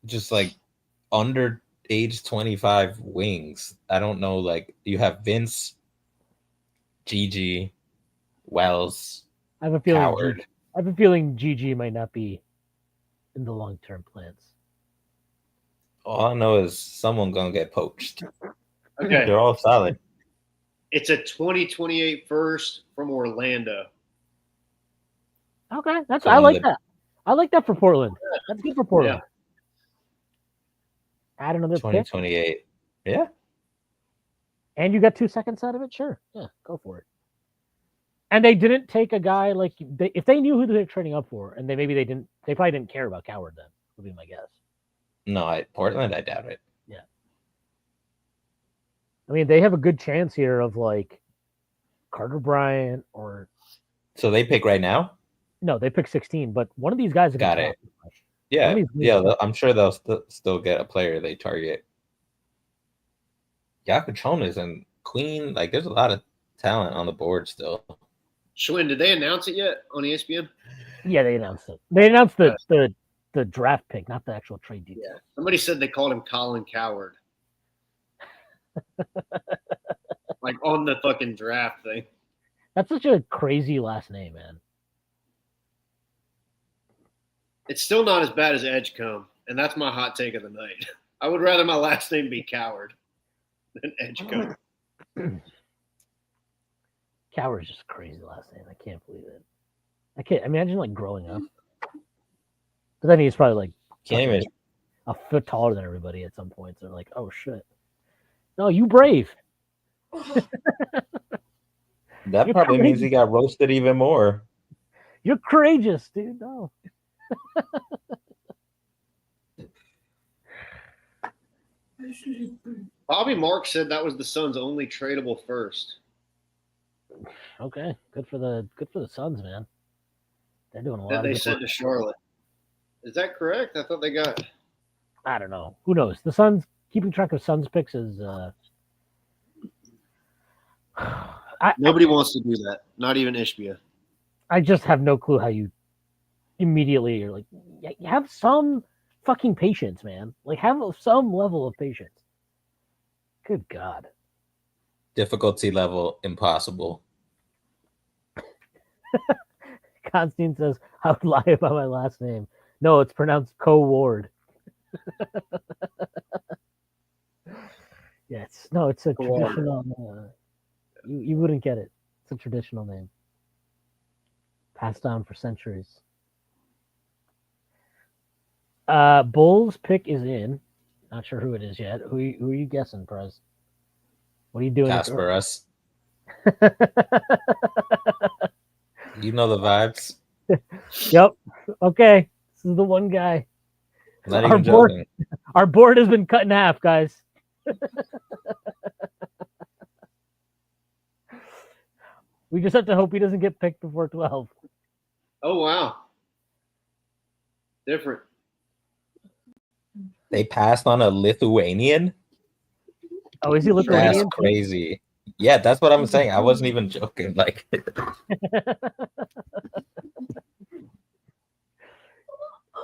[SPEAKER 3] just like under age 25 wings. I don't know, like you have Vince, Gigi, Wells,
[SPEAKER 1] I have a feeling
[SPEAKER 3] Howard.
[SPEAKER 1] I have a feeling GG might not be in the long-term plans.
[SPEAKER 3] All I know is someone gonna get poached.
[SPEAKER 2] Okay.
[SPEAKER 3] They're all solid.
[SPEAKER 2] It's a 2028 first from Orlando.
[SPEAKER 1] Okay, I like that. I like that for Portland. That's good for Portland. Yeah. Add another
[SPEAKER 3] 2028.
[SPEAKER 1] Pick.
[SPEAKER 3] Yeah.
[SPEAKER 1] and you got 2 seconds out of it, sure. Yeah, go for it. And they didn't take a guy like if they knew who they were trading up for, and they probably didn't care about Coward then, would be my guess.
[SPEAKER 3] No, Portland, I doubt it.
[SPEAKER 1] Yeah. I mean, they have a good chance here of like Carter Bryant or.
[SPEAKER 3] So they pick right now?
[SPEAKER 1] No, they pick 16, but one of these guys
[SPEAKER 3] got it. Yeah, I'm sure they'll still get a player they target. Yakuchonas and Queen, like there's a lot of talent on the board still.
[SPEAKER 2] Shwin, did they announce it yet on ESPN?
[SPEAKER 1] Yeah, they announced it. They announced the draft pick, not the actual trade details.
[SPEAKER 2] Yeah. Somebody said they called him Collin Coward. Like on the fucking draft thing.
[SPEAKER 1] That's such a crazy last name, man.
[SPEAKER 2] It's still not as bad as Edgecombe, and that's my hot take of the night. I would rather my last name be Coward than Edgecombe.
[SPEAKER 1] Coward's just a crazy last name. I can't believe it. I can't imagine like growing up. But then he's probably like a foot taller than everybody at some point. So they're like, oh shit. No, you brave.
[SPEAKER 3] That probably means he got roasted even more.
[SPEAKER 1] You're courageous, dude. No.
[SPEAKER 2] Bobby Marks said that was the Suns' only tradable first.
[SPEAKER 1] Okay, good for the Suns, man. They're doing a lot.
[SPEAKER 2] That they sent to Charlotte. Is that correct? I thought they got.
[SPEAKER 1] I don't know. Who knows? The Suns keeping track of Suns picks is.
[SPEAKER 2] Nobody wants to do that. Not even Ishbia.
[SPEAKER 1] I just have no clue how you immediately you're like, you have some fucking patience, man. Like have some level of patience. Good God.
[SPEAKER 3] Difficulty level impossible.
[SPEAKER 1] Constantine says, I would lie about my last name. No, it's pronounced Co-Ward. Yeah, it's a traditional. You wouldn't get it. It's a traditional name, passed down for centuries. Bulls pick is in. Not sure who it is yet. Who are you guessing, Prez? What are you doing?
[SPEAKER 3] Casper us. You know the vibes.
[SPEAKER 1] Yep. Okay. This is the one guy.
[SPEAKER 3] Not even joking.
[SPEAKER 1] Our board has been cut in half, guys. We just have to hope he doesn't get picked before 12.
[SPEAKER 2] Oh, wow. Different.
[SPEAKER 3] They passed on a Lithuanian?
[SPEAKER 1] Oh, is he Lithuanian?
[SPEAKER 3] That's crazy. Yeah, that's what I'm saying. I wasn't even joking. Like,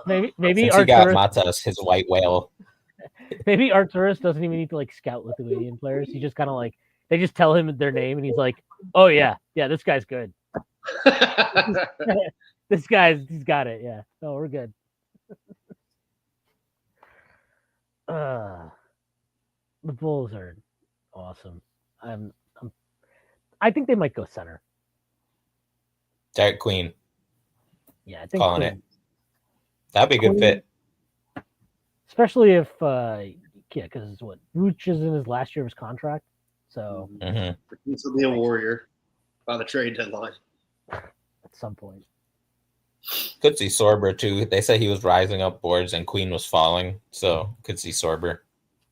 [SPEAKER 1] maybe
[SPEAKER 3] since he got Matas, his white whale.
[SPEAKER 1] Maybe Arturis doesn't even need to like scout Lithuanian players. He just kind of like they just tell him their name, and he's like, "Oh yeah, this guy's good. He's got it. Yeah, no, we're good." The Bulls are awesome. I think they might go center.
[SPEAKER 3] Derek Queen.
[SPEAKER 1] Yeah, I think
[SPEAKER 3] calling it. That'd be a good fit.
[SPEAKER 1] Especially if, because what Vooch is in his last year of his contract, so
[SPEAKER 2] This will be a Warrior by the trade deadline
[SPEAKER 1] at some point.
[SPEAKER 3] Could see Sorber too. They say he was rising up boards and Queen was falling, so could see Sorber.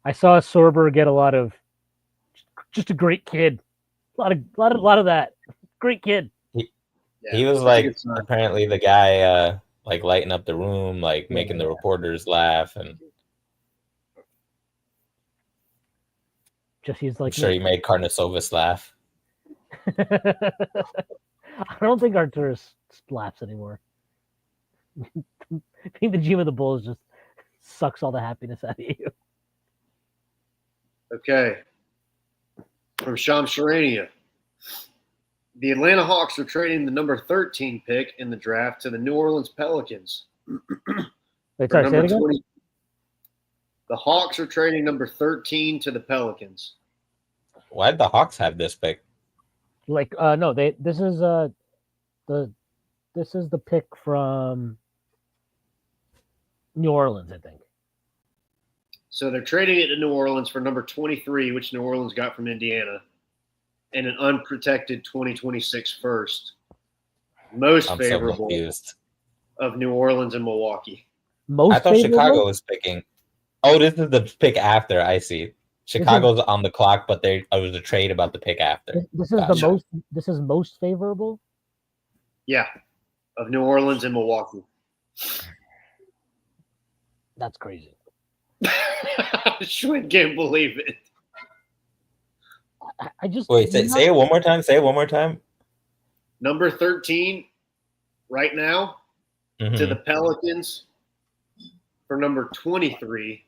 [SPEAKER 1] I saw Sorber get a lot of, just a great kid, a lot of that, great kid.
[SPEAKER 3] He was like apparently the guy like lighting up the room, like making the reporters laugh, and
[SPEAKER 1] just he's like.
[SPEAKER 3] I'm sure he made Karnasovis laugh.
[SPEAKER 1] I don't think Arturis laughs anymore. I think the GM of the Bulls just sucks all the happiness out of you.
[SPEAKER 2] Okay. From Shams Charania. The Atlanta Hawks are trading the number 13 pick in the draft to the New Orleans Pelicans.
[SPEAKER 1] Wait, sorry, say it again?
[SPEAKER 2] 20. The Hawks are trading number 13 to the Pelicans.
[SPEAKER 3] Why did the Hawks have this pick?
[SPEAKER 1] Like, no, this is the pick from New Orleans, I think.
[SPEAKER 2] So they're trading it to New Orleans for number 23, which New Orleans got from Indiana, and an unprotected 2026 first. Most
[SPEAKER 3] I'm so
[SPEAKER 2] favorable
[SPEAKER 3] confused.
[SPEAKER 2] of New Orleans and Milwaukee.
[SPEAKER 3] I
[SPEAKER 1] Most
[SPEAKER 3] thought
[SPEAKER 1] favorable?
[SPEAKER 3] Chicago was picking. Oh, this is the pick after. I see. Chicago's on the clock, but it was a trade about the pick after.
[SPEAKER 1] This is the most. This is most favorable.
[SPEAKER 2] Yeah, of New Orleans and Milwaukee.
[SPEAKER 1] That's crazy.
[SPEAKER 2] Shwin can't believe it.
[SPEAKER 1] I just
[SPEAKER 3] wait. Say it one more time. Say it one more time.
[SPEAKER 2] Number 13 right now to the Pelicans for number 23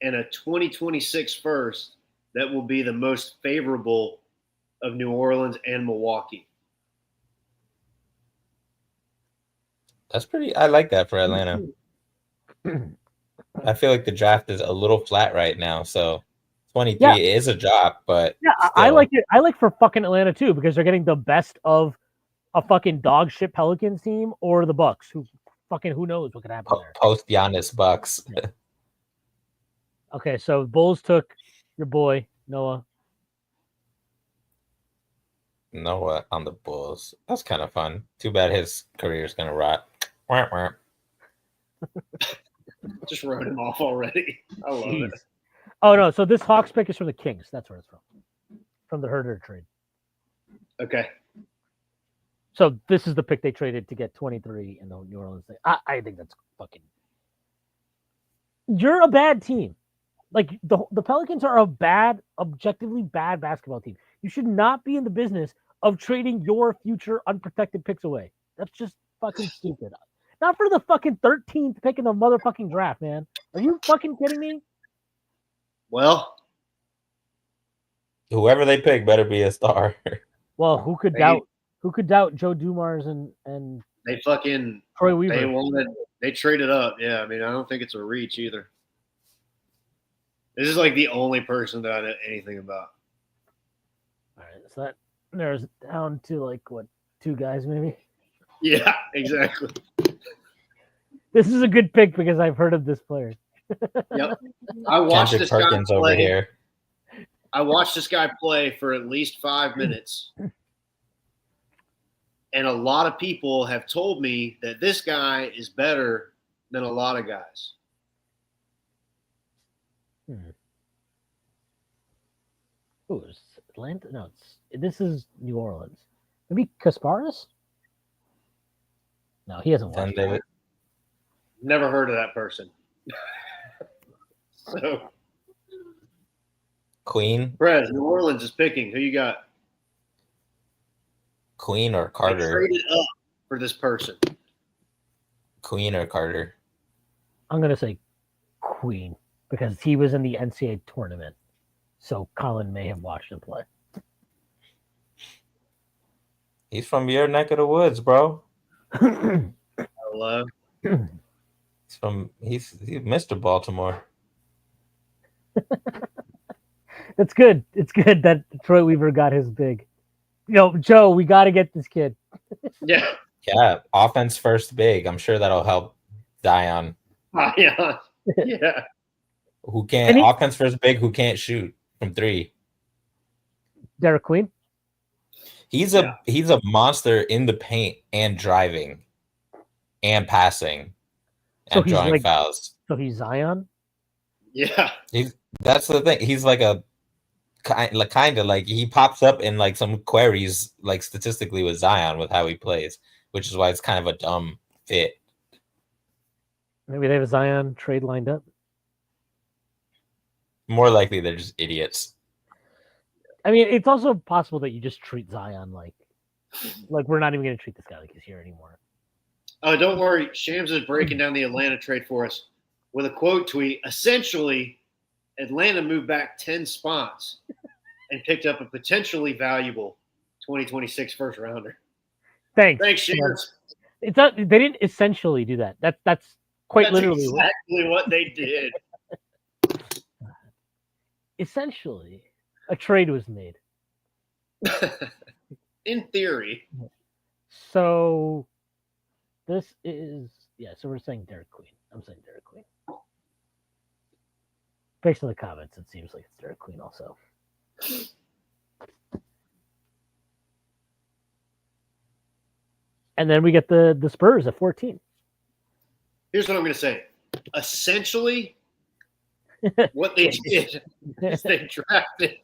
[SPEAKER 2] and a 2026 first that will be the most favorable of New Orleans and Milwaukee.
[SPEAKER 3] That's pretty. I like that for Atlanta. I feel like the draft is a little flat right now, so 23 is a drop, but
[SPEAKER 1] yeah,
[SPEAKER 3] still.
[SPEAKER 1] I like it. I like for fucking Atlanta too because they're getting the best of a fucking dog shit Pelicans team or the Bucks, who knows what could happen there.
[SPEAKER 3] Post Giannis Bucks.
[SPEAKER 1] Yeah. Okay, so Bulls took your boy Noah.
[SPEAKER 3] Noah on the Bulls. That's kind of fun. Too bad his career is gonna rot.
[SPEAKER 2] Just wrote him off already. I love it.
[SPEAKER 1] Oh no! So this Hawks pick is from the Kings. That's where it's from the Herder trade.
[SPEAKER 2] Okay.
[SPEAKER 1] So this is the pick they traded to get 23 in the New Orleans thing. I think that's fucking. You're a bad team. Like the Pelicans are a bad, objectively bad basketball team. You should not be in the business of trading your future unprotected picks away. That's just fucking stupid. Not for the fucking 13th pick in the motherfucking draft, man. Are you fucking kidding me?
[SPEAKER 2] Well,
[SPEAKER 3] whoever they pick better be a star.
[SPEAKER 1] Well, who could doubt? Who could doubt Joe Dumars and
[SPEAKER 2] they fucking
[SPEAKER 1] Troy Weaver?
[SPEAKER 2] They traded up. Yeah, I mean, I don't think it's a reach either. This is like the only person that I know anything about.
[SPEAKER 1] All right, so that narrows it down to like what, 2 guys maybe?
[SPEAKER 2] Yeah, exactly.
[SPEAKER 1] This is a good pick because I've heard of this player.
[SPEAKER 2] Yep. I watched
[SPEAKER 3] Kendrick
[SPEAKER 2] this
[SPEAKER 3] Perkins
[SPEAKER 2] guy play.
[SPEAKER 3] Over here.
[SPEAKER 2] I watched this guy play for at least 5 minutes. And a lot of people have told me that this guy is better than a lot of guys.
[SPEAKER 1] Ooh, it's Atlanta? No, this is New Orleans. Maybe Kasparis? No, he hasn't watched it.
[SPEAKER 2] Never heard of that person. So,
[SPEAKER 3] Queen?
[SPEAKER 2] Brez, New Orleans is picking. Who you got?
[SPEAKER 3] Queen or Carter?
[SPEAKER 2] They traded up for this person.
[SPEAKER 3] Queen or Carter?
[SPEAKER 1] I'm going to say Queen because he was in the NCAA tournament. So Collin may have watched him play.
[SPEAKER 3] He's from your neck of the woods, bro.
[SPEAKER 2] Hello.
[SPEAKER 3] He's Mr. Baltimore.
[SPEAKER 1] It's good. It's good that Troy Weaver got his big. Joe, we got to get this kid.
[SPEAKER 2] Yeah.
[SPEAKER 3] Yeah. Offense first big. I'm sure that'll help Zion.
[SPEAKER 2] Yeah. Yeah.
[SPEAKER 3] Who can't offense first big? Who can't shoot from 3?
[SPEAKER 1] Derek Queen.
[SPEAKER 3] He's a monster in the paint and driving, and passing, and drawing fouls.
[SPEAKER 1] So he's Zion.
[SPEAKER 2] Yeah.
[SPEAKER 3] That's the thing. He's like a kind of like he pops up in like some queries like statistically with Zion with how he plays, which is why it's kind of a dumb fit.
[SPEAKER 1] Maybe they have a Zion trade lined up.
[SPEAKER 3] More likely they're just idiots.
[SPEAKER 1] I mean, it's also possible that you just treat Zion like we're not even going to treat this guy like he's here anymore.
[SPEAKER 2] Oh, don't worry. Shams is breaking down the Atlanta trade for us with a quote tweet. Essentially, Atlanta moved back 10 spots and picked up a potentially valuable 2026 first rounder.
[SPEAKER 1] Thanks,
[SPEAKER 2] Shams.
[SPEAKER 1] It's not. They didn't essentially do that. That's quite literally
[SPEAKER 2] exactly what they did.
[SPEAKER 1] Essentially, a trade was made.
[SPEAKER 2] In theory.
[SPEAKER 1] So this is so we're saying Derek Queen. I'm saying Derek Queen. Based on the comments, it seems like it's Derek Queen also. And then we get the Spurs at 14.
[SPEAKER 2] Here's what I'm going to say. Essentially, what they did is they drafted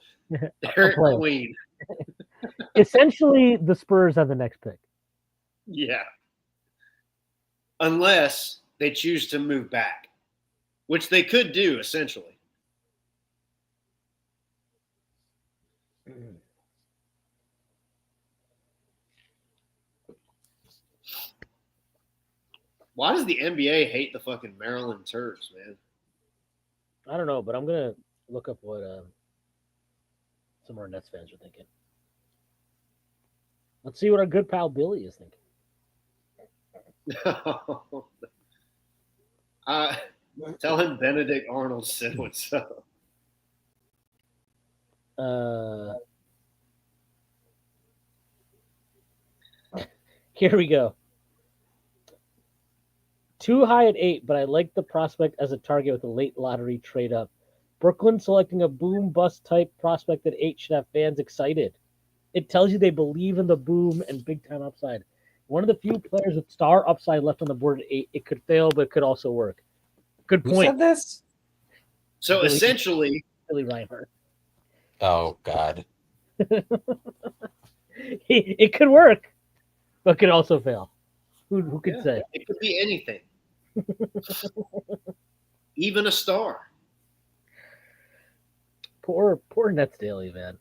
[SPEAKER 2] Derek Queen.
[SPEAKER 1] Essentially, the Spurs have the next pick.
[SPEAKER 2] Yeah. Unless they choose to move back, which they could do, essentially. Why does the NBA hate the fucking Maryland Terps, man?
[SPEAKER 1] I don't know, but I'm going to look up what some of our Nets fans are thinking. Let's see what our good pal Billy is thinking.
[SPEAKER 2] Tell him Benedict Arnold said what's up.
[SPEAKER 1] Here we go. Too high at 8, but I like the prospect as a target with a late lottery trade up. Brooklyn selecting a boom bust type prospect at 8 should have fans excited. It tells you they believe in the boom and big time upside. One of the few players with star upside left on the board at 8. It could fail, but it could also work. Good point.
[SPEAKER 3] Who said this?
[SPEAKER 2] So essentially,
[SPEAKER 1] Billy Reinhardt.
[SPEAKER 3] Oh God.
[SPEAKER 1] It could work, but could also fail. Who could say?
[SPEAKER 2] It could be anything. Even a star.
[SPEAKER 1] Poor Nets Daily, man.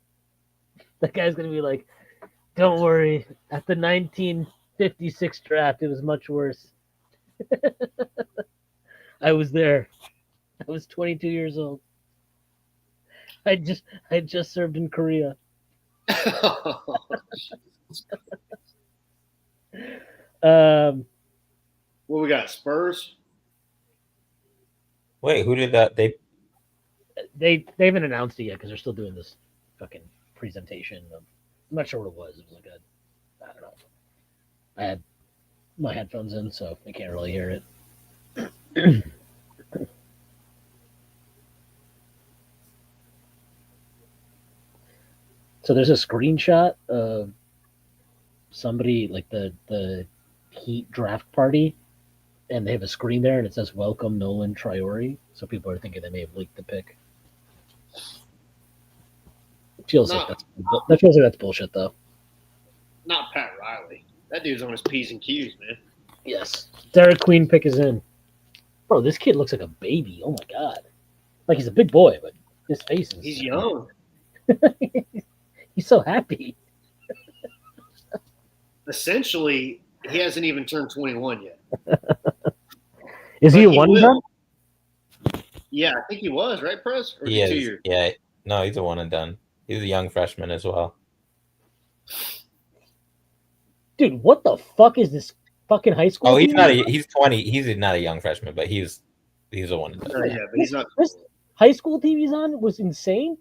[SPEAKER 1] That guy's gonna be like, don't worry. At the 1956 draft, it was much worse. I was there. I was 22 years old. I just served in Korea.
[SPEAKER 2] What we got? Spurs?
[SPEAKER 3] Wait, who did that? They
[SPEAKER 1] haven't announced it yet because they're still doing this fucking presentation. I'm not sure what it was. It was like I don't know. I had my headphones in, so I can't really hear it. So there's a screenshot of somebody like the Heat draft party, and they have a screen there, and it says "Welcome Nolan Traore." So people are thinking they may have leaked the pick. That feels like that's bullshit, though.
[SPEAKER 2] Not Pat Riley. That dude's on his P's and Q's, man.
[SPEAKER 1] Yes, Derek Queen pick is in. Bro, this kid looks like a baby. Oh my god, like he's a big boy, but his face is—he's
[SPEAKER 2] young.
[SPEAKER 1] He's so happy.
[SPEAKER 2] Essentially, he hasn't even turned 21 yet.
[SPEAKER 1] Is he a one and done?
[SPEAKER 2] Yeah, I think he was, right, Press? Or
[SPEAKER 3] he is.
[SPEAKER 2] 2 years?
[SPEAKER 3] Yeah, no, he's a one and done. He's a young freshman as well.
[SPEAKER 1] Dude, what the fuck is this fucking high school?
[SPEAKER 3] Oh, he's not. He's 20. He's not a young freshman, but he's a one and done.
[SPEAKER 2] Yeah, but he's not.
[SPEAKER 1] This high school team he's on was insane.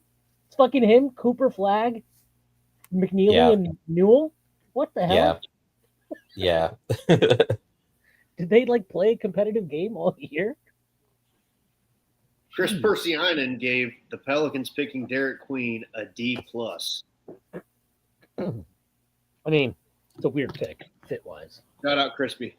[SPEAKER 1] It's fucking him, Cooper Flagg, McNeely, and Newell. What the hell?
[SPEAKER 3] Yeah.
[SPEAKER 1] Did they play a competitive game all year?
[SPEAKER 2] Chris Persianen gave the Pelicans picking Derek Queen a D+.
[SPEAKER 1] I mean, it's a weird pick, fit wise.
[SPEAKER 2] Shout out Crispy.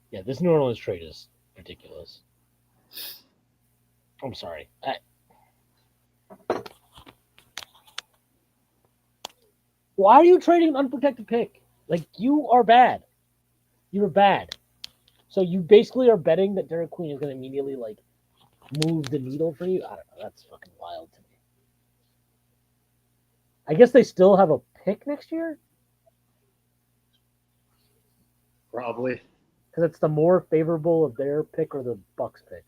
[SPEAKER 1] Yeah, this New Orleans trade is ridiculous. I'm sorry. Why are you trading an unprotected pick? You are bad. You're bad. So you basically are betting that Derek Queen is going to immediately move the needle for you. I don't know. That's fucking wild to me. I guess they still have a pick next year.
[SPEAKER 2] Probably.
[SPEAKER 1] Because it's the more favorable of their pick or the Bucks pick.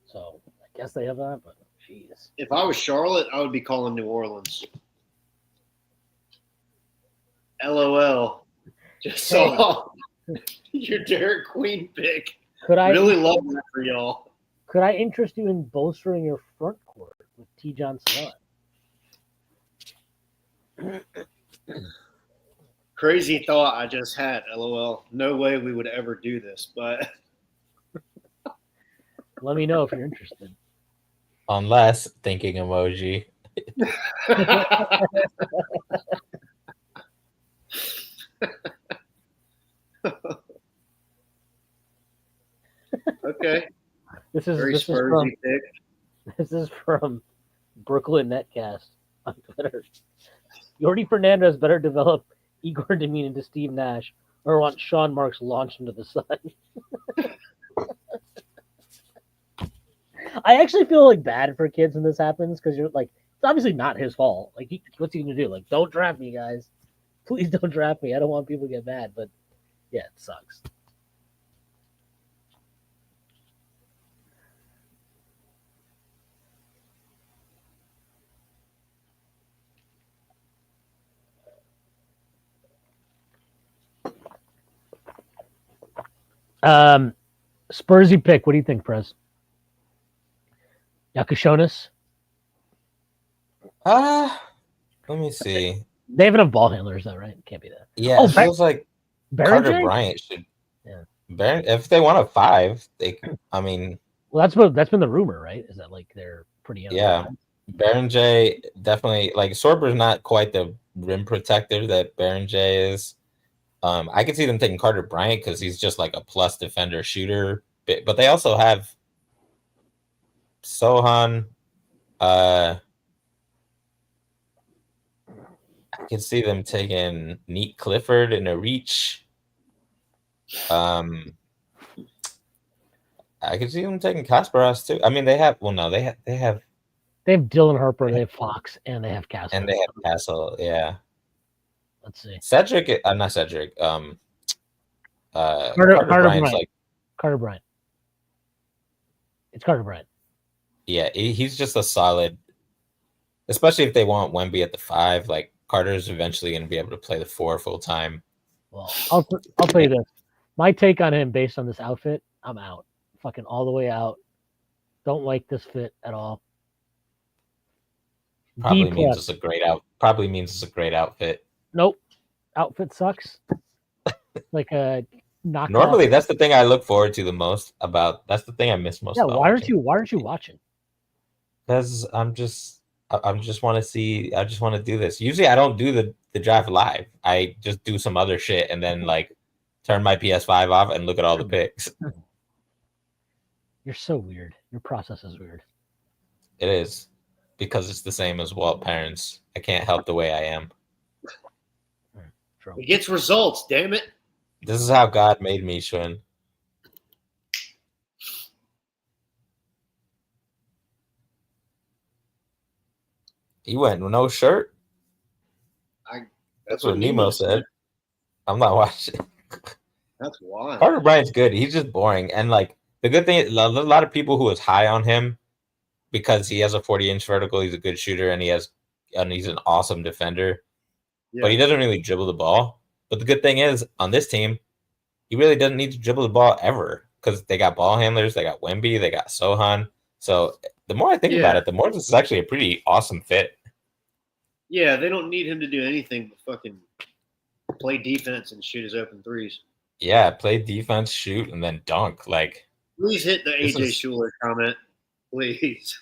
[SPEAKER 1] So I guess they have that, but jeez.
[SPEAKER 2] If I was Charlotte, I would be calling New Orleans. LOL. Just saw your Derek Queen pick
[SPEAKER 1] Could I
[SPEAKER 2] Really love that for y'all.
[SPEAKER 1] Could I interest you in bolstering your front court with T. John Savant?
[SPEAKER 2] Crazy thought I just had. LOL. No way we would ever do this, but
[SPEAKER 1] Let me know if you're interested.
[SPEAKER 3] Unless thinking emoji.
[SPEAKER 2] Okay.
[SPEAKER 1] This is
[SPEAKER 2] Very
[SPEAKER 1] this is
[SPEAKER 2] Spursy
[SPEAKER 1] from
[SPEAKER 2] pick.
[SPEAKER 1] this is from Brooklyn Netcast on Twitter. Yordi Fernandez better develop Igor Demin into Steve Nash, or want Sean Marks launched into the sun. I actually feel like bad for kids when this happens because you're like, it's obviously not his fault. Like, what's he gonna do? Like, don't draft me, guys. Please don't draft me. I don't want people to get mad, but yeah, it sucks. Spursy pick. What do you think, Prez? Yakushonis?
[SPEAKER 3] Let me see.
[SPEAKER 1] They have enough ball handlers, though, right? Can't be that.
[SPEAKER 3] Yeah, it feels like Carter
[SPEAKER 1] Berenger?
[SPEAKER 3] Bryant should.
[SPEAKER 1] Yeah.
[SPEAKER 3] If they want a 5, I mean.
[SPEAKER 1] Well, that's been the rumor, right? Is that like they're pretty young?
[SPEAKER 3] Yeah. Berenger definitely, like, Sorber's not quite the rim protector that Berenger is. I could see them taking Carter Bryant because he's just like a plus defender shooter. But they also have Sohan. I can see them taking Neat Clifford in a reach. I could see them taking Kasparas too. I mean, they have
[SPEAKER 1] Dylan Harper, they have Fox, and they have Castle.
[SPEAKER 3] And they have Castle, yeah.
[SPEAKER 1] Let's see.
[SPEAKER 3] Cedric, not Cedric.
[SPEAKER 1] Carter
[SPEAKER 3] Bryant's
[SPEAKER 1] Bryant.
[SPEAKER 3] like
[SPEAKER 1] Carter Bryant. It's Carter Bryant.
[SPEAKER 3] Yeah, he's just a solid, especially if they want Wemby at the 5. Like, Carter's eventually going to be able to play the 4 full time.
[SPEAKER 1] Well, I'll tell you this. My take on him based on this outfit, I'm out. Fucking all the way out. Don't like this fit at all.
[SPEAKER 3] Probably means it's a great outfit.
[SPEAKER 1] Nope. Outfit sucks. Like a knockoff.
[SPEAKER 3] Normally, that's the thing I look forward to the most about. That's the thing I miss most.
[SPEAKER 1] Yeah,
[SPEAKER 3] about
[SPEAKER 1] why aren't you watching?
[SPEAKER 3] Because I just want to see. I just want to do this. Usually, I don't do the draft live. I just do some other shit and then like turn my PS5 off and look at all the picks.
[SPEAKER 1] You're so weird. Your process is weird.
[SPEAKER 3] It is, because it's the same as Walt parents. I can't help the way I am.
[SPEAKER 2] It gets results, damn it.
[SPEAKER 3] This is how God made me, Shwin. He went with no shirt. That's what Nemo said. I'm not watching.
[SPEAKER 2] That's wild.
[SPEAKER 3] Carter Bryant's good. He's just boring. And like the good thing, a lot of people who was high on him because he has a 40-inch vertical. He's a good shooter and he's an awesome defender. Yeah. But he doesn't really dribble the ball. But the good thing is on this team, he really doesn't need to dribble the ball ever because they got ball handlers. They got Wemby. They got Sohan. So the more I think about it, the more this is actually a pretty awesome fit.
[SPEAKER 2] Yeah, they don't need him to do anything but fucking play defense and shoot his open threes.
[SPEAKER 3] Yeah, play defense, shoot, and then dunk. Like,
[SPEAKER 2] please hit the AJ Schuler comment, please.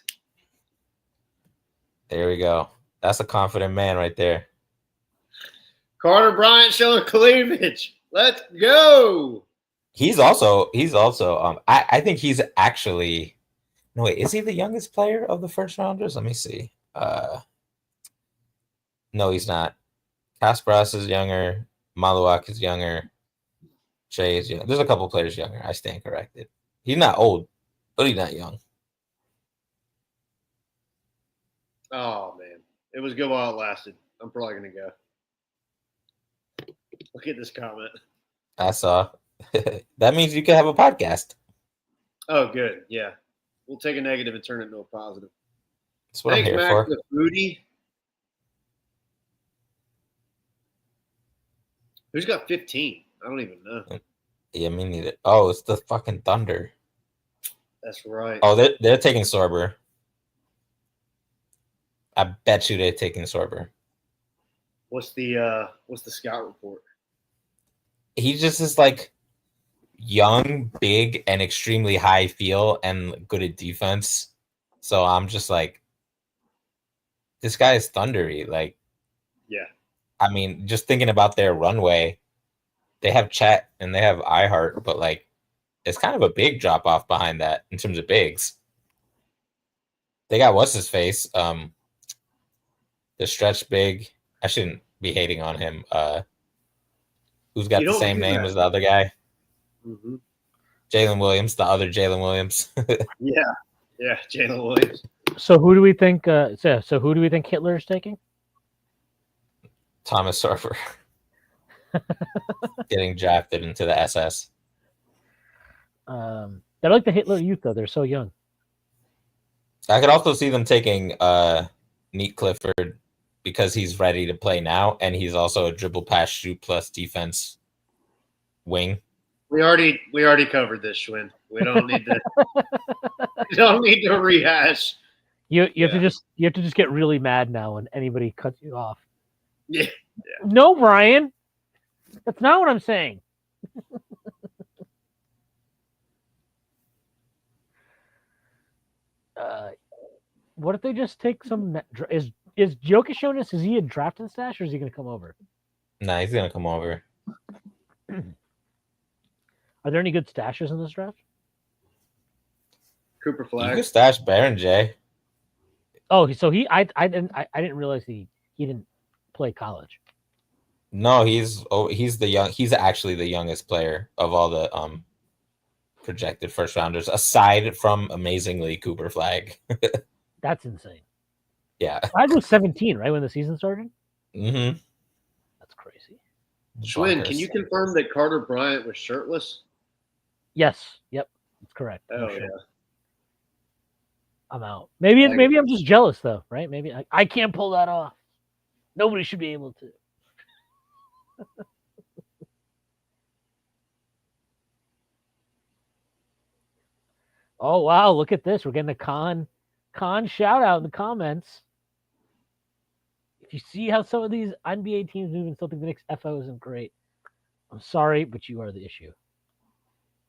[SPEAKER 3] There we go. That's a confident man right there.
[SPEAKER 2] Carter Bryant showing cleavage. Let's go.
[SPEAKER 3] He's also I think he's actually no wait, is he the youngest player of the first rounders? Let me see. No, he's not. Kasparas is younger. Maluak is younger. Shea is young. There's a couple players younger. I stand corrected. He's not old, but he's not young.
[SPEAKER 2] Oh man, it was good while it lasted. I'm probably gonna go. Look at this comment.
[SPEAKER 3] I saw. That means you can have a podcast.
[SPEAKER 2] Oh, good. Yeah. We'll take a negative and turn it into a positive.
[SPEAKER 3] That's what I'm here
[SPEAKER 2] Mac,
[SPEAKER 3] for.
[SPEAKER 2] Rudy. Who's got 15? I don't even know.
[SPEAKER 3] Yeah, me neither. Oh, it's the fucking Thunder.
[SPEAKER 2] That's right.
[SPEAKER 3] Oh, they're taking Sorber. I bet you they're taking Sorber.
[SPEAKER 2] What's the scout report?
[SPEAKER 3] He just is like young, big, and extremely high feel and good at defense. So I'm just like, this guy is thundery. Like,
[SPEAKER 2] Yeah.
[SPEAKER 3] I mean, just thinking about their runway, they have Chet and they have iHeart, but like, it's kind of a big drop off behind that in terms of bigs. They got what's his face, the stretch big. I shouldn't be hating on him. Who's got
[SPEAKER 2] You
[SPEAKER 3] the
[SPEAKER 2] don't
[SPEAKER 3] same
[SPEAKER 2] do
[SPEAKER 3] name
[SPEAKER 2] that.
[SPEAKER 3] as the other guy?
[SPEAKER 2] Mm-hmm.
[SPEAKER 3] Jalen Williams, the other Jalen Williams.
[SPEAKER 2] Yeah. Yeah. Jalen Williams.
[SPEAKER 1] So who do we think? So who do we think Hitler is taking?
[SPEAKER 3] Thomas Surfer getting drafted into the SS.
[SPEAKER 1] They're like the Hitler Youth, though. They're so young.
[SPEAKER 3] I could also see them taking Neat Clifford because he's ready to play now, and he's also a dribble, pass, shoot plus defense wing.
[SPEAKER 2] We already covered this, Shwin. We don't need to. We don't need to rehash.
[SPEAKER 1] You have to just get really mad now when anybody cuts you off.
[SPEAKER 2] Yeah.
[SPEAKER 1] No, Brian, that's not what I'm saying. What if they just take some? Is Jokic showing us? Is he a drafting stash or is he going to come over?
[SPEAKER 3] Nah, he's gonna come over.
[SPEAKER 1] Are there any good stashes in this draft?
[SPEAKER 2] Cooper
[SPEAKER 3] You
[SPEAKER 2] Flag.
[SPEAKER 3] could stash Baron J.
[SPEAKER 1] Oh, so I didn't realize he didn't play college.
[SPEAKER 3] No, he's actually the youngest player of all the projected first rounders, aside from amazingly Cooper Flag.
[SPEAKER 1] That's insane.
[SPEAKER 3] Yeah.
[SPEAKER 1] Flag was 17, right, when the season started?
[SPEAKER 3] Mm-hmm.
[SPEAKER 1] That's crazy.
[SPEAKER 2] Shwin, can you confirm that Carter Bryant was shirtless?
[SPEAKER 1] Yes. Yep. That's correct.
[SPEAKER 2] Oh, yeah.
[SPEAKER 1] I'm out. Maybe I'm just jealous, though, right? Maybe I can't pull that off. Nobody should be able to. Oh, wow. Look at this. We're getting a con shout out in the comments. If you see how some of these NBA teams move and still think the Knicks FO isn't great, I'm sorry, but you are the issue.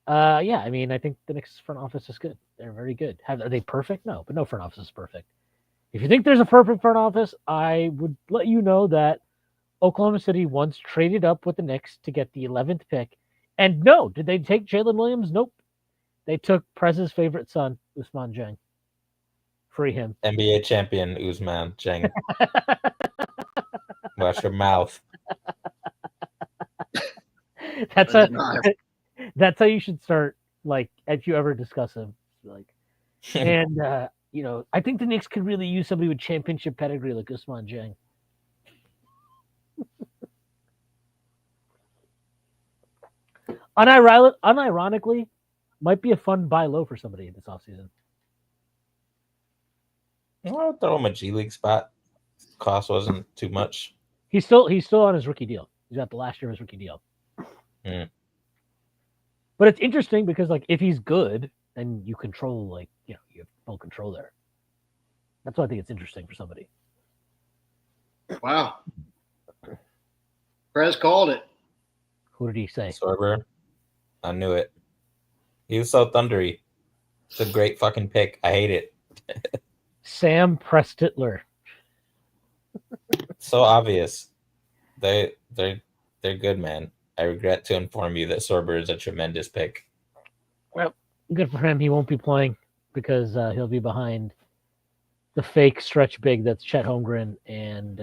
[SPEAKER 1] Yeah, I mean, I think the Knicks front office is good. They're very good. Are they perfect? No, but no front office is perfect. If you think there's a perfect front office, I would let you know that Oklahoma City once traded up with the Knicks to get the 11th pick. And no, did they take Jalen Williams? Nope. They took Prez's favorite son, Usman Jang. Free him.
[SPEAKER 3] NBA champion Usman Jang. Watch your mouth.
[SPEAKER 1] That's how you should start. Like, if you ever discuss him, like, and I think the Knicks could really use somebody with championship pedigree like Usman Jang. Unironically, might be a fun buy low for somebody this offseason.
[SPEAKER 3] I'll throw him a G League spot. Cost wasn't too much.
[SPEAKER 1] He's still on his rookie deal. He's got the last year of his rookie deal.
[SPEAKER 3] Mm.
[SPEAKER 1] But it's interesting because, like, if he's good, then you control, like, you have full control there. That's why I think it's interesting for somebody.
[SPEAKER 2] Wow. Prez called it.
[SPEAKER 1] Who did he say?
[SPEAKER 3] Sorber. I knew it. He was so thundery. It's a great fucking pick. I hate it.
[SPEAKER 1] Sam Prestitler.
[SPEAKER 3] So obvious. They're good, man. I regret to inform you that Sorber is a tremendous pick.
[SPEAKER 1] Well, good for him. He won't be playing because he'll be behind the fake stretch big that's Chet Holmgren, and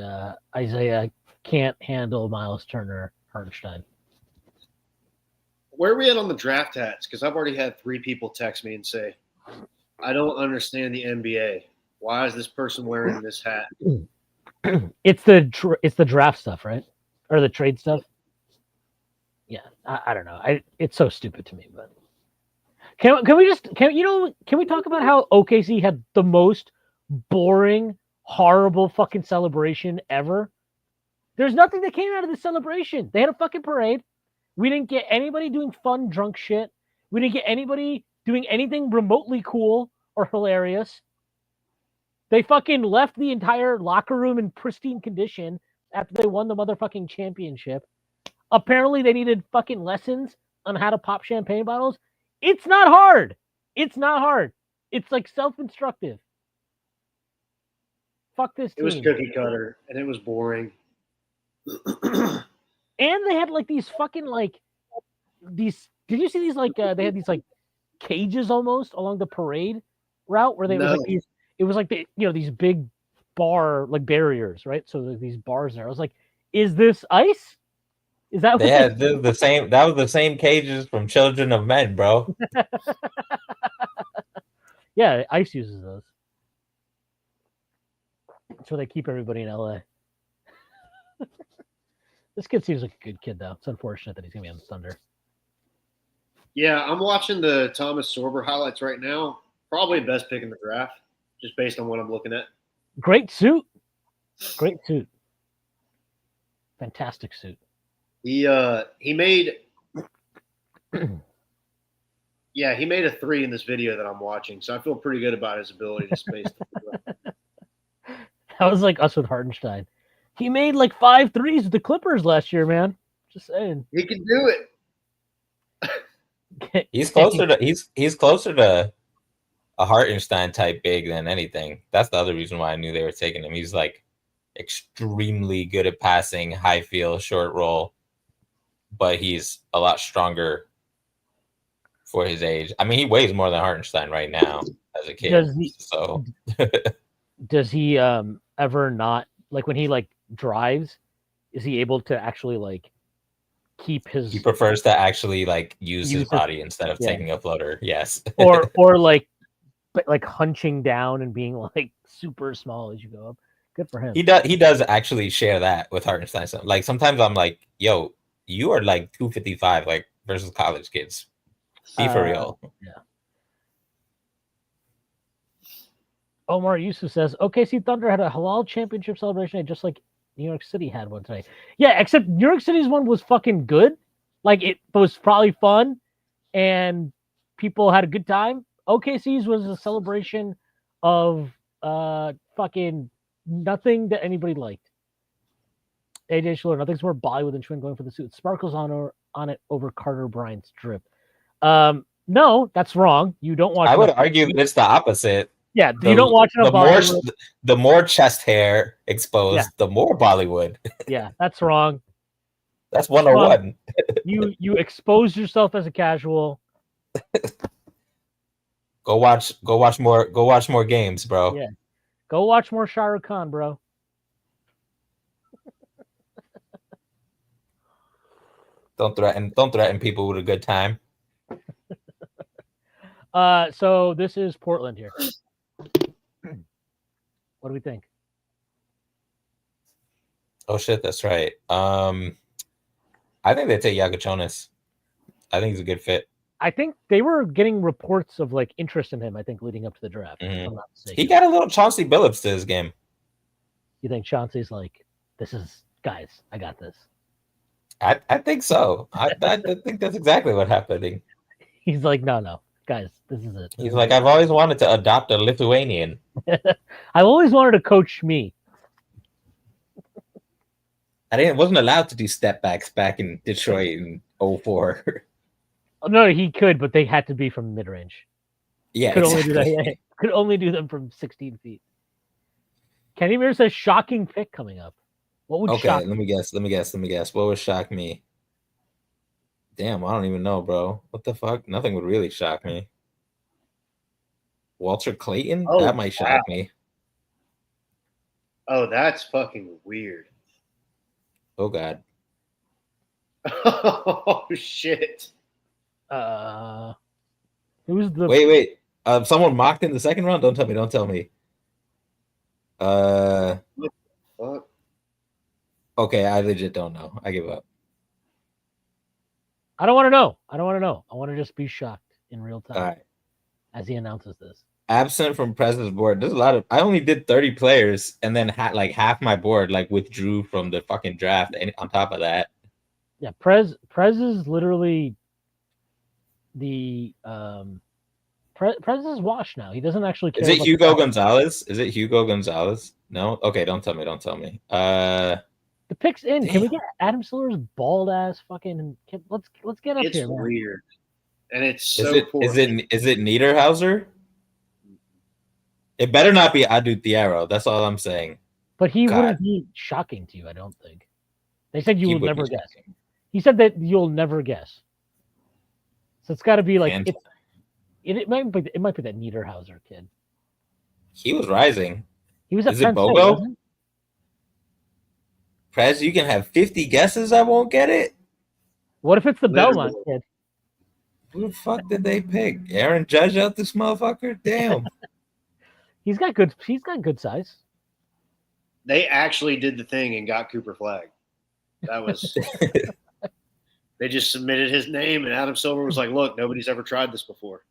[SPEAKER 1] Isaiah can't handle Miles Turner Hartenstein.
[SPEAKER 2] Where are we at on the draft hats? Because I've already had 3 people text me and say, I don't understand the NBA. Why is this person wearing this hat?
[SPEAKER 1] It's the draft stuff, right? Or the trade stuff? Yeah, I don't know. It's so stupid to me, but can we talk about how OKC had the most boring, horrible fucking celebration ever? There's nothing that came out of the celebration. They had a fucking parade. We didn't get anybody doing fun drunk shit. We didn't get anybody doing anything remotely cool or hilarious. They fucking left the entire locker room in pristine condition after they won the motherfucking championship. Apparently, they needed fucking lessons on how to pop champagne bottles. It's not hard. It's not hard. It's like self-instructive. Fuck this team.
[SPEAKER 2] It was cookie cutter, and it was boring.
[SPEAKER 1] And they had like these fucking like these. Did you see these like they had these like cages almost along the parade route where they was like these. It was like the these big bar like barriers, right? So like these bars there. I was like, is this ice? Is that
[SPEAKER 3] they had the same? That was the same cages from Children of Men, bro.
[SPEAKER 1] Yeah, ICE uses those. That's where they keep everybody in LA. This kid seems like a good kid, though. It's unfortunate that he's gonna be on the Thunder.
[SPEAKER 2] Yeah, I'm watching the Thomas Sorber highlights right now. Probably best pick in the draft, just based on what I'm looking at.
[SPEAKER 1] Great suit. Great suit. Fantastic suit.
[SPEAKER 2] He made he made a 3 in this video that I'm watching, so I feel pretty good about his ability to space.
[SPEAKER 1] That was like us with Hartenstein. He made like 5 threes with the Clippers last year, man. Just saying.
[SPEAKER 2] He can do
[SPEAKER 3] it. He's closer to a Hartenstein type big than anything. That's the other reason why I knew they were taking him. He's like extremely good at passing, high feel, short roll, but he's a lot stronger for his age. I mean, he weighs more than Hartenstein right now as a kid.
[SPEAKER 1] Does he ever not, like when he like drives, is he able to actually like keep his?
[SPEAKER 3] He prefers to actually like use his body instead of taking a floater. Yes.
[SPEAKER 1] or like hunching down and being like super small as you go up. Good for him.
[SPEAKER 3] He does actually share that with Hartenstein. So, like sometimes I'm like, yo, you are like 255 like versus college kids. Be for real.
[SPEAKER 1] Yeah. Omar Yusuf says, OKC Thunder had a halal championship celebration just like New York City had one today. Yeah, except New York City's one was fucking good. Like, it was probably fun, and people had a good time. OKC's was a celebration of fucking nothing that anybody liked. AJ Schiller, nothing's more Bollywood than Shwin going for the suit. Sparkles on it over Carter Bryant's drip. No, that's wrong. You don't watch.
[SPEAKER 3] I would argue that it's the opposite.
[SPEAKER 1] Yeah, you don't watch
[SPEAKER 3] the more chest hair exposed, the more Bollywood.
[SPEAKER 1] Yeah, that's wrong.
[SPEAKER 3] That's 101.
[SPEAKER 1] You expose yourself as a casual.
[SPEAKER 3] Go watch more games, bro.
[SPEAKER 1] Yeah. Go watch more Shah Rukh Khan, bro.
[SPEAKER 3] Don't threaten people with a good time.
[SPEAKER 1] So this is Portland here. What do we think?
[SPEAKER 3] Oh shit, that's right. I think they take Yagachonis. I think he's a good fit.
[SPEAKER 1] I think they were getting reports of like interest in him, I think, leading up to the draft.
[SPEAKER 3] Mm-hmm.
[SPEAKER 1] I'm not mistaken.
[SPEAKER 3] He got a little Chauncey Billups to his game.
[SPEAKER 1] You think Chauncey's like, guys, I got this?
[SPEAKER 3] I think so. I think that's exactly what happened.
[SPEAKER 1] He's like, no, guys, this is it.
[SPEAKER 3] He's like, I've always wanted to adopt a Lithuanian.
[SPEAKER 1] I've always wanted to coach me.
[SPEAKER 3] I wasn't allowed to do step backs back in Detroit in 2004.
[SPEAKER 1] No, he could, but they had to be from mid range.
[SPEAKER 3] Yeah,
[SPEAKER 1] could only do them from 16 feet. Kenny Mir says shocking pick coming up. What would shock?
[SPEAKER 3] Let me guess. What would shock me? Damn, I don't even know, bro. What the fuck? Nothing would really shock me. Walter Clayton? That might shock me.
[SPEAKER 2] Oh, that's fucking weird.
[SPEAKER 3] Oh god.
[SPEAKER 2] Oh shit.
[SPEAKER 1] Who's the
[SPEAKER 3] Wait. Someone mocked in the second round? Don't tell me.
[SPEAKER 2] What?
[SPEAKER 3] Okay, I legit don't know. I give up.
[SPEAKER 1] I don't want to know. I want to just be shocked in real time.
[SPEAKER 3] All right.
[SPEAKER 1] As he announces this.
[SPEAKER 3] Absent from President's board. There's a lot of. I only did 30 players, and then half my board like withdrew from the fucking draft. And on top of that,
[SPEAKER 1] Yeah, Prez is literally the Prez is washed now. He doesn't actually care.
[SPEAKER 3] Is it
[SPEAKER 1] about
[SPEAKER 3] Hugo Gonzalez? Is it Hugo Gonzalez? No. Okay, don't tell me. Don't tell me.
[SPEAKER 1] The pick's in.
[SPEAKER 3] Damn.
[SPEAKER 1] Can we get Adam Silver's bald ass fucking? Let's get up
[SPEAKER 2] It's
[SPEAKER 1] here, man.
[SPEAKER 2] weird, and it's
[SPEAKER 3] Is
[SPEAKER 2] so
[SPEAKER 3] it
[SPEAKER 2] poor.
[SPEAKER 3] is it Niederhauser? It better not be Adu Thiero. That's all I'm saying.
[SPEAKER 1] But he
[SPEAKER 3] God.
[SPEAKER 1] wouldn't be shocking to you, I don't think. They said you
[SPEAKER 3] He
[SPEAKER 1] will
[SPEAKER 3] would be
[SPEAKER 1] never guess.
[SPEAKER 3] shocking.
[SPEAKER 1] He said that you'll never guess. So it's got to be like
[SPEAKER 3] And
[SPEAKER 1] it might be that Niederhauser kid.
[SPEAKER 3] he was rising.
[SPEAKER 1] He was at
[SPEAKER 3] Is it
[SPEAKER 1] Penn State,
[SPEAKER 3] Bogo?
[SPEAKER 1] wasn't he?
[SPEAKER 3] Prez, you can have 50 guesses. I won't get it.
[SPEAKER 1] What if it's the
[SPEAKER 2] Literally.
[SPEAKER 1] Belmont kid?
[SPEAKER 3] Who the fuck did they pick? Aaron Judge out this motherfucker? Damn.
[SPEAKER 1] He's got good size.
[SPEAKER 2] They actually did the thing and got Cooper Flag. That was. They just submitted his name, and Adam Silver was like, "Look, nobody's ever tried this before."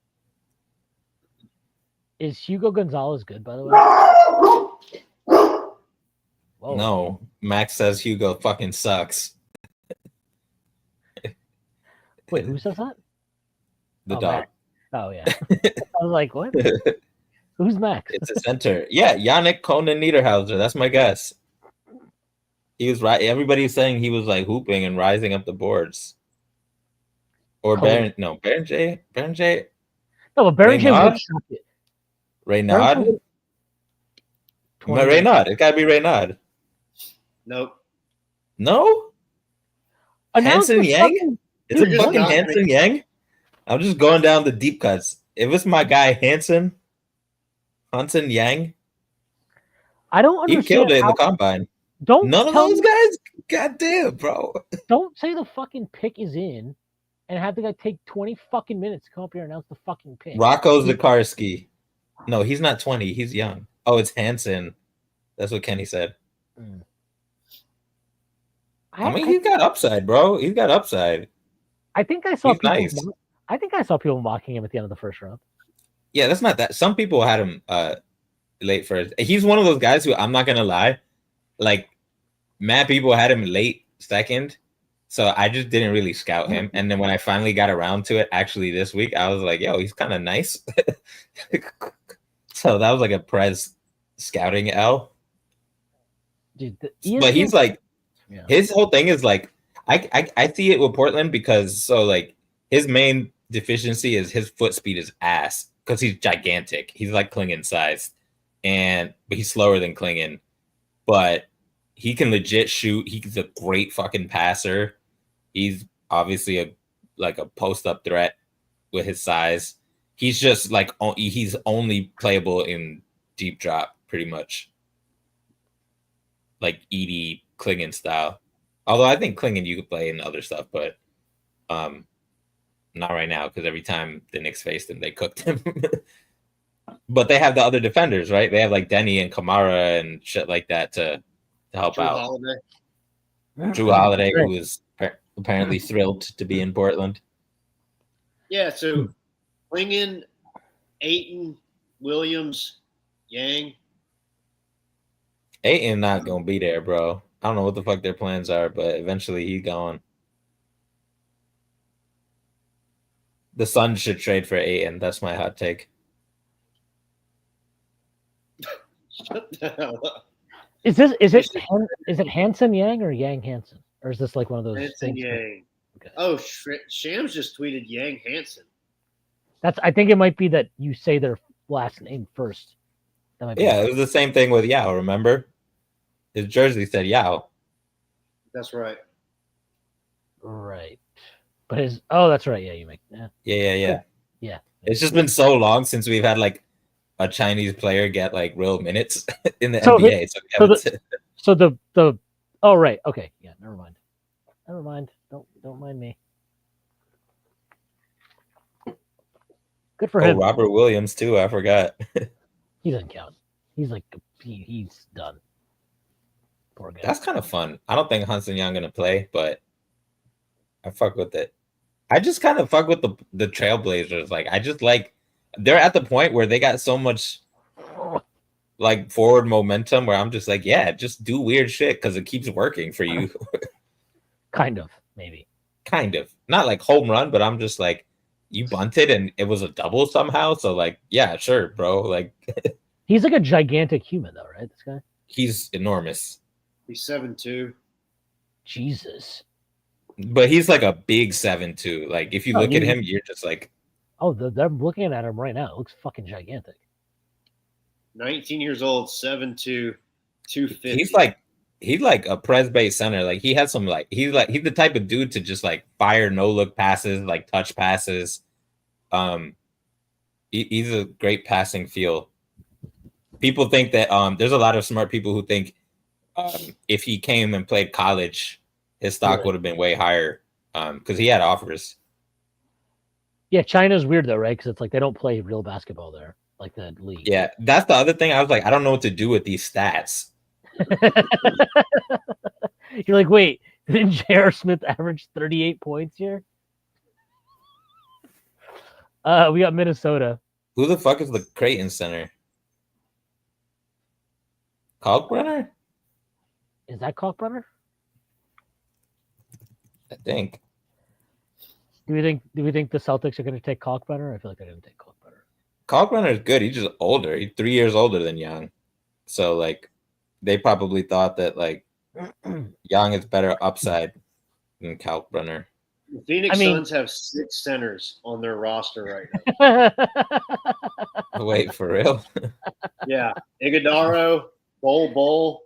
[SPEAKER 1] Is Hugo Gonzalez good, by the way? Whoa.
[SPEAKER 3] No, Max says Hugo fucking sucks.
[SPEAKER 1] Wait, who says that?
[SPEAKER 3] The
[SPEAKER 1] Oh,
[SPEAKER 3] dog.
[SPEAKER 1] Max. Oh yeah. I was like, what? Who's Max?
[SPEAKER 3] It's a center. Yeah, Yannick Conan Niederhauser. That's my guess. He was right. Everybody's saying he was like hooping and rising up the boards. Or
[SPEAKER 1] Conan.
[SPEAKER 3] Baron J.
[SPEAKER 1] No, but Baron J
[SPEAKER 3] Reynard?
[SPEAKER 1] would shock it.
[SPEAKER 3] Reynard.
[SPEAKER 1] 20.
[SPEAKER 3] Reynard. It gotta be Reynard.
[SPEAKER 2] Nope.
[SPEAKER 3] No?
[SPEAKER 1] Announce
[SPEAKER 3] Hanson
[SPEAKER 1] the
[SPEAKER 3] Yang?
[SPEAKER 1] fucking-
[SPEAKER 3] Is
[SPEAKER 2] Dude,
[SPEAKER 3] it
[SPEAKER 2] just
[SPEAKER 3] fucking
[SPEAKER 2] not
[SPEAKER 3] Hanson Yang? I'm just going down the deep cuts. If it's my guy Hanson Yang,
[SPEAKER 1] I don't
[SPEAKER 3] he
[SPEAKER 1] understand.
[SPEAKER 3] killed it in the combine.
[SPEAKER 1] Don't
[SPEAKER 3] None of
[SPEAKER 1] tell
[SPEAKER 3] those
[SPEAKER 1] me-
[SPEAKER 3] guys? Goddamn, bro.
[SPEAKER 1] Don't say the fucking pick is in, and have the guy take 20 fucking minutes to come up here and announce the fucking pick.
[SPEAKER 3] Rocco Zakarski. No, he's not 20. He's young. Oh, it's Hanson. That's what Kenny said. I mean, he's got upside, bro. He's got upside.
[SPEAKER 1] I think I saw
[SPEAKER 3] He's
[SPEAKER 1] people.
[SPEAKER 3] nice.
[SPEAKER 1] I think I saw people mocking him at the end of the first round.
[SPEAKER 3] Yeah, that's not that. Some people had him late first. He's one of those guys who I'm not gonna lie, like mad people had him late second. So I just didn't really scout him. And then when I finally got around to it, actually this week, I was like, yo, he's kind of nice. So that was like a Prez scouting L.
[SPEAKER 1] Dude,
[SPEAKER 3] But he's like, his whole thing is like, I see it with Portland because like his main deficiency is his foot speed is ass because he's gigantic. He's like Klingon sized, but he's slower than Klingon. But he can legit shoot. He's a great fucking passer. He's obviously a post up threat with his size. He's just like he's only playable in deep drop pretty much, like Edie Klingon style. Although I think Klingon you could play in other stuff, but not right now because every time the Knicks faced him, they cooked him. But they have the other defenders, right? They have like Denny and Kamara and shit like that to help
[SPEAKER 2] Drew
[SPEAKER 3] out.
[SPEAKER 2] Holiday.
[SPEAKER 3] Drew Holiday, who was apparently thrilled to be in Portland.
[SPEAKER 2] Yeah, so Klingon, Ayton, Williams, Yang.
[SPEAKER 3] Ayton not gonna be there, bro. I don't know what the fuck their plans are, but eventually he's gone. The Suns should trade for Ayton. That's my hot take.
[SPEAKER 2] Shut the hell up.
[SPEAKER 1] Is it Hanson Yang or Yang Hansen? Or is this like one of those
[SPEAKER 2] Hanson
[SPEAKER 1] things?
[SPEAKER 2] Yang.
[SPEAKER 1] Okay.
[SPEAKER 2] Oh, Shams just tweeted Yang Hansen.
[SPEAKER 1] I think it might be that you say their last name first. That might be
[SPEAKER 3] Yeah, it was the same thing with Yao, remember? His jersey said Yao.
[SPEAKER 2] That's right.
[SPEAKER 1] right. But that's right. Yeah, you make
[SPEAKER 3] Yeah.
[SPEAKER 1] Yeah.
[SPEAKER 3] It's just been so long since we've had like a Chinese player get like real minutes in the
[SPEAKER 1] So
[SPEAKER 3] NBA.
[SPEAKER 1] So the oh right, okay, yeah, never mind. Don't mind me. Good for him.
[SPEAKER 3] Robert Williams too. I forgot.
[SPEAKER 1] He doesn't count. He's like he's done. Poor guy.
[SPEAKER 3] That's kind of fun. I don't think Hanson Young gonna play, but I fuck with it. I just kind of fuck with the Trailblazers. Like I just like they're at the point where they got so much like forward momentum where I'm just like, yeah, just do weird shit because it keeps working for you.
[SPEAKER 1] Kind of. maybe.
[SPEAKER 3] Kind of. Not like home run, but I'm just like, you bunted and it was a double somehow. So like, yeah, sure, bro. Like
[SPEAKER 1] He's like a gigantic human, though, right? This guy.
[SPEAKER 3] he's enormous.
[SPEAKER 2] He's 7'2".
[SPEAKER 1] Jesus.
[SPEAKER 3] But he's like a big 7'2". Like if you look at him, you're just like,
[SPEAKER 1] oh, I'm looking at him right now. It looks fucking gigantic.
[SPEAKER 2] 19 years old, 7'2", 250.
[SPEAKER 3] He's like a press base center. Like he has some like he's the type of dude to just like fire no look passes, like touch passes. He's a great passing feel. People think that there's a lot of smart people who think if he came and played college, his stock would have been way higher because he had offers.
[SPEAKER 1] Yeah, China's weird though, right? Because it's like they don't play real basketball there, like the league.
[SPEAKER 3] Yeah, that's the other thing. I was like, I don't know what to do with these stats.
[SPEAKER 1] You're like, wait, didn't J.R. Smith average 38 points here? We got Minnesota.
[SPEAKER 3] Who the fuck is the Creighton center? Kalkbrenner?
[SPEAKER 1] Is that Kalkbrenner?
[SPEAKER 3] I think.
[SPEAKER 1] Do we think the Celtics are going to take Kalkbrenner? I feel like they're going to take Kalkbrenner.
[SPEAKER 3] Kalkbrenner is good. He's just older. He's 3 years older than Young. So like they probably thought that like Young is better upside than Kalkbrenner.
[SPEAKER 2] The Phoenix Suns have 6 centers on their roster right now.
[SPEAKER 3] Wait, for real?
[SPEAKER 2] Yeah. Iguodaro, Bol,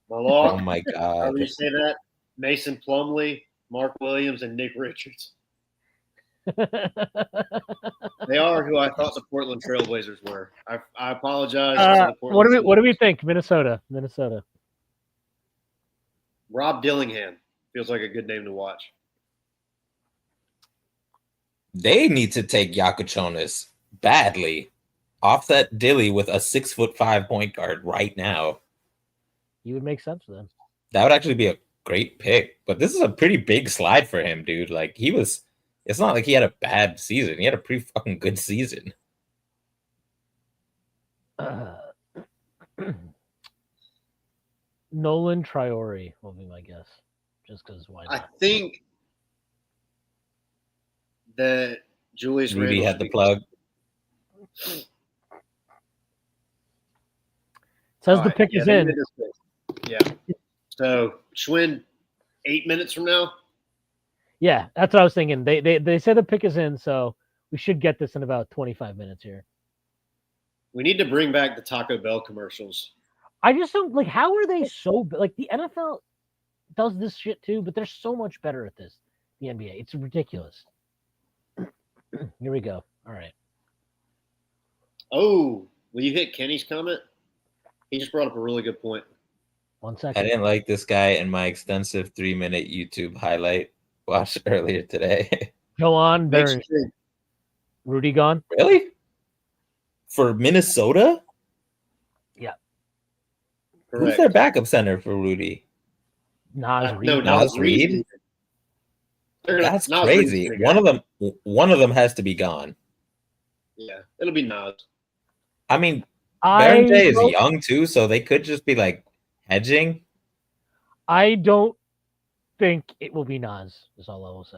[SPEAKER 2] Malak.
[SPEAKER 3] Oh my god.
[SPEAKER 2] How do you say that? Mason Plumlee, Mark Williams, and Nick Richards. They are who I thought the Portland Trailblazers were. I apologize. To the
[SPEAKER 1] what do we think? Minnesota.
[SPEAKER 2] Rob Dillingham feels like a good name to watch.
[SPEAKER 3] They need to take Yakuchonis badly. Offset Dilly with a 6'5" point guard right now.
[SPEAKER 1] You would make sense for them.
[SPEAKER 3] That would actually be a great pick. But this is a pretty big slide for him, dude. Like it's not like he had a bad season. He had a pretty fucking good season.
[SPEAKER 1] Nolan Traore will be my guess. Just because why not?
[SPEAKER 2] I think that Julius
[SPEAKER 3] Rudy
[SPEAKER 2] Randle
[SPEAKER 3] had the plug.
[SPEAKER 1] Says the pick is in.
[SPEAKER 2] Yeah. So Shwin, 8 minutes from now.
[SPEAKER 1] Yeah, that's what I was thinking. They said the pick is in, so we should get this in about 25 minutes here.
[SPEAKER 2] We need to bring back the Taco Bell commercials.
[SPEAKER 1] I just don't like. How are they so like the NFL does this shit too, but they're so much better at this. The NBA, it's ridiculous. Here we go. All right.
[SPEAKER 2] Oh, will you hit Kenny's comment? He just brought up a really good point.
[SPEAKER 1] 1 second.
[SPEAKER 3] I didn't like this guy in my extensive 3-minute YouTube highlight watched earlier today.
[SPEAKER 1] Go on, Barry. Rudy gone?
[SPEAKER 3] Really? For Minnesota?
[SPEAKER 1] Yeah.
[SPEAKER 2] Correct.
[SPEAKER 3] Who's their backup center for Rudy?
[SPEAKER 1] Nas Reed.
[SPEAKER 2] No,
[SPEAKER 3] Nas Reed? That's crazy. One of them has to be gone.
[SPEAKER 2] Yeah, it'll be Nas.
[SPEAKER 3] I mean, Baron J is young too, so they could just be like hedging.
[SPEAKER 1] I don't think it will be Nas, is all I will say.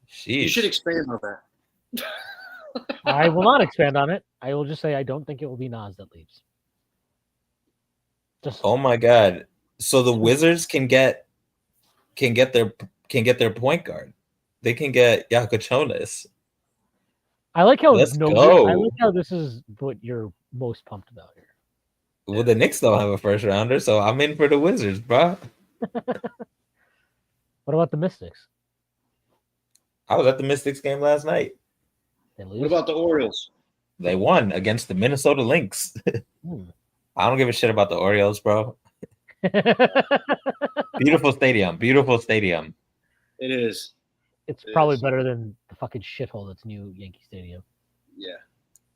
[SPEAKER 3] Jeez.
[SPEAKER 2] You should expand on that.
[SPEAKER 1] I will not expand on it. I will just say I don't think it will be Nas that leaves.
[SPEAKER 3] Oh my god. So the Wizards can get their point guard. They can get Yakuchonis.
[SPEAKER 1] I like how
[SPEAKER 3] I
[SPEAKER 1] like how this is what you're most pumped about here.
[SPEAKER 3] Well, the Knicks don't have a first rounder, so I'm in for the Wizards, bro.
[SPEAKER 1] What about the Mystics?
[SPEAKER 3] I was at the Mystics game last night.
[SPEAKER 1] They lose?
[SPEAKER 2] What about the Orioles?
[SPEAKER 3] They won against the Minnesota Lynx. I don't give a shit about the Orioles, bro. Beautiful stadium.
[SPEAKER 2] It is.
[SPEAKER 1] It's probably better than the fucking shithole that's new Yankee Stadium.
[SPEAKER 2] Yeah,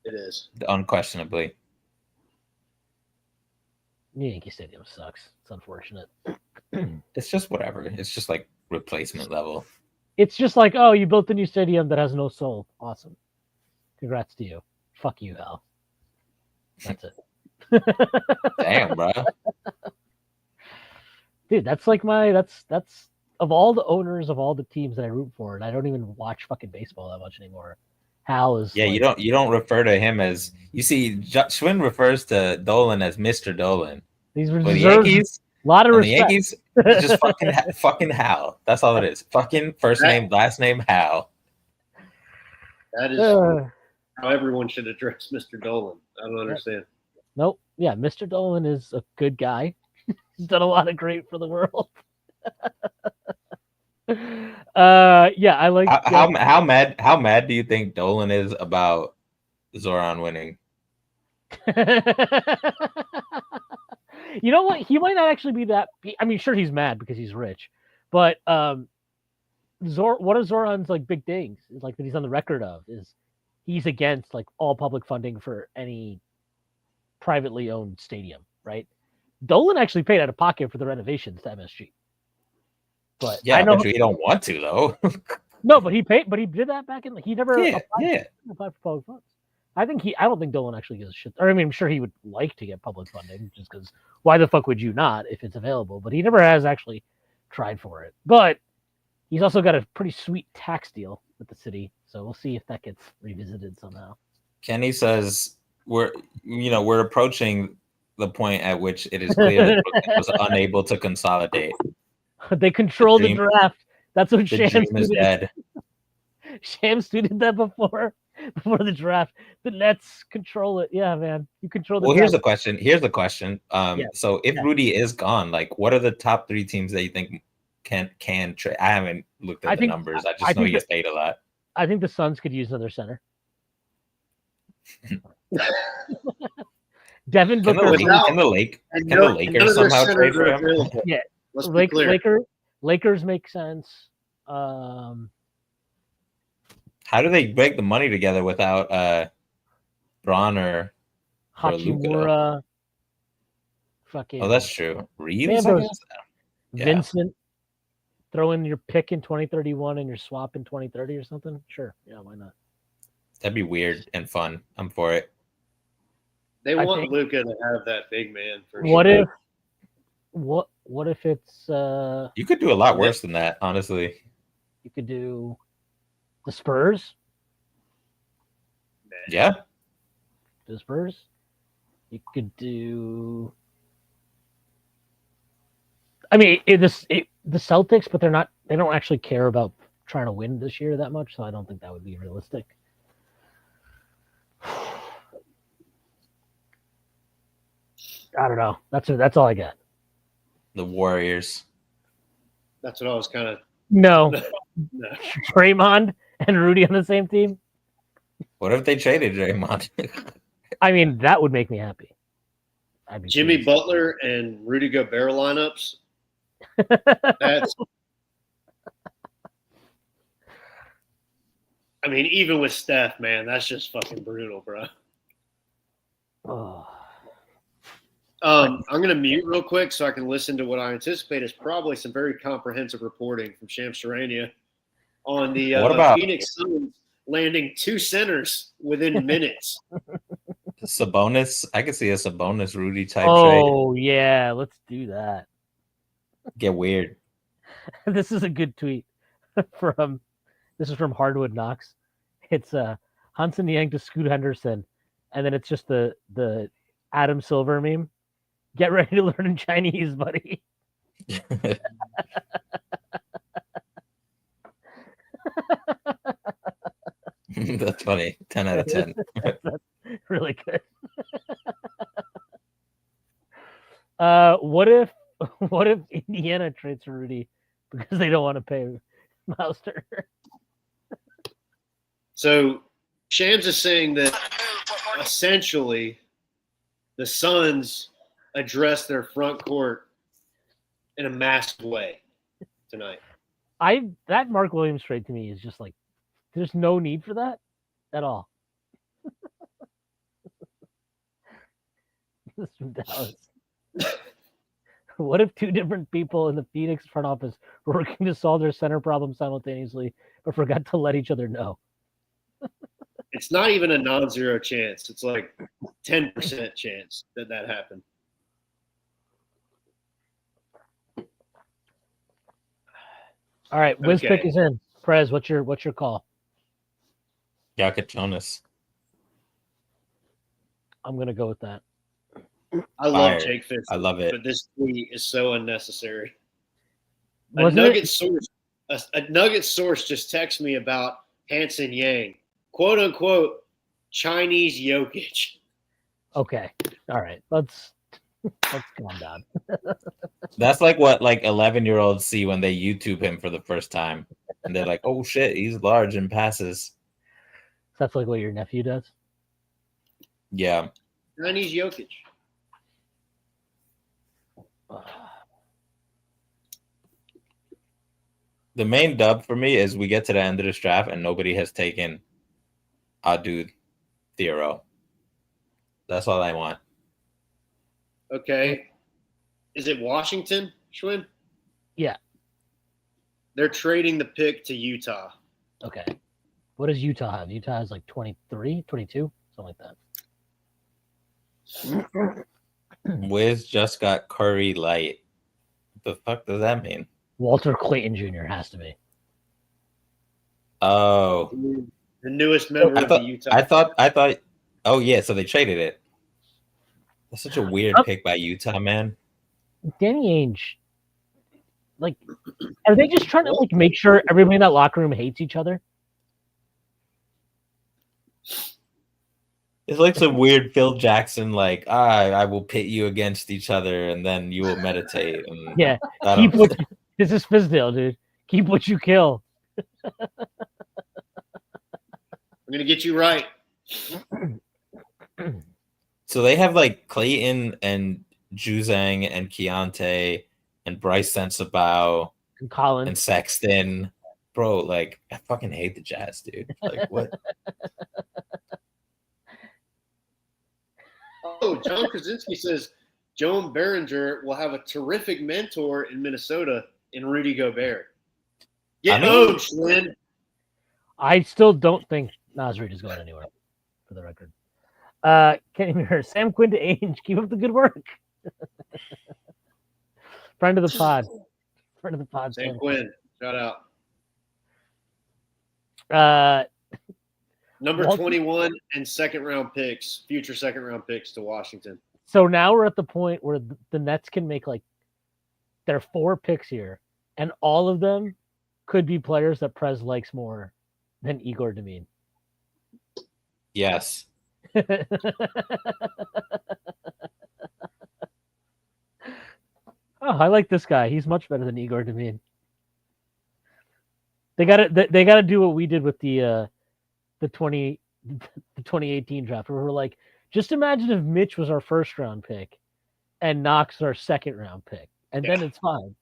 [SPEAKER 2] it is.
[SPEAKER 3] Unquestionably.
[SPEAKER 1] New Yankee Stadium sucks. It's unfortunate.
[SPEAKER 3] It's just whatever. It's just like replacement level.
[SPEAKER 1] It's just like, oh, you built a new stadium that has no soul. Awesome. Congrats to you. Fuck you, Hal. That's it.
[SPEAKER 3] Damn, bro.
[SPEAKER 1] Dude, that's like that's of all the owners of all the teams that I root for, and I don't even watch fucking baseball that much anymore. Hal is
[SPEAKER 3] Yeah,
[SPEAKER 1] like,
[SPEAKER 3] you don't refer to him as you see. Schwinn refers to Dolan as Mr. Dolan.
[SPEAKER 1] these
[SPEAKER 3] For the
[SPEAKER 1] deserves
[SPEAKER 3] Yankees,
[SPEAKER 1] a lot of
[SPEAKER 3] on the
[SPEAKER 1] respect.
[SPEAKER 3] Yankees, it's just fucking Hal. That's all it is. Fucking first name, last name, Hal.
[SPEAKER 2] That is how everyone should address Mr. Dolan. I don't understand.
[SPEAKER 1] Nope. Yeah, Mr. Dolan is a good guy. He's done a lot of great for the world. Yeah, I like
[SPEAKER 3] how mad do you think Dolan is about Zoran winning?
[SPEAKER 1] You know what? He might not actually be that. I mean, sure, he's mad because he's rich, but one of Zoran's like big things is like that he's on the record of is he's against like all public funding for any privately owned stadium, right? Dolan actually paid out of pocket for the renovations to MSG. But
[SPEAKER 3] yeah,
[SPEAKER 1] I know
[SPEAKER 3] you don't want to though.
[SPEAKER 1] No, but he paid. But he did that back in. He never applied for public funds. I don't think Dolan actually gives a shit. Or I mean, I'm sure he would like to get public funding, just because. Why the fuck would you not if it's available? But he never has actually tried for it. But he's also got a pretty sweet tax deal with the city, so we'll see if that gets revisited somehow.
[SPEAKER 3] Kenny says we're approaching the point at which it is clear that Brooklyn was unable to consolidate.
[SPEAKER 1] They control the draft. That's what
[SPEAKER 3] the dream is dead.
[SPEAKER 1] Shams tweeted that before the draft. The Nets control it. Yeah, man. You control the draft.
[SPEAKER 3] Here's the question. So if Rudy is gone, like what are the top 3 teams that you think can trade? I haven't looked at the numbers. I just know he gets paid a lot.
[SPEAKER 1] I think the Suns could use another center. Devin Booker.
[SPEAKER 3] Can the Lakers somehow trade for him?
[SPEAKER 1] Yeah. Lakers make sense.
[SPEAKER 3] How do they break the money together without Braun or
[SPEAKER 1] Hachimura?
[SPEAKER 3] Fucking. Oh, that's true.
[SPEAKER 1] Reeves, Vincent. Throw in your pick in 2031 and your swap in 2030 or something. Sure. Yeah, why not?
[SPEAKER 3] That'd be weird and fun. I'm for it.
[SPEAKER 2] They want Luka to have that big man for
[SPEAKER 1] what
[SPEAKER 2] sure.
[SPEAKER 1] What if it's
[SPEAKER 3] you could do a lot worse than that, honestly.
[SPEAKER 1] You could do the Spurs.
[SPEAKER 3] Yeah.
[SPEAKER 1] The Spurs. You could do I mean the Celtics, but they don't actually care about trying to win this year that much, so I don't think that would be realistic. I don't know. That's all I got.
[SPEAKER 3] The Warriors.
[SPEAKER 2] That's what I was kind of.
[SPEAKER 1] No. Draymond and Rudy on the same team.
[SPEAKER 3] What if they traded Draymond?
[SPEAKER 1] I mean, that would make me happy.
[SPEAKER 2] Jimmy Butler and Rudy Gobert lineups. That's. I mean, even with Steph, man, that's just fucking brutal, bro.
[SPEAKER 1] Oh.
[SPEAKER 2] I'm going to mute real quick so I can listen to what I anticipate is probably some very comprehensive reporting from Shams Charania on the Phoenix Suns landing 2 centers within minutes.
[SPEAKER 3] Sabonis, I could see a Sabonis Rudy type trade.
[SPEAKER 1] Oh, yeah, let's do that.
[SPEAKER 3] Get weird.
[SPEAKER 1] This is a good tweet from Hardwood Knox. It's Hudson Yang to Scoot Henderson, and then it's just the Adam Silver meme. Get ready to learn in Chinese, buddy.
[SPEAKER 3] That's funny. 10 out of 10.
[SPEAKER 1] That's really good. What if Indiana trades for Rudy because they don't want to pay Miles Turner?
[SPEAKER 2] So Shams is saying that essentially the Suns address their front court in a massive way tonight.
[SPEAKER 1] That Mark Williams trade to me is just like there's no need for that at all. This is from Dallas. What if 2 different people in the Phoenix front office were working to solve their center problem simultaneously, but forgot to let each other know?
[SPEAKER 2] It's not even a non-zero chance. It's like 10% chance that happened.
[SPEAKER 1] All right, Wiz
[SPEAKER 2] Okay.
[SPEAKER 1] pick is in. Prez, what's your call?
[SPEAKER 3] Jokic Jonas.
[SPEAKER 1] I'm gonna go with that.
[SPEAKER 2] I love
[SPEAKER 3] Fire.
[SPEAKER 2] Jake Fisher.
[SPEAKER 3] I love it.
[SPEAKER 2] But this tweet is so unnecessary.
[SPEAKER 1] Wasn't
[SPEAKER 2] A Nugget source just texted me about Hanson Yang, quote unquote, Chinese Jokic.
[SPEAKER 1] Okay. All right. Let's calm down.
[SPEAKER 3] That's like what 11-year-olds see when they YouTube him for the first time, and they're like, "Oh shit, he's large and passes."
[SPEAKER 1] That's like what your nephew does.
[SPEAKER 3] Yeah.
[SPEAKER 2] Chinese Jokic.
[SPEAKER 3] The main dub for me is we get to the end of this draft and nobody has taken our dude Theoro. That's all I want.
[SPEAKER 2] Okay. Is it Washington, Shwin?
[SPEAKER 1] Yeah.
[SPEAKER 2] They're trading the pick to Utah.
[SPEAKER 1] Okay. What does Utah have? Utah has like 23, 22, something like that.
[SPEAKER 3] Wiz just got Curry Light. What the fuck does that mean?
[SPEAKER 1] Walter Clayton Jr. has to be.
[SPEAKER 3] Oh.
[SPEAKER 2] The newest member of the Utah.
[SPEAKER 3] I thought. Oh yeah, so they traded it. That's such a weird pick by Utah, man.
[SPEAKER 1] Danny Ainge. Like, are they just trying to make sure everybody in that locker room hates each other?
[SPEAKER 3] It's like some weird Phil Jackson, I will pit you against each other, and then you will meditate. And
[SPEAKER 1] yeah, this is Fizdale, dude. Keep what you kill.
[SPEAKER 2] I'm gonna get you right.
[SPEAKER 3] So they have Clayton and Juzang and Keontae and Bryce Sensabaugh
[SPEAKER 1] and Collin
[SPEAKER 3] and Sexton. Bro, I fucking hate the Jazz, dude. What?
[SPEAKER 2] Oh, John Krasinski says Joan Behringer will have a terrific mentor in Minnesota in Rudy Gobert. Shwin.
[SPEAKER 1] I still don't think Naz Reid is going anywhere, for the record. Kenny Mirror, Sam Quinn to Ainge, keep up the good work. Friend of the pod.
[SPEAKER 2] Sam Quinn, shout out. Number 21 and future second round picks to Washington.
[SPEAKER 1] So now we're at the point where the Nets can make there are 4 picks here, and all of them could be players that Prez likes more than Igor Demine.
[SPEAKER 3] Yes.
[SPEAKER 1] Oh, I like this guy. He's much better than Igor Demine. They gotta do what we did with the 2018 draft, where we're like, just imagine if Mitch was our first round pick and Knox our second round pick, and then it's fine.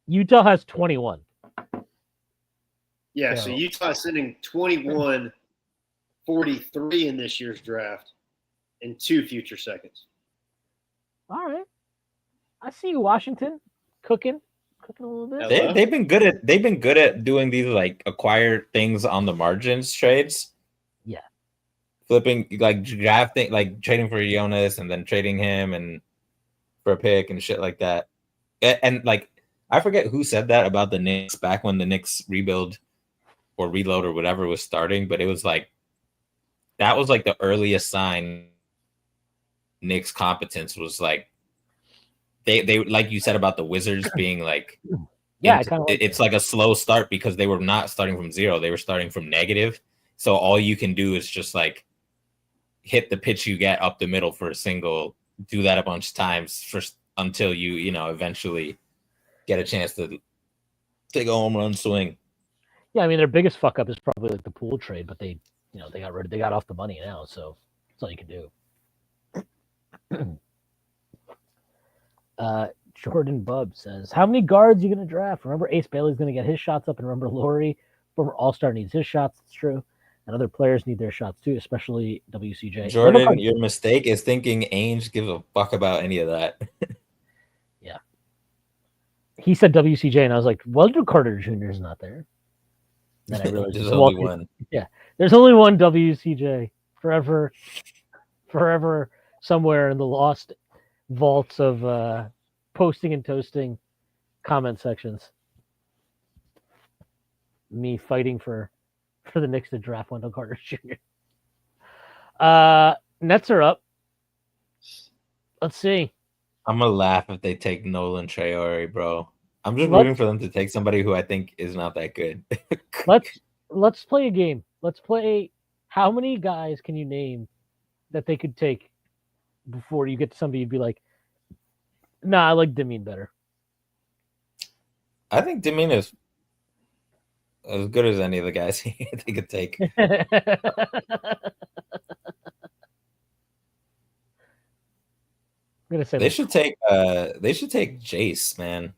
[SPEAKER 1] Utah has 21.
[SPEAKER 2] Yeah, so Utah is sending 21, 43 in this year's draft, and 2 future seconds.
[SPEAKER 1] All right, I see you, Washington, cooking a little bit.
[SPEAKER 3] They've been good at doing these acquired things on the margins trades.
[SPEAKER 1] Yeah,
[SPEAKER 3] flipping drafting, trading for Jonas and then trading him and for a pick and shit like that. And I forget who said that about the Knicks back when the Knicks rebuild or reload or whatever was starting, but it was that was the earliest sign Knicks competence was they like you said about the Wizards being it's a slow start because they were not starting from zero, they were starting from negative. So all you can do is just hit the pitch you get up the middle for a single, do that a bunch of times until you eventually get a chance to take a home run swing.
[SPEAKER 1] Yeah, I mean their biggest fuck up is probably the Poole trade, but they got off the money now, so that's all you can do. Jordan Bubb says, how many guards are you going to draft? Remember Ace Bailey's going to get his shots up, and remember Laurie, former All-Star, needs his shots. It's true. And other players need their shots too, especially WCJ.
[SPEAKER 3] Jordan, your mistake is thinking Ainge gives a fuck about any of that.
[SPEAKER 1] Yeah. He said WCJ, and I was like, Wendell Carter Jr. is not there. Then I realized
[SPEAKER 3] there's only one.
[SPEAKER 1] Yeah. There's only one WCJ forever somewhere in the lost vaults of posting and toasting comment sections. Me fighting for the Knicks to draft Wendell Carter Jr. Nets are up. Let's see.
[SPEAKER 3] I'm gonna laugh if they take Nolan Traore, bro. I'm just rooting for them to take somebody who I think is not that good.
[SPEAKER 1] let's play a game. Let's play. How many guys can you name that they could take before you get to somebody you'd be like, nah, I like Demeen better.
[SPEAKER 3] I think Demeen is as good as any of the guys they could take.
[SPEAKER 1] I'm gonna say
[SPEAKER 3] they should take Jace, man.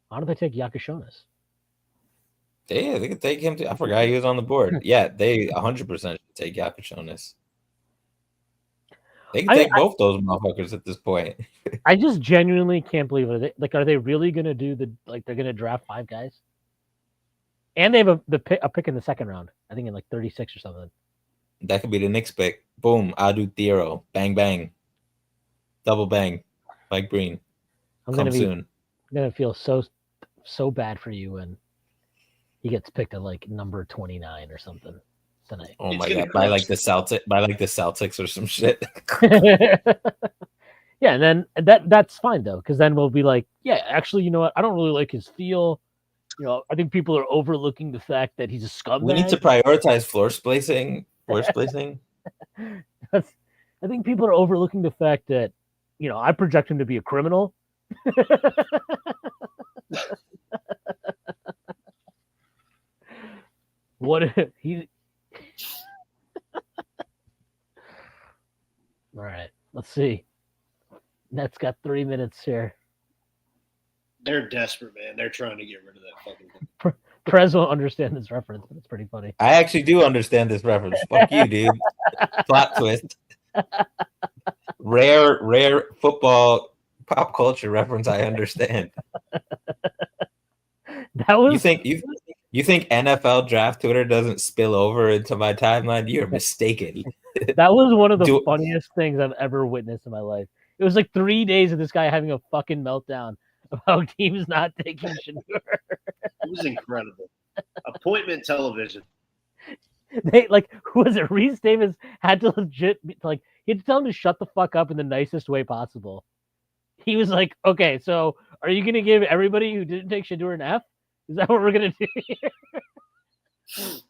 [SPEAKER 1] Why don't they take Yakashonis?
[SPEAKER 3] Yeah, they could take him too. I forgot he was on the board. Yeah, they 100% should take Yakashonis. They can take both those motherfuckers at this point.
[SPEAKER 1] I just genuinely can't believe it. Are they really gonna do they're gonna draft 5 guys? And they have a pick in the second round. I think in 36 or something.
[SPEAKER 3] That could be the Knicks pick. Boom, Adu Thero. Bang bang. Double bang. Mike Breen. Come soon.
[SPEAKER 1] I'm gonna feel so bad for you when he gets picked at number 29 or something tonight.
[SPEAKER 3] Oh my god! By the Celtics or some shit.
[SPEAKER 1] Yeah, and then that's fine though, because then we'll be like, yeah, actually, you know what? I don't really like his feel. I think people are overlooking the fact that he's a scumbag.
[SPEAKER 3] We need to prioritize floor spacing.
[SPEAKER 1] I think people are overlooking the fact that, I project him to be a criminal. What if he? All right, let's see. Nets got 3 minutes here.
[SPEAKER 2] They're desperate, man. They're trying to get rid of that fucking thing.
[SPEAKER 1] Prez won't understand this reference, but it's pretty funny.
[SPEAKER 3] I actually do understand this reference. Fuck you, dude. Plot twist. Rare football pop culture reference I understand.
[SPEAKER 1] That was
[SPEAKER 3] you think NFL draft Twitter doesn't spill over into my timeline? You're mistaken.
[SPEAKER 1] That was one of the funniest things I've ever witnessed in my life. It was 3 days of this guy having a fucking meltdown about teams not taking Shedeur.
[SPEAKER 2] It was incredible. Appointment television.
[SPEAKER 1] They who was it? Reese Davis had to legit he had to tell him to shut the fuck up in the nicest way possible. He was like, okay, so are you gonna give everybody who didn't take Shedeur an F? Is that what we're gonna do here? He's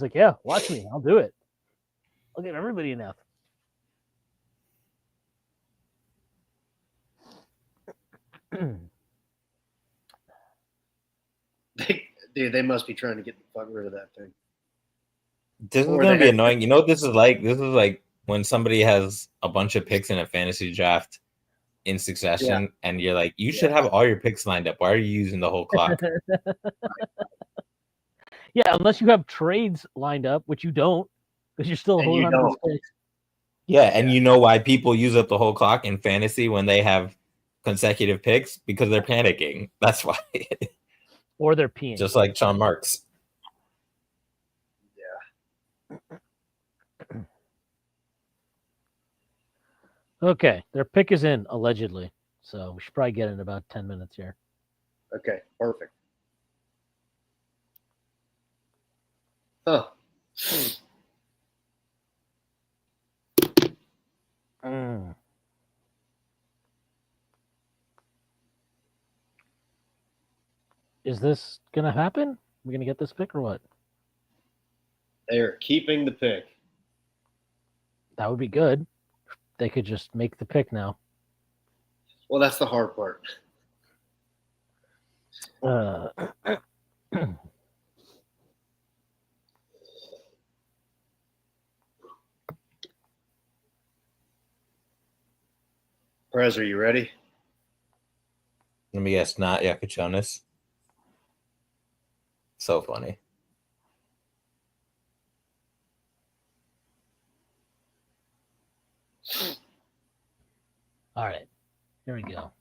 [SPEAKER 1] like, yeah, watch me, I'll do it. I'll give everybody an F.
[SPEAKER 2] They must be trying to get the fuck rid of that thing.
[SPEAKER 3] This is gonna be annoying. You know what this is like? This is like when somebody has a bunch of picks in a fantasy draft in succession, and you're like, you should have all your picks lined up. Why are you using the whole clock?
[SPEAKER 1] Yeah, unless you have trades lined up, which you don't, because you're still holding on to those picks.
[SPEAKER 3] Yeah, and you know why people use up the whole clock in fantasy when they have consecutive picks? Because they're panicking. That's why.
[SPEAKER 1] Or they're peeing.
[SPEAKER 3] Just like Sean Marks.
[SPEAKER 2] Yeah.
[SPEAKER 1] Okay, their pick is in, allegedly. So we should probably get in about 10 minutes here.
[SPEAKER 2] Okay, perfect. Huh.
[SPEAKER 1] Is this going to happen? We're going to get this pick or what?
[SPEAKER 2] They're keeping the pick.
[SPEAKER 1] That would be good. They could just make the pick now.
[SPEAKER 2] Well, that's the hard part. Perez, are you ready?
[SPEAKER 3] Let me guess, not Yakashonis. So funny.
[SPEAKER 1] All right, here we go.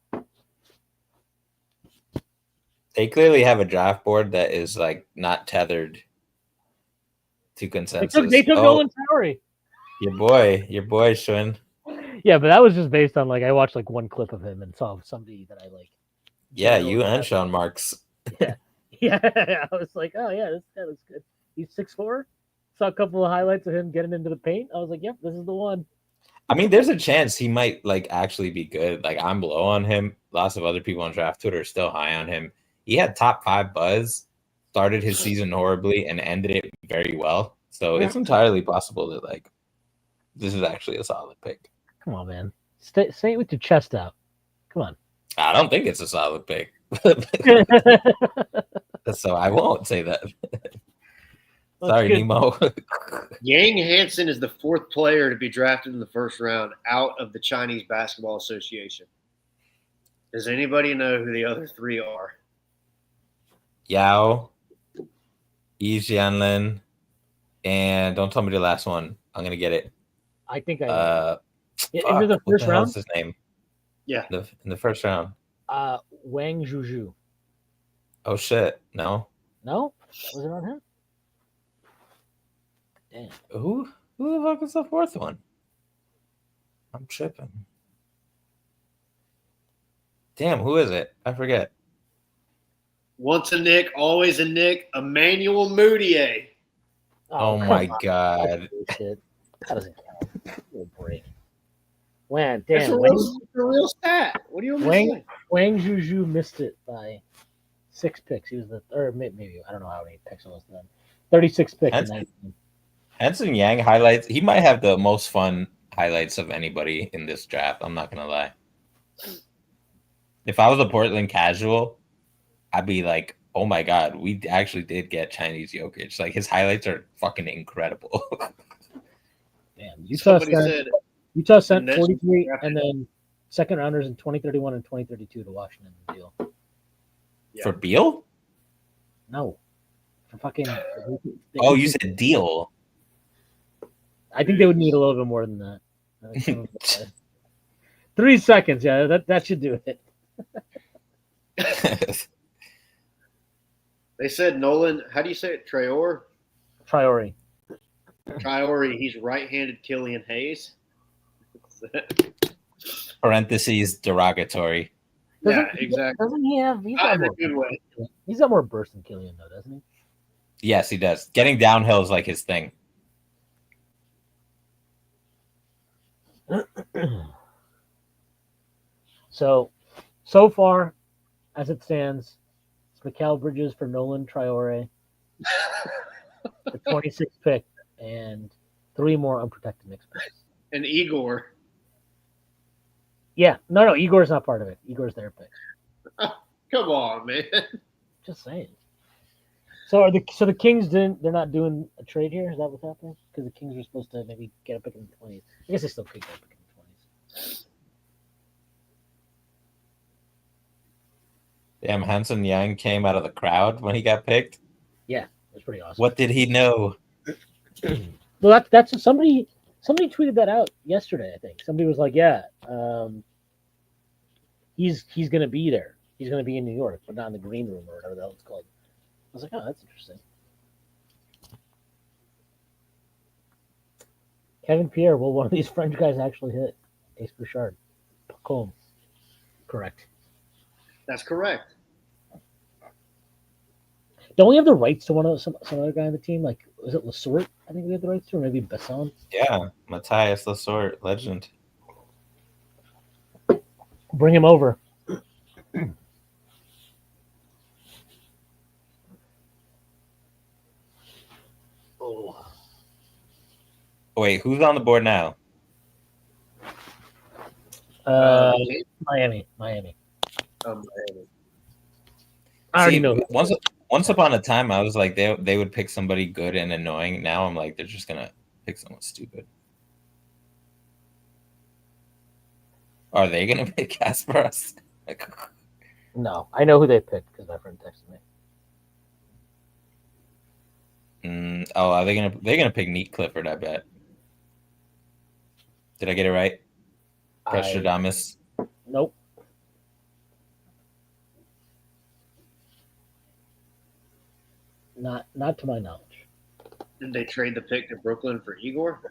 [SPEAKER 3] They clearly have a draft board that is not tethered to consensus.
[SPEAKER 1] They took Nolan Traore.
[SPEAKER 3] Your boy, Shwin.
[SPEAKER 1] Yeah, but that was just based on I watched one clip of him and saw somebody that I like.
[SPEAKER 3] Yeah, you and Sean Marks.
[SPEAKER 1] Yeah, yeah. I was like, oh yeah, this guy looks good. He's 6'4". Saw a couple of highlights of him getting into the paint. I was like, yep, this is the one.
[SPEAKER 3] I mean, there's a chance he might actually be good. I'm low on him. Lots of other people on draft Twitter are still high on him. He had top 5 buzz, started his season horribly, and ended it very well. So it's entirely possible that this is actually a solid pick.
[SPEAKER 1] Come on, man. Say it with your chest out. Come on.
[SPEAKER 3] I don't think it's a solid pick. So I won't say that. Sorry, Nemo.
[SPEAKER 2] Yang Hansen is the 4th player to be drafted in the first round out of the Chinese Basketball Association. Does anybody know who the other 3 are?
[SPEAKER 3] Yao, Yi Jianlin, and don't tell me the last one. I'm going to get it.
[SPEAKER 1] I think I know.
[SPEAKER 3] Is it the first round? What's his name?
[SPEAKER 2] Yeah.
[SPEAKER 3] In the first round.
[SPEAKER 1] Wang Zhuju.
[SPEAKER 3] Oh, shit. No?
[SPEAKER 1] No? Was it on him? Damn.
[SPEAKER 3] Who the fuck is the 4th one? I'm tripping. Damn, who is it? I forget.
[SPEAKER 2] Once a Nick, always a Nick. Emmanuel Mudiay.
[SPEAKER 3] Oh my God.
[SPEAKER 1] That doesn't count. Break. Man, damn.
[SPEAKER 2] It's a real stat. What do you mean?
[SPEAKER 1] Wang Zhuju missed it by 6 picks. He was maybe I don't know how many picks it was then. 36 picks.
[SPEAKER 3] Hanson Yang highlights. He might have the most fun highlights of anybody in this draft. I'm not gonna lie. If I was a Portland casual, I'd be like, "Oh my God, we actually did get Chinese Jokic." His highlights are fucking incredible.
[SPEAKER 1] Damn, Utah sent 43 and then second rounders in 2031 and 2032 to Washington Beal.
[SPEAKER 3] Yeah. For Beal?
[SPEAKER 1] No, for fucking.
[SPEAKER 3] Oh, you said deal.
[SPEAKER 1] I think they would need a little bit more than that. 3 seconds, yeah, that should do it.
[SPEAKER 2] They said Nolan. How do you say it? Traore. He's right-handed Killian Hayes.
[SPEAKER 3] Parentheses derogatory.
[SPEAKER 2] Yeah, exactly.
[SPEAKER 1] Doesn't he have? He's got more burst than Killian, though, doesn't he?
[SPEAKER 3] Yes, he does. Getting downhill is his thing.
[SPEAKER 1] So far, as it stands, it's Mikal Bridges for Nolan Traore, the 26th pick, and 3 more unprotected Knicks picks.
[SPEAKER 2] And Igor.
[SPEAKER 1] Yeah, no, Igor's not part of it. Igor's their pick.
[SPEAKER 2] Come on, man.
[SPEAKER 1] Just saying. So the Kings they're not doing a trade here? Is that what's happening? Because the Kings were supposed to maybe get a pick in the 20s. I guess they still could get a pick in the 20s.
[SPEAKER 3] Damn, Hanson Yang came out of the crowd when he got picked.
[SPEAKER 1] Yeah, it was pretty awesome.
[SPEAKER 3] What did he know?
[SPEAKER 1] Well, that's somebody tweeted that out yesterday. I think somebody was like, "Yeah, he's going to be there. He's going to be in New York, but not in the green room or whatever the hell it's called." I was like, "Oh, that's interesting." Kevin Pierre, will one of these French guys actually hit? Ace Bouchard. Pacom. Correct.
[SPEAKER 2] That's correct.
[SPEAKER 1] Don't we have the rights to some other guy on the team? Like, was it Lasorte? I think we have the rights to, or maybe Besson.
[SPEAKER 3] Yeah, Matthias Lasorte, legend.
[SPEAKER 1] Bring him over. Oh.
[SPEAKER 3] Wait, who's on the board now?
[SPEAKER 1] Miami.
[SPEAKER 2] Miami.
[SPEAKER 1] I already know.
[SPEAKER 3] Once upon a time, I was like, they would pick somebody good and annoying. Now I'm like, they're just gonna pick someone stupid. Are they gonna pick Kasparas?
[SPEAKER 1] No, I know who they picked because my friend texted
[SPEAKER 3] me. Are they gonna pick Neat Clifford? I bet. Did I get it right? Pressure-Damus?
[SPEAKER 1] Nope. Not to my knowledge.
[SPEAKER 2] Did they trade the pick to Brooklyn for Igor?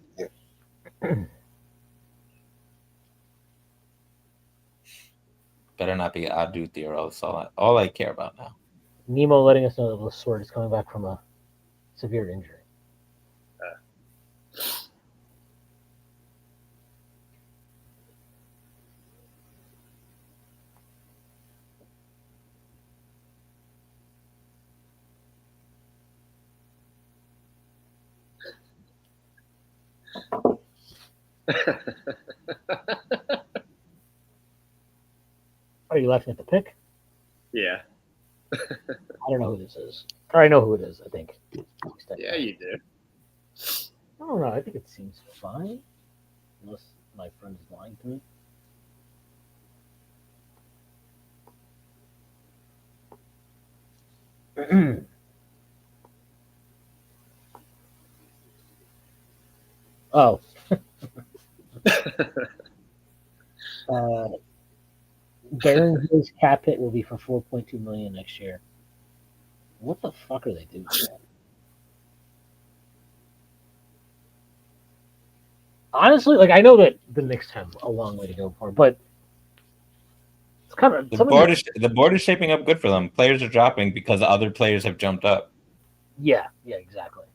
[SPEAKER 3] Better not be Adu Thero. That's all I care about now.
[SPEAKER 1] Nemo letting us know that Lasorte is coming back from a severe injury. Are you laughing at the pick?
[SPEAKER 2] Yeah.
[SPEAKER 1] I don't know who this is. Or I know who it is, I think.
[SPEAKER 2] Yeah, you do.
[SPEAKER 1] I don't know. I think it seems fine. Unless my friend is lying to me. Oh. Baron Hayes' cap hit will be for $4.2 million next year. What the fuck are they doing? Honestly, like I know that the Knicks have a long way to go for, but it's kind of
[SPEAKER 3] the board is shaping up good for them. Players are dropping because other players have jumped up.
[SPEAKER 1] Yeah, exactly.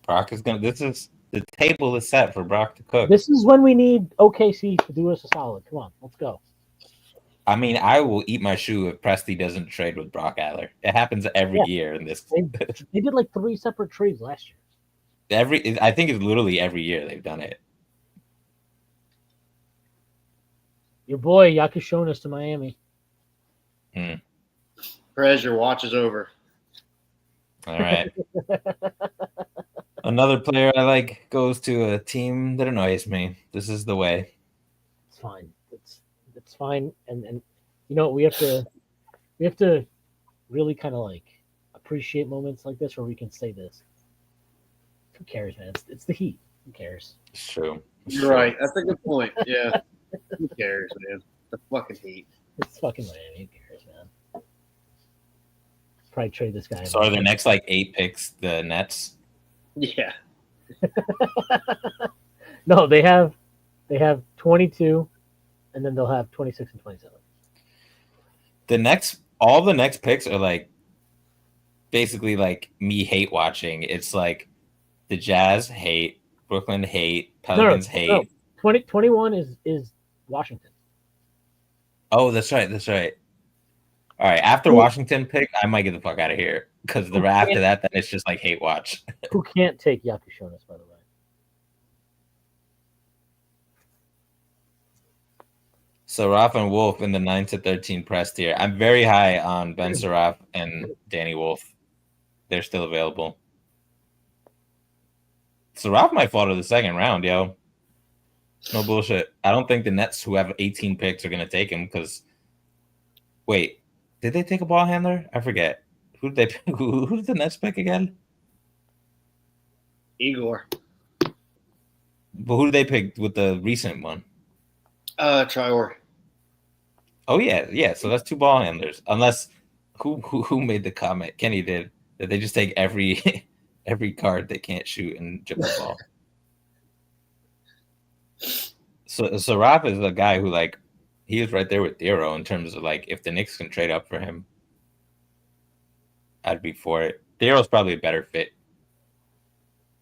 [SPEAKER 3] Brock is gonna. The table is set for Brock to cook.
[SPEAKER 1] This is when we need OKC to do us a solid. Come on, let's go.
[SPEAKER 3] I mean, I will eat my shoe if Presti doesn't trade with Brock Adler. It happens every year in this.
[SPEAKER 1] They did like 3 separate trades last year.
[SPEAKER 3] I think it's literally every year they've done it.
[SPEAKER 1] Your boy Yakushonis to Miami.
[SPEAKER 2] Perez, your watch is over.
[SPEAKER 3] All right. Another player I like goes to a team that annoys me. This is the way.
[SPEAKER 1] It's fine. It's fine. And you know we have to really kind of like appreciate moments like this where we can say this. Who cares, man? It's the Heat. Who cares?
[SPEAKER 3] It's true.
[SPEAKER 2] You're right. That's a good point. Yeah. Who cares, man? The fucking Heat.
[SPEAKER 1] It's fucking Miami. Who cares, man? Probably trade this guy.
[SPEAKER 3] So are the next like 8 picks the Nets?
[SPEAKER 2] Yeah.
[SPEAKER 1] No, they have 22, and then they'll have 26 and 27.
[SPEAKER 3] All the next picks are like basically like me hate watching. It's like the Jazz hate, Brooklyn hate, Pelicans hate.
[SPEAKER 1] 21 is Washington.
[SPEAKER 3] Oh, that's right. All right, after Washington pick, I might get the fuck out of here because after that, then it's just like hate watch.
[SPEAKER 1] Who can't take Yakushonis, by the way?
[SPEAKER 3] So Saraf and Wolf in the 9 to 13 press tier. I'm very high on Ben Saraf and Danny Wolf. They're still available. Saraf might fall to the second round, yo. No bullshit. I don't think the Nets, who have 18 picks, are gonna take him because. Wait. Did they take a ball handler? I forget. Who's the Nets pick again?
[SPEAKER 2] Igor.
[SPEAKER 3] But who did they pick with the recent one?
[SPEAKER 2] Trior.
[SPEAKER 3] Oh yeah. So that's 2 ball handlers. Unless who made the comment? Kenny did that they just take every card they can't shoot and jump the ball. So Rap is a guy who like. He is right there with Thero in terms of like if the Knicks can trade up for him, I'd be for it. Thero's probably a better fit.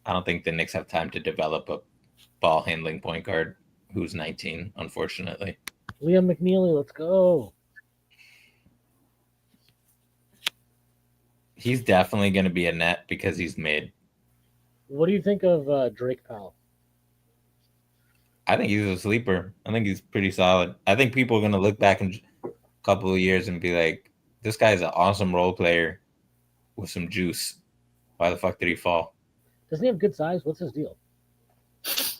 [SPEAKER 3] I don't think the Knicks have time to develop a ball handling point guard who's 19, unfortunately.
[SPEAKER 1] Liam McNeely, let's go.
[SPEAKER 3] He's definitely going to be a net because he's mid.
[SPEAKER 1] What do you think of Drake Powell?
[SPEAKER 3] I think he's a sleeper. I think he's pretty solid. I think people are going to look back in a couple of years and be like, this guy's an awesome role player with some juice. Why the fuck did he fall?
[SPEAKER 1] Doesn't he have good size? What's his deal?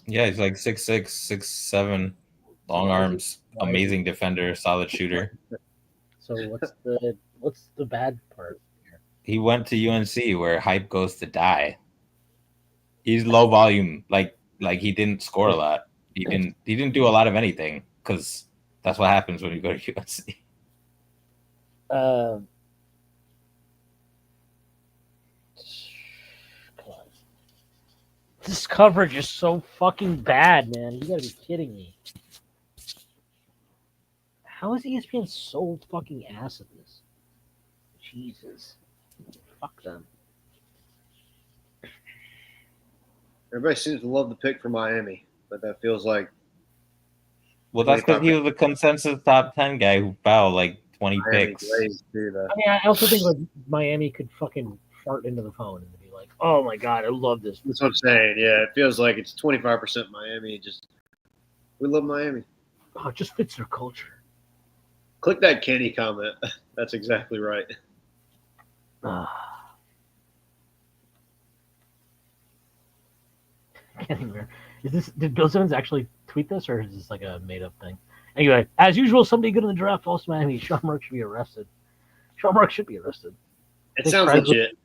[SPEAKER 3] Yeah, he's like 6'6", 6'7", long arms, amazing defender, solid shooter.
[SPEAKER 1] So what's the bad part here?
[SPEAKER 3] He went to UNC where hype goes to die. He's low volume, like he didn't score a lot. He didn't do a lot of anything because that's what happens when you go to UNC.
[SPEAKER 1] This coverage is so fucking bad, man. You gotta be kidding me. How is ESPN so fucking ass at this? Jesus. Fuck them.
[SPEAKER 2] Everybody seems to love the pick for Miami, but that feels like
[SPEAKER 3] Well, that's because he was the consensus top 10 guy who fouled like 20
[SPEAKER 2] Miami
[SPEAKER 3] picks.
[SPEAKER 2] Blaze do that.
[SPEAKER 1] I mean, I also think like Miami could fucking fart into the phone and be like, "Oh my god, I love this."
[SPEAKER 2] That's what I'm saying. Yeah, it feels like it's 25% Miami. We love Miami.
[SPEAKER 1] Oh, it just fits their culture.
[SPEAKER 2] Click that Kenny comment. That's exactly right.
[SPEAKER 1] Anywhere. Did Bill Simmons actually tweet this, or is this like a made up thing? Anyway, as usual, somebody good in the draft falls to Miami. Sean Mark should be arrested. Sean Mark should be arrested.
[SPEAKER 2] It sounds legit.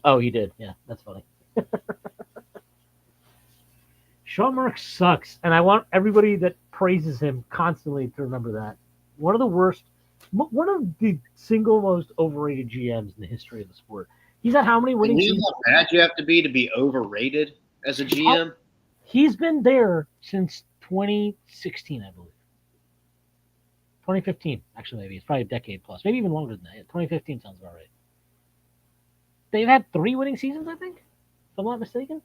[SPEAKER 1] Oh, he did. Yeah, that's funny. Sean Mark sucks, and I want everybody that praises him constantly to remember that. One of the single most overrated GMs in the history of the sport. He's had how many winning
[SPEAKER 2] seasons? You know how bad you have to be overrated as a GM?
[SPEAKER 1] He's been there since 2016, I believe. 2015, actually, maybe. It's probably a decade plus. Maybe even longer than that. 2015 sounds about right. They've had 3 winning seasons, I think, if I'm not mistaken.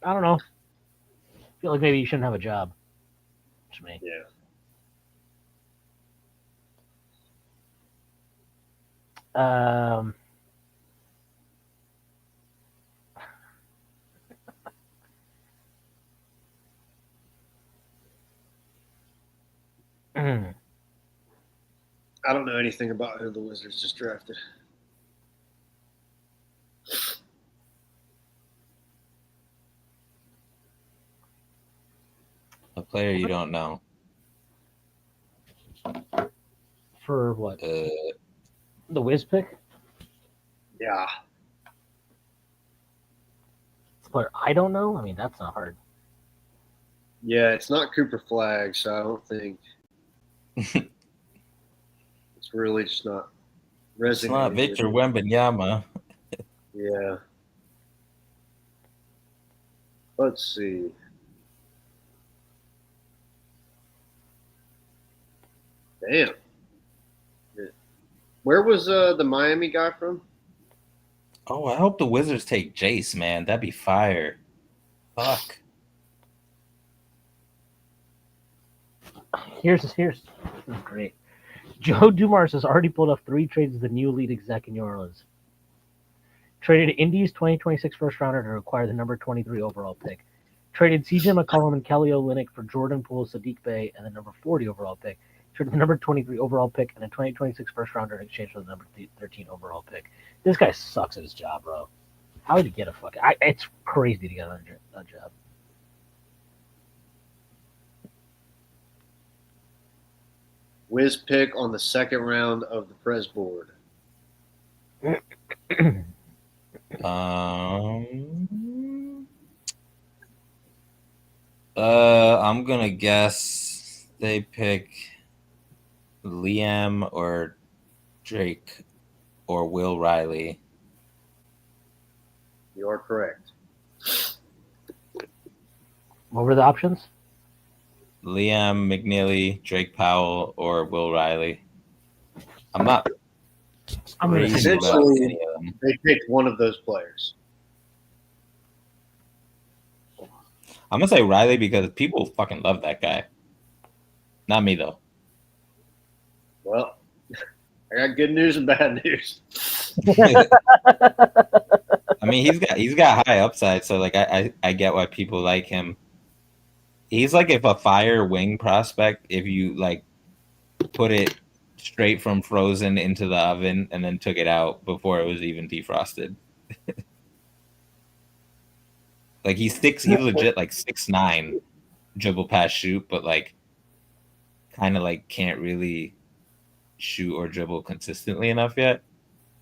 [SPEAKER 1] I don't know. I feel like maybe you shouldn't have a job. It's me.
[SPEAKER 2] Yeah. I don't know anything about who the Wizards just drafted.
[SPEAKER 3] A player you don't know.
[SPEAKER 1] For what? The Wiz pick?
[SPEAKER 2] Yeah.
[SPEAKER 1] It's a player I don't know? I mean, that's not hard.
[SPEAKER 2] Yeah, it's not Cooper Flagg, so I don't think it's really just not resonating.
[SPEAKER 3] It's not Victor Wembanyama.
[SPEAKER 2] Yeah. Let's see. Damn. Where was the Miami guy from?
[SPEAKER 3] Oh, I hope the Wizards take Jace, man. That'd be fire. Fuck.
[SPEAKER 1] Here's great. Joe Dumars has already pulled off 3 trades with the new lead exec in New Orleans. Traded Indy's 2026 first rounder to acquire the number 23 overall pick. Traded CJ McCollum and Kelly Olynyk for Jordan Poole, Sadiq Bey, and the number 40 overall pick. Traded the number 23 overall pick and a 2026 first rounder in exchange for the number 13 overall pick. This guy sucks at his job, bro. How did he get a fucking... it's crazy to get a job.
[SPEAKER 2] Wiz pick on the second round of the press board.
[SPEAKER 3] I'm gonna guess they pick Liam or Drake or Will Riley.
[SPEAKER 2] You are correct.
[SPEAKER 1] What were the options?
[SPEAKER 3] Liam McNeely, Drake Powell, or Will Riley. I'm not crazy about any of them.
[SPEAKER 2] They picked one of those players.
[SPEAKER 3] I'm gonna say Riley because people fucking love that guy. Not me though.
[SPEAKER 2] Well, I got good news and bad news.
[SPEAKER 3] I mean, he's got high upside, so like I get why people like him. He's like if a fire wing prospect, if you like put it straight from frozen into the oven and then took it out before it was even defrosted. Like he's legit like 6'9", dribble pass shoot, but like kind of like can't really shoot or dribble consistently enough yet.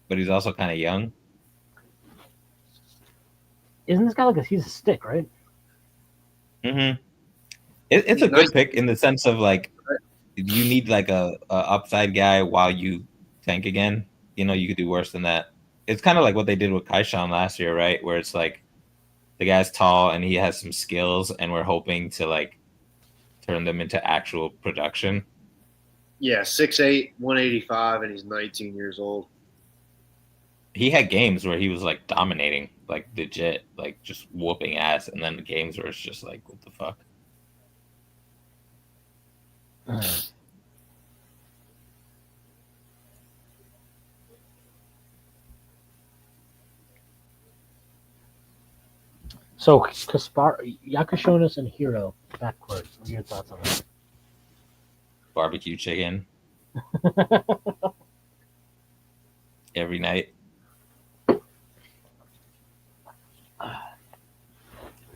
[SPEAKER 3] But he's also kind of young.
[SPEAKER 1] Isn't this guy he's a stick, right?
[SPEAKER 3] Mm-hmm. It's a good pick in the sense of like you need like a upside guy while you tank again. You could do worse than that. It's kind of like what they did with Kaishan last year, right? Where it's like the guy's tall and he has some skills, and we're hoping to like turn them into actual production.
[SPEAKER 2] Yeah, 6'8", 185, and he's 19 years old.
[SPEAKER 3] He had games where he was like dominating, like legit, like just whooping ass, and then the games where it's just like, what the fuck?
[SPEAKER 1] So Yakushonis and Hero backcourt. What are your thoughts on that?
[SPEAKER 3] Barbecue chicken every night.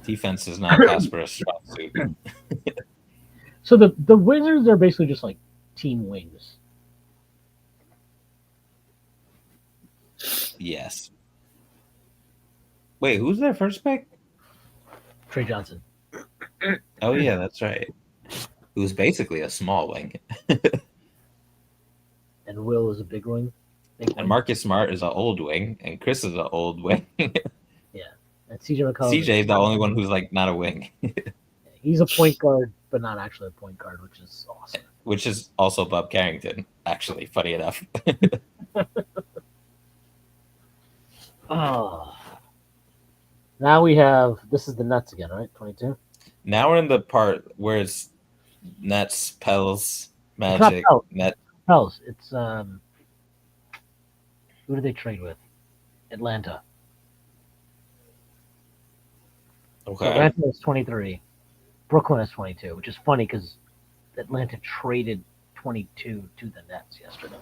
[SPEAKER 3] Defense is not Casper's strong suit.
[SPEAKER 1] So the Wizards are basically just like team wings.
[SPEAKER 3] Yes. Wait, who's their first pick?
[SPEAKER 1] Trey Johnson.
[SPEAKER 3] Oh yeah, that's right. Who's basically a small wing.
[SPEAKER 1] And Will is a big wing.
[SPEAKER 3] And Marcus Smart is an old wing, and Chris is an old wing.
[SPEAKER 1] Yeah. And CJ McCollum.
[SPEAKER 3] CJ is the only one who's like not a wing.
[SPEAKER 1] He's a point guard, but not actually a point guard, which is awesome.
[SPEAKER 3] Which is also Bob Carrington, actually, funny enough.
[SPEAKER 1] Oh. Now we have, this is the Nets again, right? 22?
[SPEAKER 3] Now we're in the part where it's Nets, Pels, Magic, Net.
[SPEAKER 1] Pels. It's, who do they trade with? Atlanta.
[SPEAKER 3] Okay.
[SPEAKER 1] So Atlanta is 23. Brooklyn is 22, which is funny because Atlanta traded 22 to the Nets yesterday.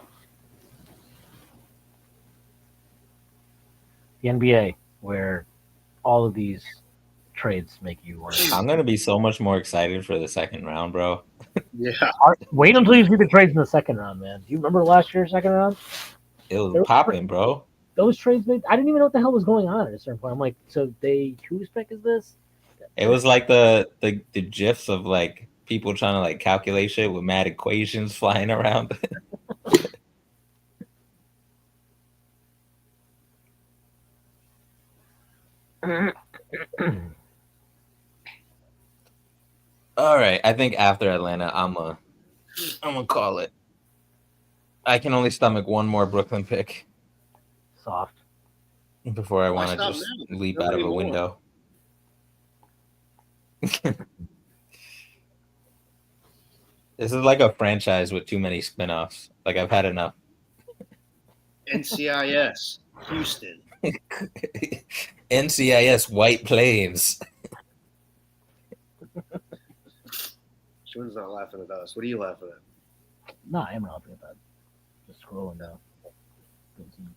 [SPEAKER 1] The NBA, where all of these trades make you want to.
[SPEAKER 3] I'm going to be so much more excited for the second round, bro.
[SPEAKER 2] Yeah.
[SPEAKER 1] Wait until you see the trades in the second round, man. Do you remember last year's second round?
[SPEAKER 3] It was popping, bro.
[SPEAKER 1] Those trades made. I didn't even know what the hell was going on at a certain point. I'm like, so whose pick is this?
[SPEAKER 3] It was like the gifs of like people trying to like calculate shit with mad equations flying around. All right, I think after Atlanta, I'm gonna call it. I can only stomach one more Brooklyn pick.
[SPEAKER 1] Soft.
[SPEAKER 3] Before I want to just leap out of a window. This is like a franchise with too many spinoffs. Like I've had enough.
[SPEAKER 2] NCIS, Houston.
[SPEAKER 3] NCIS, White Plains.
[SPEAKER 2] Shwin's not laughing at us. What are you laughing at?
[SPEAKER 1] No, I am laughing at that. Just scrolling down.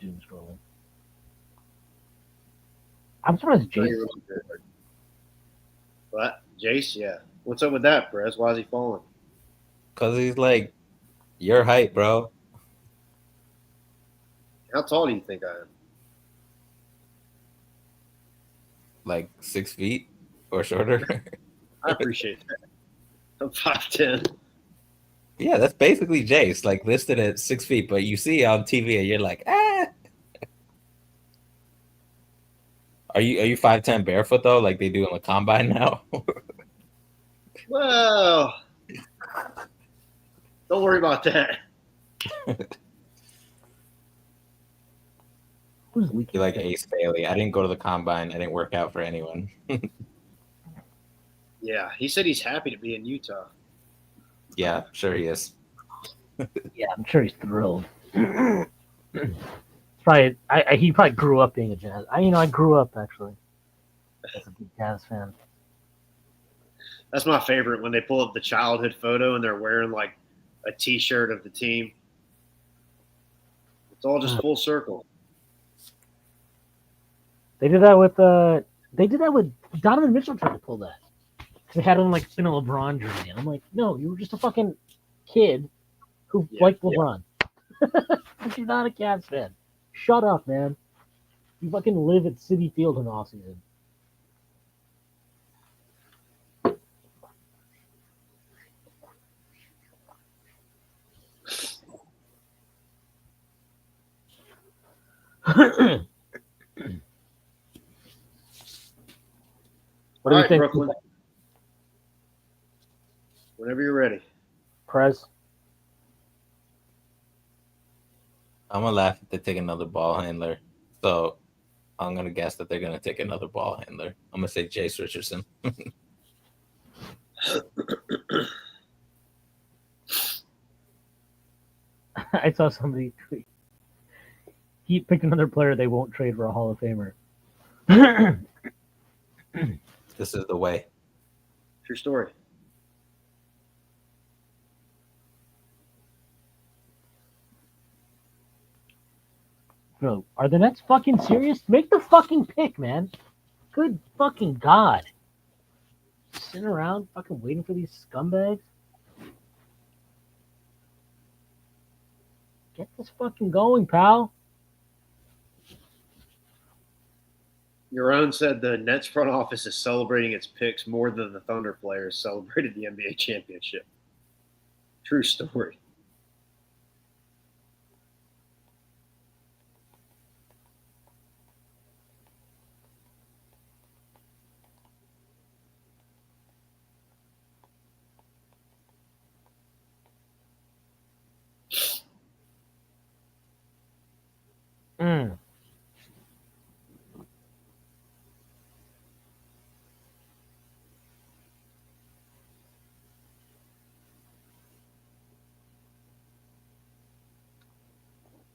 [SPEAKER 1] Doom scrolling. I'm surprised Jace.
[SPEAKER 2] What? Jace? Yeah. What's up with that, Perez? Why is he falling?
[SPEAKER 3] Because he's like, your height, bro.
[SPEAKER 2] How tall do you think I am?
[SPEAKER 3] Like 6 feet or shorter.
[SPEAKER 2] I appreciate that. I'm 5'10".
[SPEAKER 3] Yeah, that's basically Jace, like listed at 6 feet, but you see on TV and you're like, ah. Are you 5'10" barefoot though, like they do in the combine now?
[SPEAKER 2] Well, don't worry about that.
[SPEAKER 1] Who's leaking?
[SPEAKER 3] You're like Ace Bailey. I didn't go to the combine. I didn't work out for anyone.
[SPEAKER 2] Yeah, he said he's happy to be in Utah.
[SPEAKER 3] Yeah, sure he is.
[SPEAKER 1] Yeah, I'm sure he's thrilled. Probably, he probably grew up being a Jazz. I grew up actually as a big Jazz fan.
[SPEAKER 2] That's my favorite when they pull up the childhood photo and they're wearing like a T-shirt of the team. It's all just full circle.
[SPEAKER 1] They did that with Donovan Mitchell tried to pull that. They had him like in a LeBron jersey. I'm like, no, you were just a fucking kid who liked LeBron. But you're not a Cavs fan. Shut up, man. You fucking live at Citi Field in the offseason. What do
[SPEAKER 2] All
[SPEAKER 1] we
[SPEAKER 2] right,
[SPEAKER 1] think,
[SPEAKER 2] Brooklyn. Whenever you're ready.
[SPEAKER 1] Prez?
[SPEAKER 3] I'm gonna laugh if they take another ball handler. So I'm gonna guess that they're gonna take another ball handler. I'm gonna say Jace Richardson.
[SPEAKER 1] I saw somebody tweet. He picked another player they won't trade for a Hall of Famer.
[SPEAKER 3] This is the way.
[SPEAKER 2] True story.
[SPEAKER 1] Bro, are the Nets fucking serious? Make the fucking pick, man. Good fucking God. Sitting around fucking waiting for these scumbags. Get this fucking going, pal.
[SPEAKER 2] Your own said the Nets front office is celebrating its picks more than the Thunder players celebrated the NBA championship. True story.
[SPEAKER 1] Mm.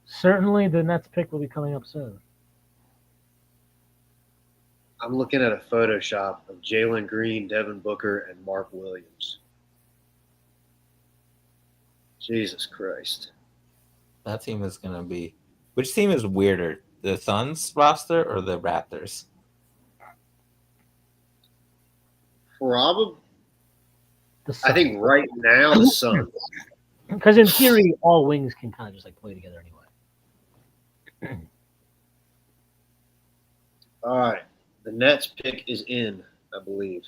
[SPEAKER 1] Certainly the Nets pick will be coming up soon.
[SPEAKER 2] I'm looking at a Photoshop of Jalen Green, Devin Booker, and Mark Williams. Jesus Christ.
[SPEAKER 3] That team is gonna be. Which team is weirder, the Suns roster or the Raptors?
[SPEAKER 2] Probably.
[SPEAKER 1] The
[SPEAKER 2] I think right now the Suns.
[SPEAKER 1] Because in theory, all wings can kind of just like play together anyway.
[SPEAKER 2] All right. The Nets pick is in, I believe.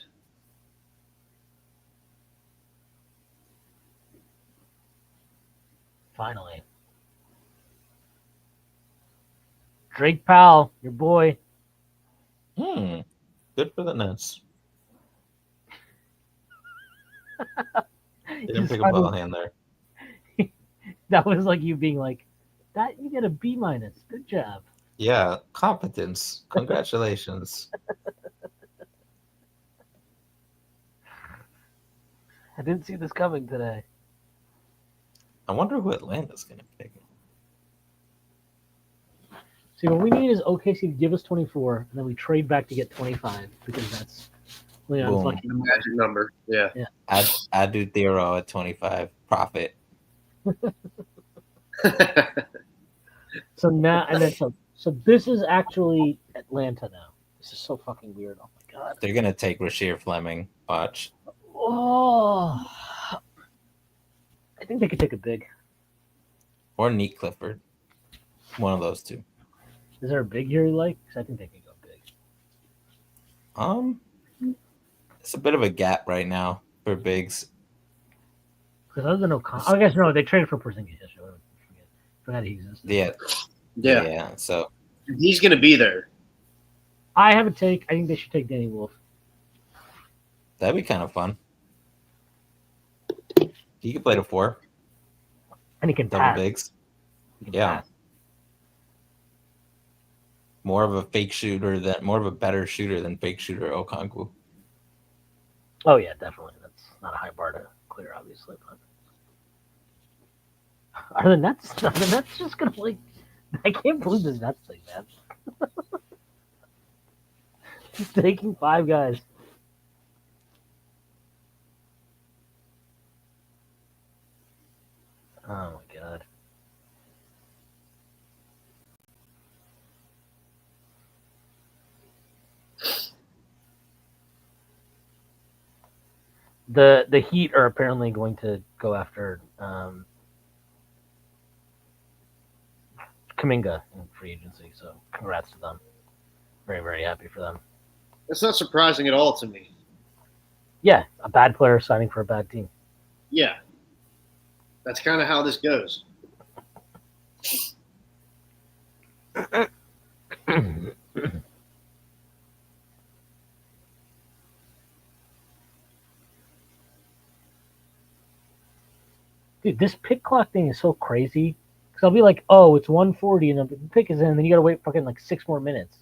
[SPEAKER 1] Finally. Drake Powell, your boy.
[SPEAKER 3] Good for the Nets. They didn't pick a ball handler.
[SPEAKER 1] That was like you being like, that you get a B minus. Good job.
[SPEAKER 3] Yeah, competence. Congratulations.
[SPEAKER 1] I didn't see this coming today.
[SPEAKER 3] I wonder who Atlanta's gonna pick.
[SPEAKER 1] See, what we need is OKC to give us 24, and then we trade back to get 25 because that's Leon's
[SPEAKER 3] Boom.
[SPEAKER 1] lucky number.
[SPEAKER 2] Magic number. Yeah.
[SPEAKER 3] I do Theoro at 25. Profit.
[SPEAKER 1] So now, and then so this is actually Atlanta now. This is so fucking weird. Oh my God.
[SPEAKER 3] They're gonna take Rasheer Fleming. Watch.
[SPEAKER 1] Oh, I think they could take a big.
[SPEAKER 3] Or Neat Clifford. One of those two.
[SPEAKER 1] Is there a big here you like? Because I think they could go big.
[SPEAKER 3] It's a bit of a gap right now for bigs.
[SPEAKER 1] Because other than O'Connell, I guess no, they traded for Porzingis yesterday. Forgot he existed.
[SPEAKER 3] Yeah. So
[SPEAKER 2] he's going to be there.
[SPEAKER 1] I have a take. I think they should take Danny Wolf.
[SPEAKER 3] that'd be kind of fun. He could play the 4.
[SPEAKER 1] And he can
[SPEAKER 3] Double
[SPEAKER 1] pass.
[SPEAKER 3] bigs.
[SPEAKER 1] He can
[SPEAKER 3] Yeah.
[SPEAKER 1] pass.
[SPEAKER 3] More of a better shooter than fake shooter Okongwu.
[SPEAKER 1] Oh yeah, definitely. That's not a high bar to clear, obviously. But are the Nets just gonna like? I can't believe this Nets thing, man. Just taking 5 guys. Oh my God. The Heat are apparently going to go after Kuminga in free agency, so congrats to them. Very, very happy for them.
[SPEAKER 2] That's not surprising at all to me.
[SPEAKER 1] Yeah, a bad player signing for a bad team.
[SPEAKER 2] Yeah. That's kind of how this goes.
[SPEAKER 1] Dude, this pick clock thing is so crazy. Because I'll be like, oh, it's 1:40, and the pick is in, and then you gotta wait fucking like 6 more minutes.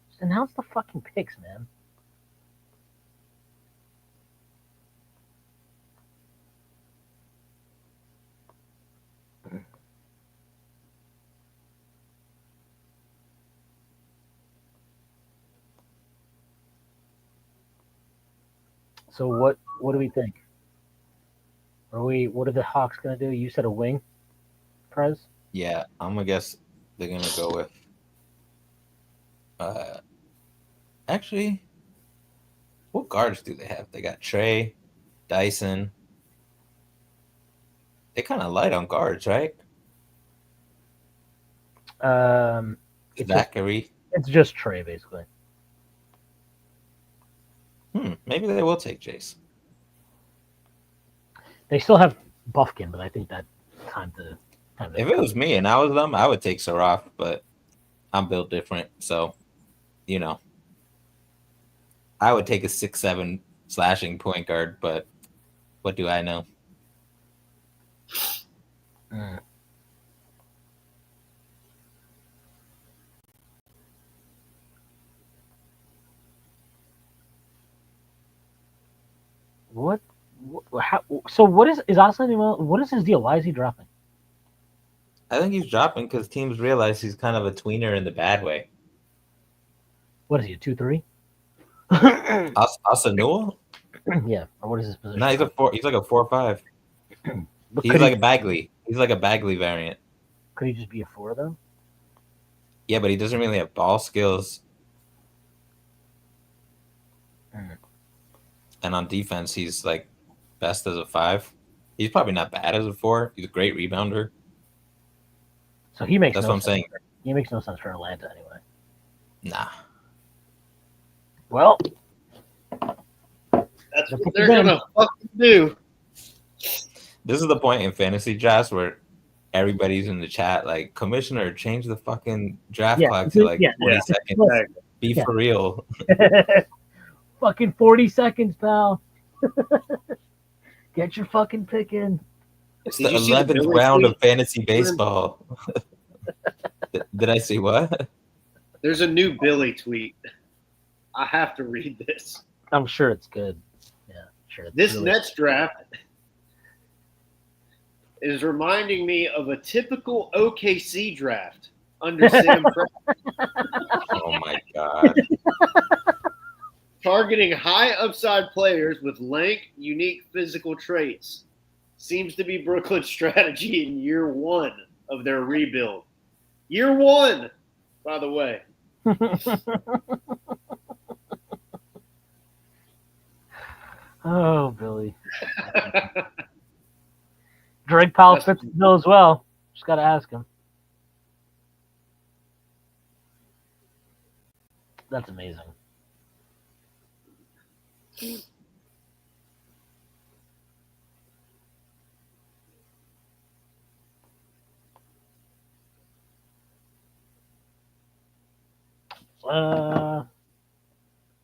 [SPEAKER 1] Just announce the fucking picks, man. So what do we think? What are the Hawks gonna do? You said a wing, Prez?
[SPEAKER 3] Yeah, I'm gonna guess they're gonna go with. Actually, what guards do they have? They got Trey, Dyson. They kind of light on guards, right?
[SPEAKER 1] It's
[SPEAKER 3] Zachary.
[SPEAKER 1] it's just Trey basically.
[SPEAKER 3] Maybe they will take Jace.
[SPEAKER 1] They still have Buffkin, but I think that time to
[SPEAKER 3] If it was me and I was them, I would take Saraf, but I'm built different, so I would take a 6'7" slashing point guard, but what do I know?
[SPEAKER 1] What? So what is Aslan? What is his deal? Why is he dropping?
[SPEAKER 3] I think he's dropping because teams realize he's kind of a tweener in the bad way.
[SPEAKER 1] What is he? A 2-3?
[SPEAKER 3] Asanul?
[SPEAKER 1] Yeah. Or what is his position?
[SPEAKER 3] No, he's a 4. He's like a 4-5. He's like a Bagley. He's like a Bagley variant.
[SPEAKER 1] Could he just be a 4 though?
[SPEAKER 3] Yeah, but he doesn't really have ball skills. And on defense, he's like best as a 5. He's probably not bad as a 4. He's a great rebounder.
[SPEAKER 1] So he makes
[SPEAKER 3] That's what I'm saying.
[SPEAKER 1] He makes no sense for Atlanta anyway.
[SPEAKER 3] Nah.
[SPEAKER 1] Well,
[SPEAKER 2] that's what they're gonna fucking do.
[SPEAKER 3] This is the point in fantasy drafts where everybody's in the chat like, Commissioner, change the fucking draft clock to like 20 seconds. Be for real.
[SPEAKER 1] Fucking 40 seconds, pal. Get your fucking pick in.
[SPEAKER 3] It's the 11th round of fantasy baseball. Did I see what?
[SPEAKER 2] There's a new Billy tweet. I have to read this.
[SPEAKER 1] I'm sure it's good. Yeah, sure.
[SPEAKER 2] This really Nets draft is reminding me of a typical OKC draft under Sam Presti.
[SPEAKER 3] Oh my god.
[SPEAKER 2] Targeting high upside players with length, unique physical traits. Seems to be Brooklyn's strategy in year 1 of their rebuild. Year 1, by the way.
[SPEAKER 1] Oh, Billy. Drake Powell fits the bill as well. Just got to ask him. That's amazing. All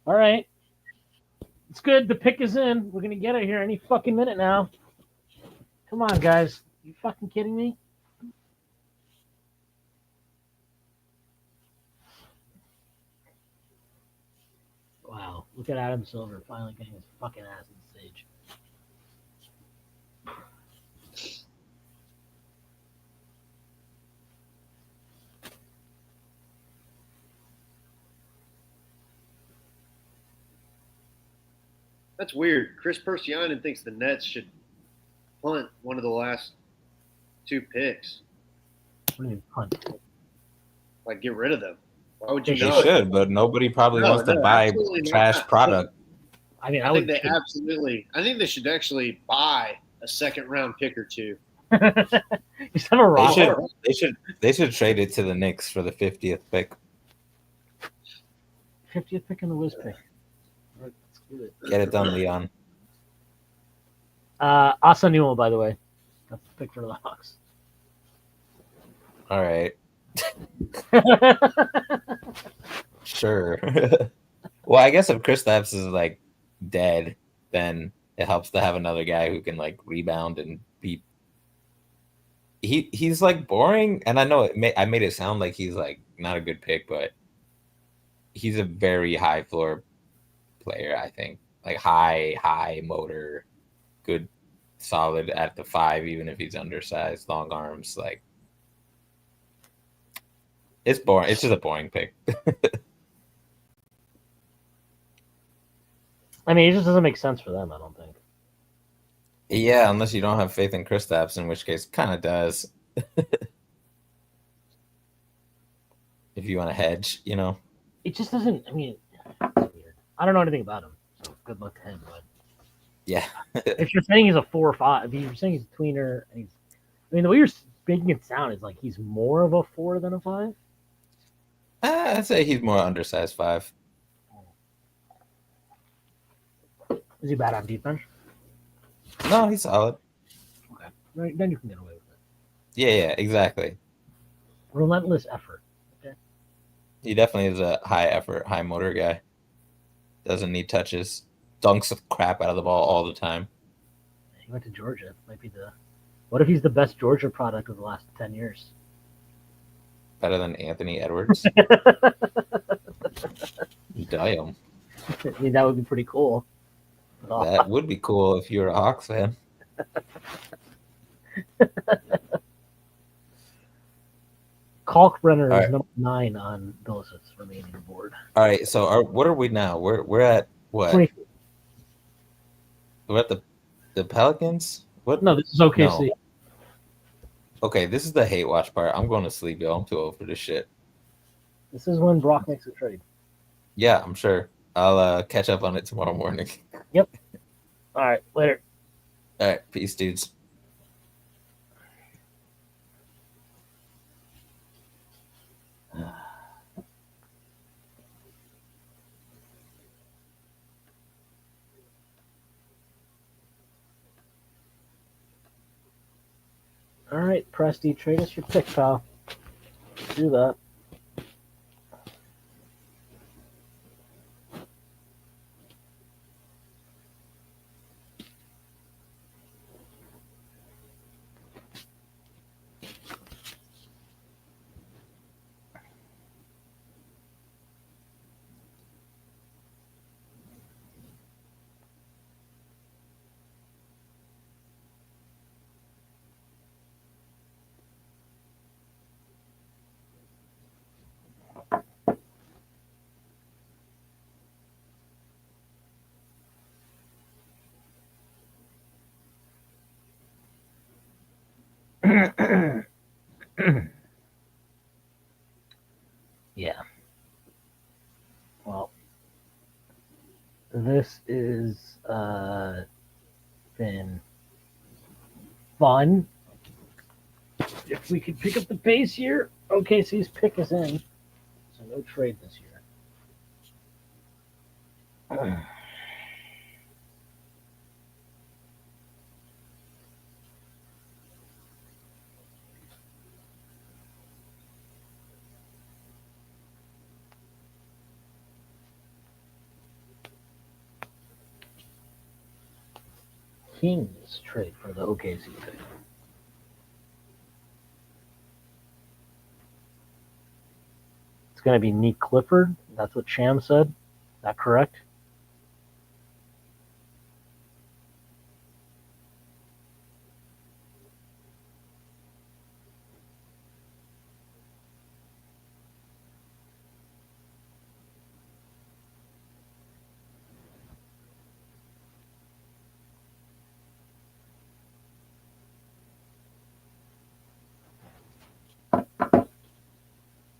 [SPEAKER 1] right. It's good. The pick is in. We're going to get it here any fucking minute now. Come on, guys. You fucking kidding me? Wow. Look at Adam Silver finally getting his fucking ass on the stage.
[SPEAKER 2] That's weird. Chris Persianen thinks the Nets should punt one of the last 2 picks.
[SPEAKER 1] What do you mean punt?
[SPEAKER 2] Like, get rid of them. Why would you
[SPEAKER 3] They
[SPEAKER 2] not?
[SPEAKER 3] should, but nobody probably wants to buy trash product.
[SPEAKER 1] I mean,
[SPEAKER 2] I think they absolutely. I think they should actually buy a 2nd-round pick or 2.
[SPEAKER 1] You have a roster.
[SPEAKER 3] They should trade it to the Knicks for the 50th pick.
[SPEAKER 1] 50th pick and the Wiz pick. Let's do it.
[SPEAKER 3] Get it done, Leon.
[SPEAKER 1] Asa Newell, by the way. That's the pick for the Hawks.
[SPEAKER 3] All right. Sure. Well, I guess if Kristaps is like dead, then it helps to have another guy who can like rebound and be. He's like boring, and I know I made it sound like he's like not a good pick, but he's a very high floor player. I think like high motor, good, solid at the 5, even if he's undersized, long arms. Like it's boring. It's just a boring pick.
[SPEAKER 1] I mean, it just doesn't make sense for them, I don't think.
[SPEAKER 3] Yeah, unless you don't have faith in Kristaps, in which case kind of does. If you want to hedge, you know.
[SPEAKER 1] It just doesn't. I mean, it's weird. I don't know anything about him, so good luck to him. But
[SPEAKER 3] Yeah.
[SPEAKER 1] if you're saying he's a 4 or 5, if you're saying he's a tweener, and he's, I mean, the way you're making it sound is like he's more of a 4 than a 5.
[SPEAKER 3] I'd say he's more undersized 5.
[SPEAKER 1] Is he bad on defense?
[SPEAKER 3] No, he's solid.
[SPEAKER 1] Okay, right, then you can get away with it.
[SPEAKER 3] Yeah, exactly.
[SPEAKER 1] Relentless effort. Okay.
[SPEAKER 3] He definitely is a high effort, high motor guy. Doesn't need touches. Dunks the crap out of the ball all the time.
[SPEAKER 1] He went to Georgia. Might be the. What if he's the best Georgia product of the last 10 years?
[SPEAKER 3] Better than Anthony Edwards. Damn.
[SPEAKER 1] I mean, that would be pretty cool.
[SPEAKER 3] That would be cool if you were a Hawks fan.
[SPEAKER 1] Kalkbrenner
[SPEAKER 3] All
[SPEAKER 1] is
[SPEAKER 3] right.
[SPEAKER 1] number 9 on Billis's remaining board.
[SPEAKER 3] All right, so what are we now? We're at what?
[SPEAKER 1] 20.
[SPEAKER 3] We're at the Pelicans? What?
[SPEAKER 1] No, this is OKC.
[SPEAKER 3] No. Okay, this is the hate watch part. I'm going to sleep, yo. I'm too old for this shit.
[SPEAKER 1] This is when Brock makes a trade.
[SPEAKER 3] Yeah, I'm sure. I'll catch up on it tomorrow morning.
[SPEAKER 1] Yep. All right, later.
[SPEAKER 3] All right, peace, dudes.
[SPEAKER 1] All right, Presty, trade us your pick, pal. Do that. Yeah. Well, this is been fun. If we could pick up the pace here, OKC's pick is in. So no trade this year. Kings trade for the OKC pick. It's going to be Nick Clifford. That's what Sham said. Is that correct?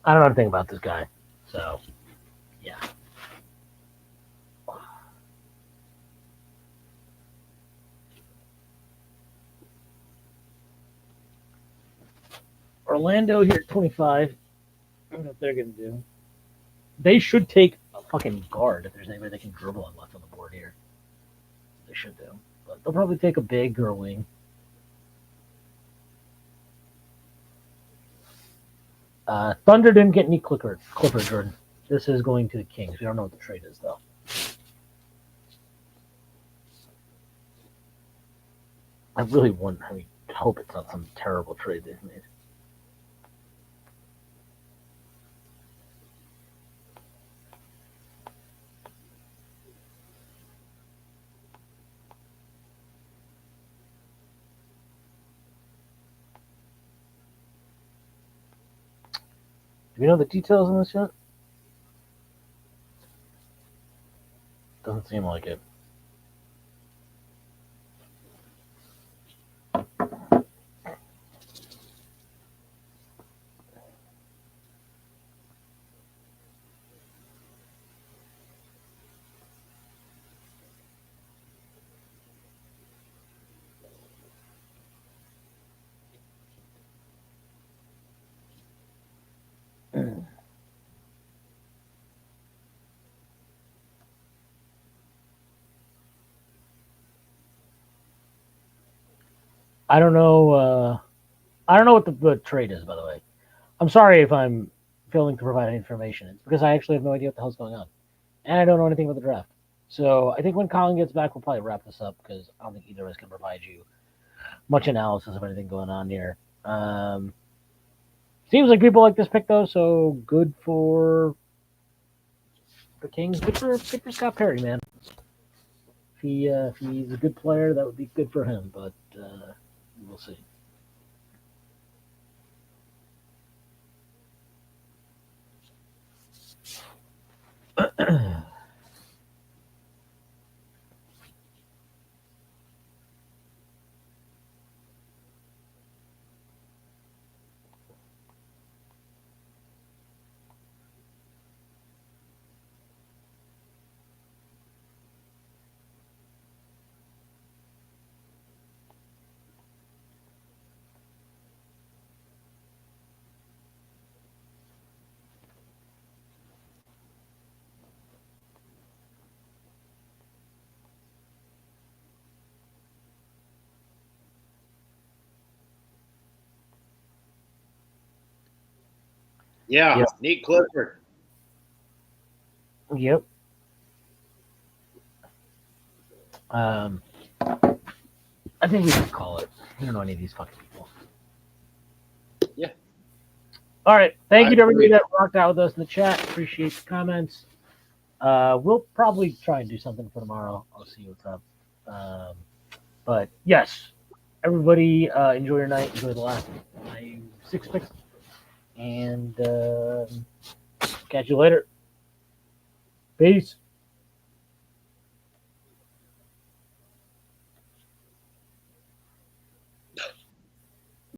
[SPEAKER 1] I don't know anything about this guy. So, yeah. Orlando here at 25. I don't know what they're going to do. They should take a fucking guard if there's anybody that can dribble and left on the board here. They should do. But they'll probably take a big or a wing. Thunder didn't get any Clipper, Jordan. This is going to the Kings. We don't know what the trade is, though. I really want. I mean, hope it's not some terrible trade they've made. Do you know the details on this yet? Doesn't seem like it. I don't know. I don't know what the trade is, by the way. I'm sorry if I'm failing to provide any information. It's because I actually have no idea what the hell's going on, and I don't know anything about the draft. So I think when Collin gets back, we'll probably wrap this up because I don't think either of us can provide you much analysis of anything going on here. Seems like people like this pick though, so good for the Kings. Good for Scott Perry, man. If he's a good player, that would be good for him, but we'll see.
[SPEAKER 2] Yeah,
[SPEAKER 1] Yep.
[SPEAKER 2] Neat Clifford.
[SPEAKER 1] Yep. I think we can call it. I don't know any of these fucking people.
[SPEAKER 2] Yeah.
[SPEAKER 1] All right. Thank
[SPEAKER 2] I
[SPEAKER 1] you to everybody
[SPEAKER 2] agree.
[SPEAKER 1] that rocked out with us in the chat. Appreciate the comments. We'll probably try and do something for tomorrow. I'll see what's up. But yes, everybody enjoy your night. Enjoy the last 6 picks. And catch you later. Peace.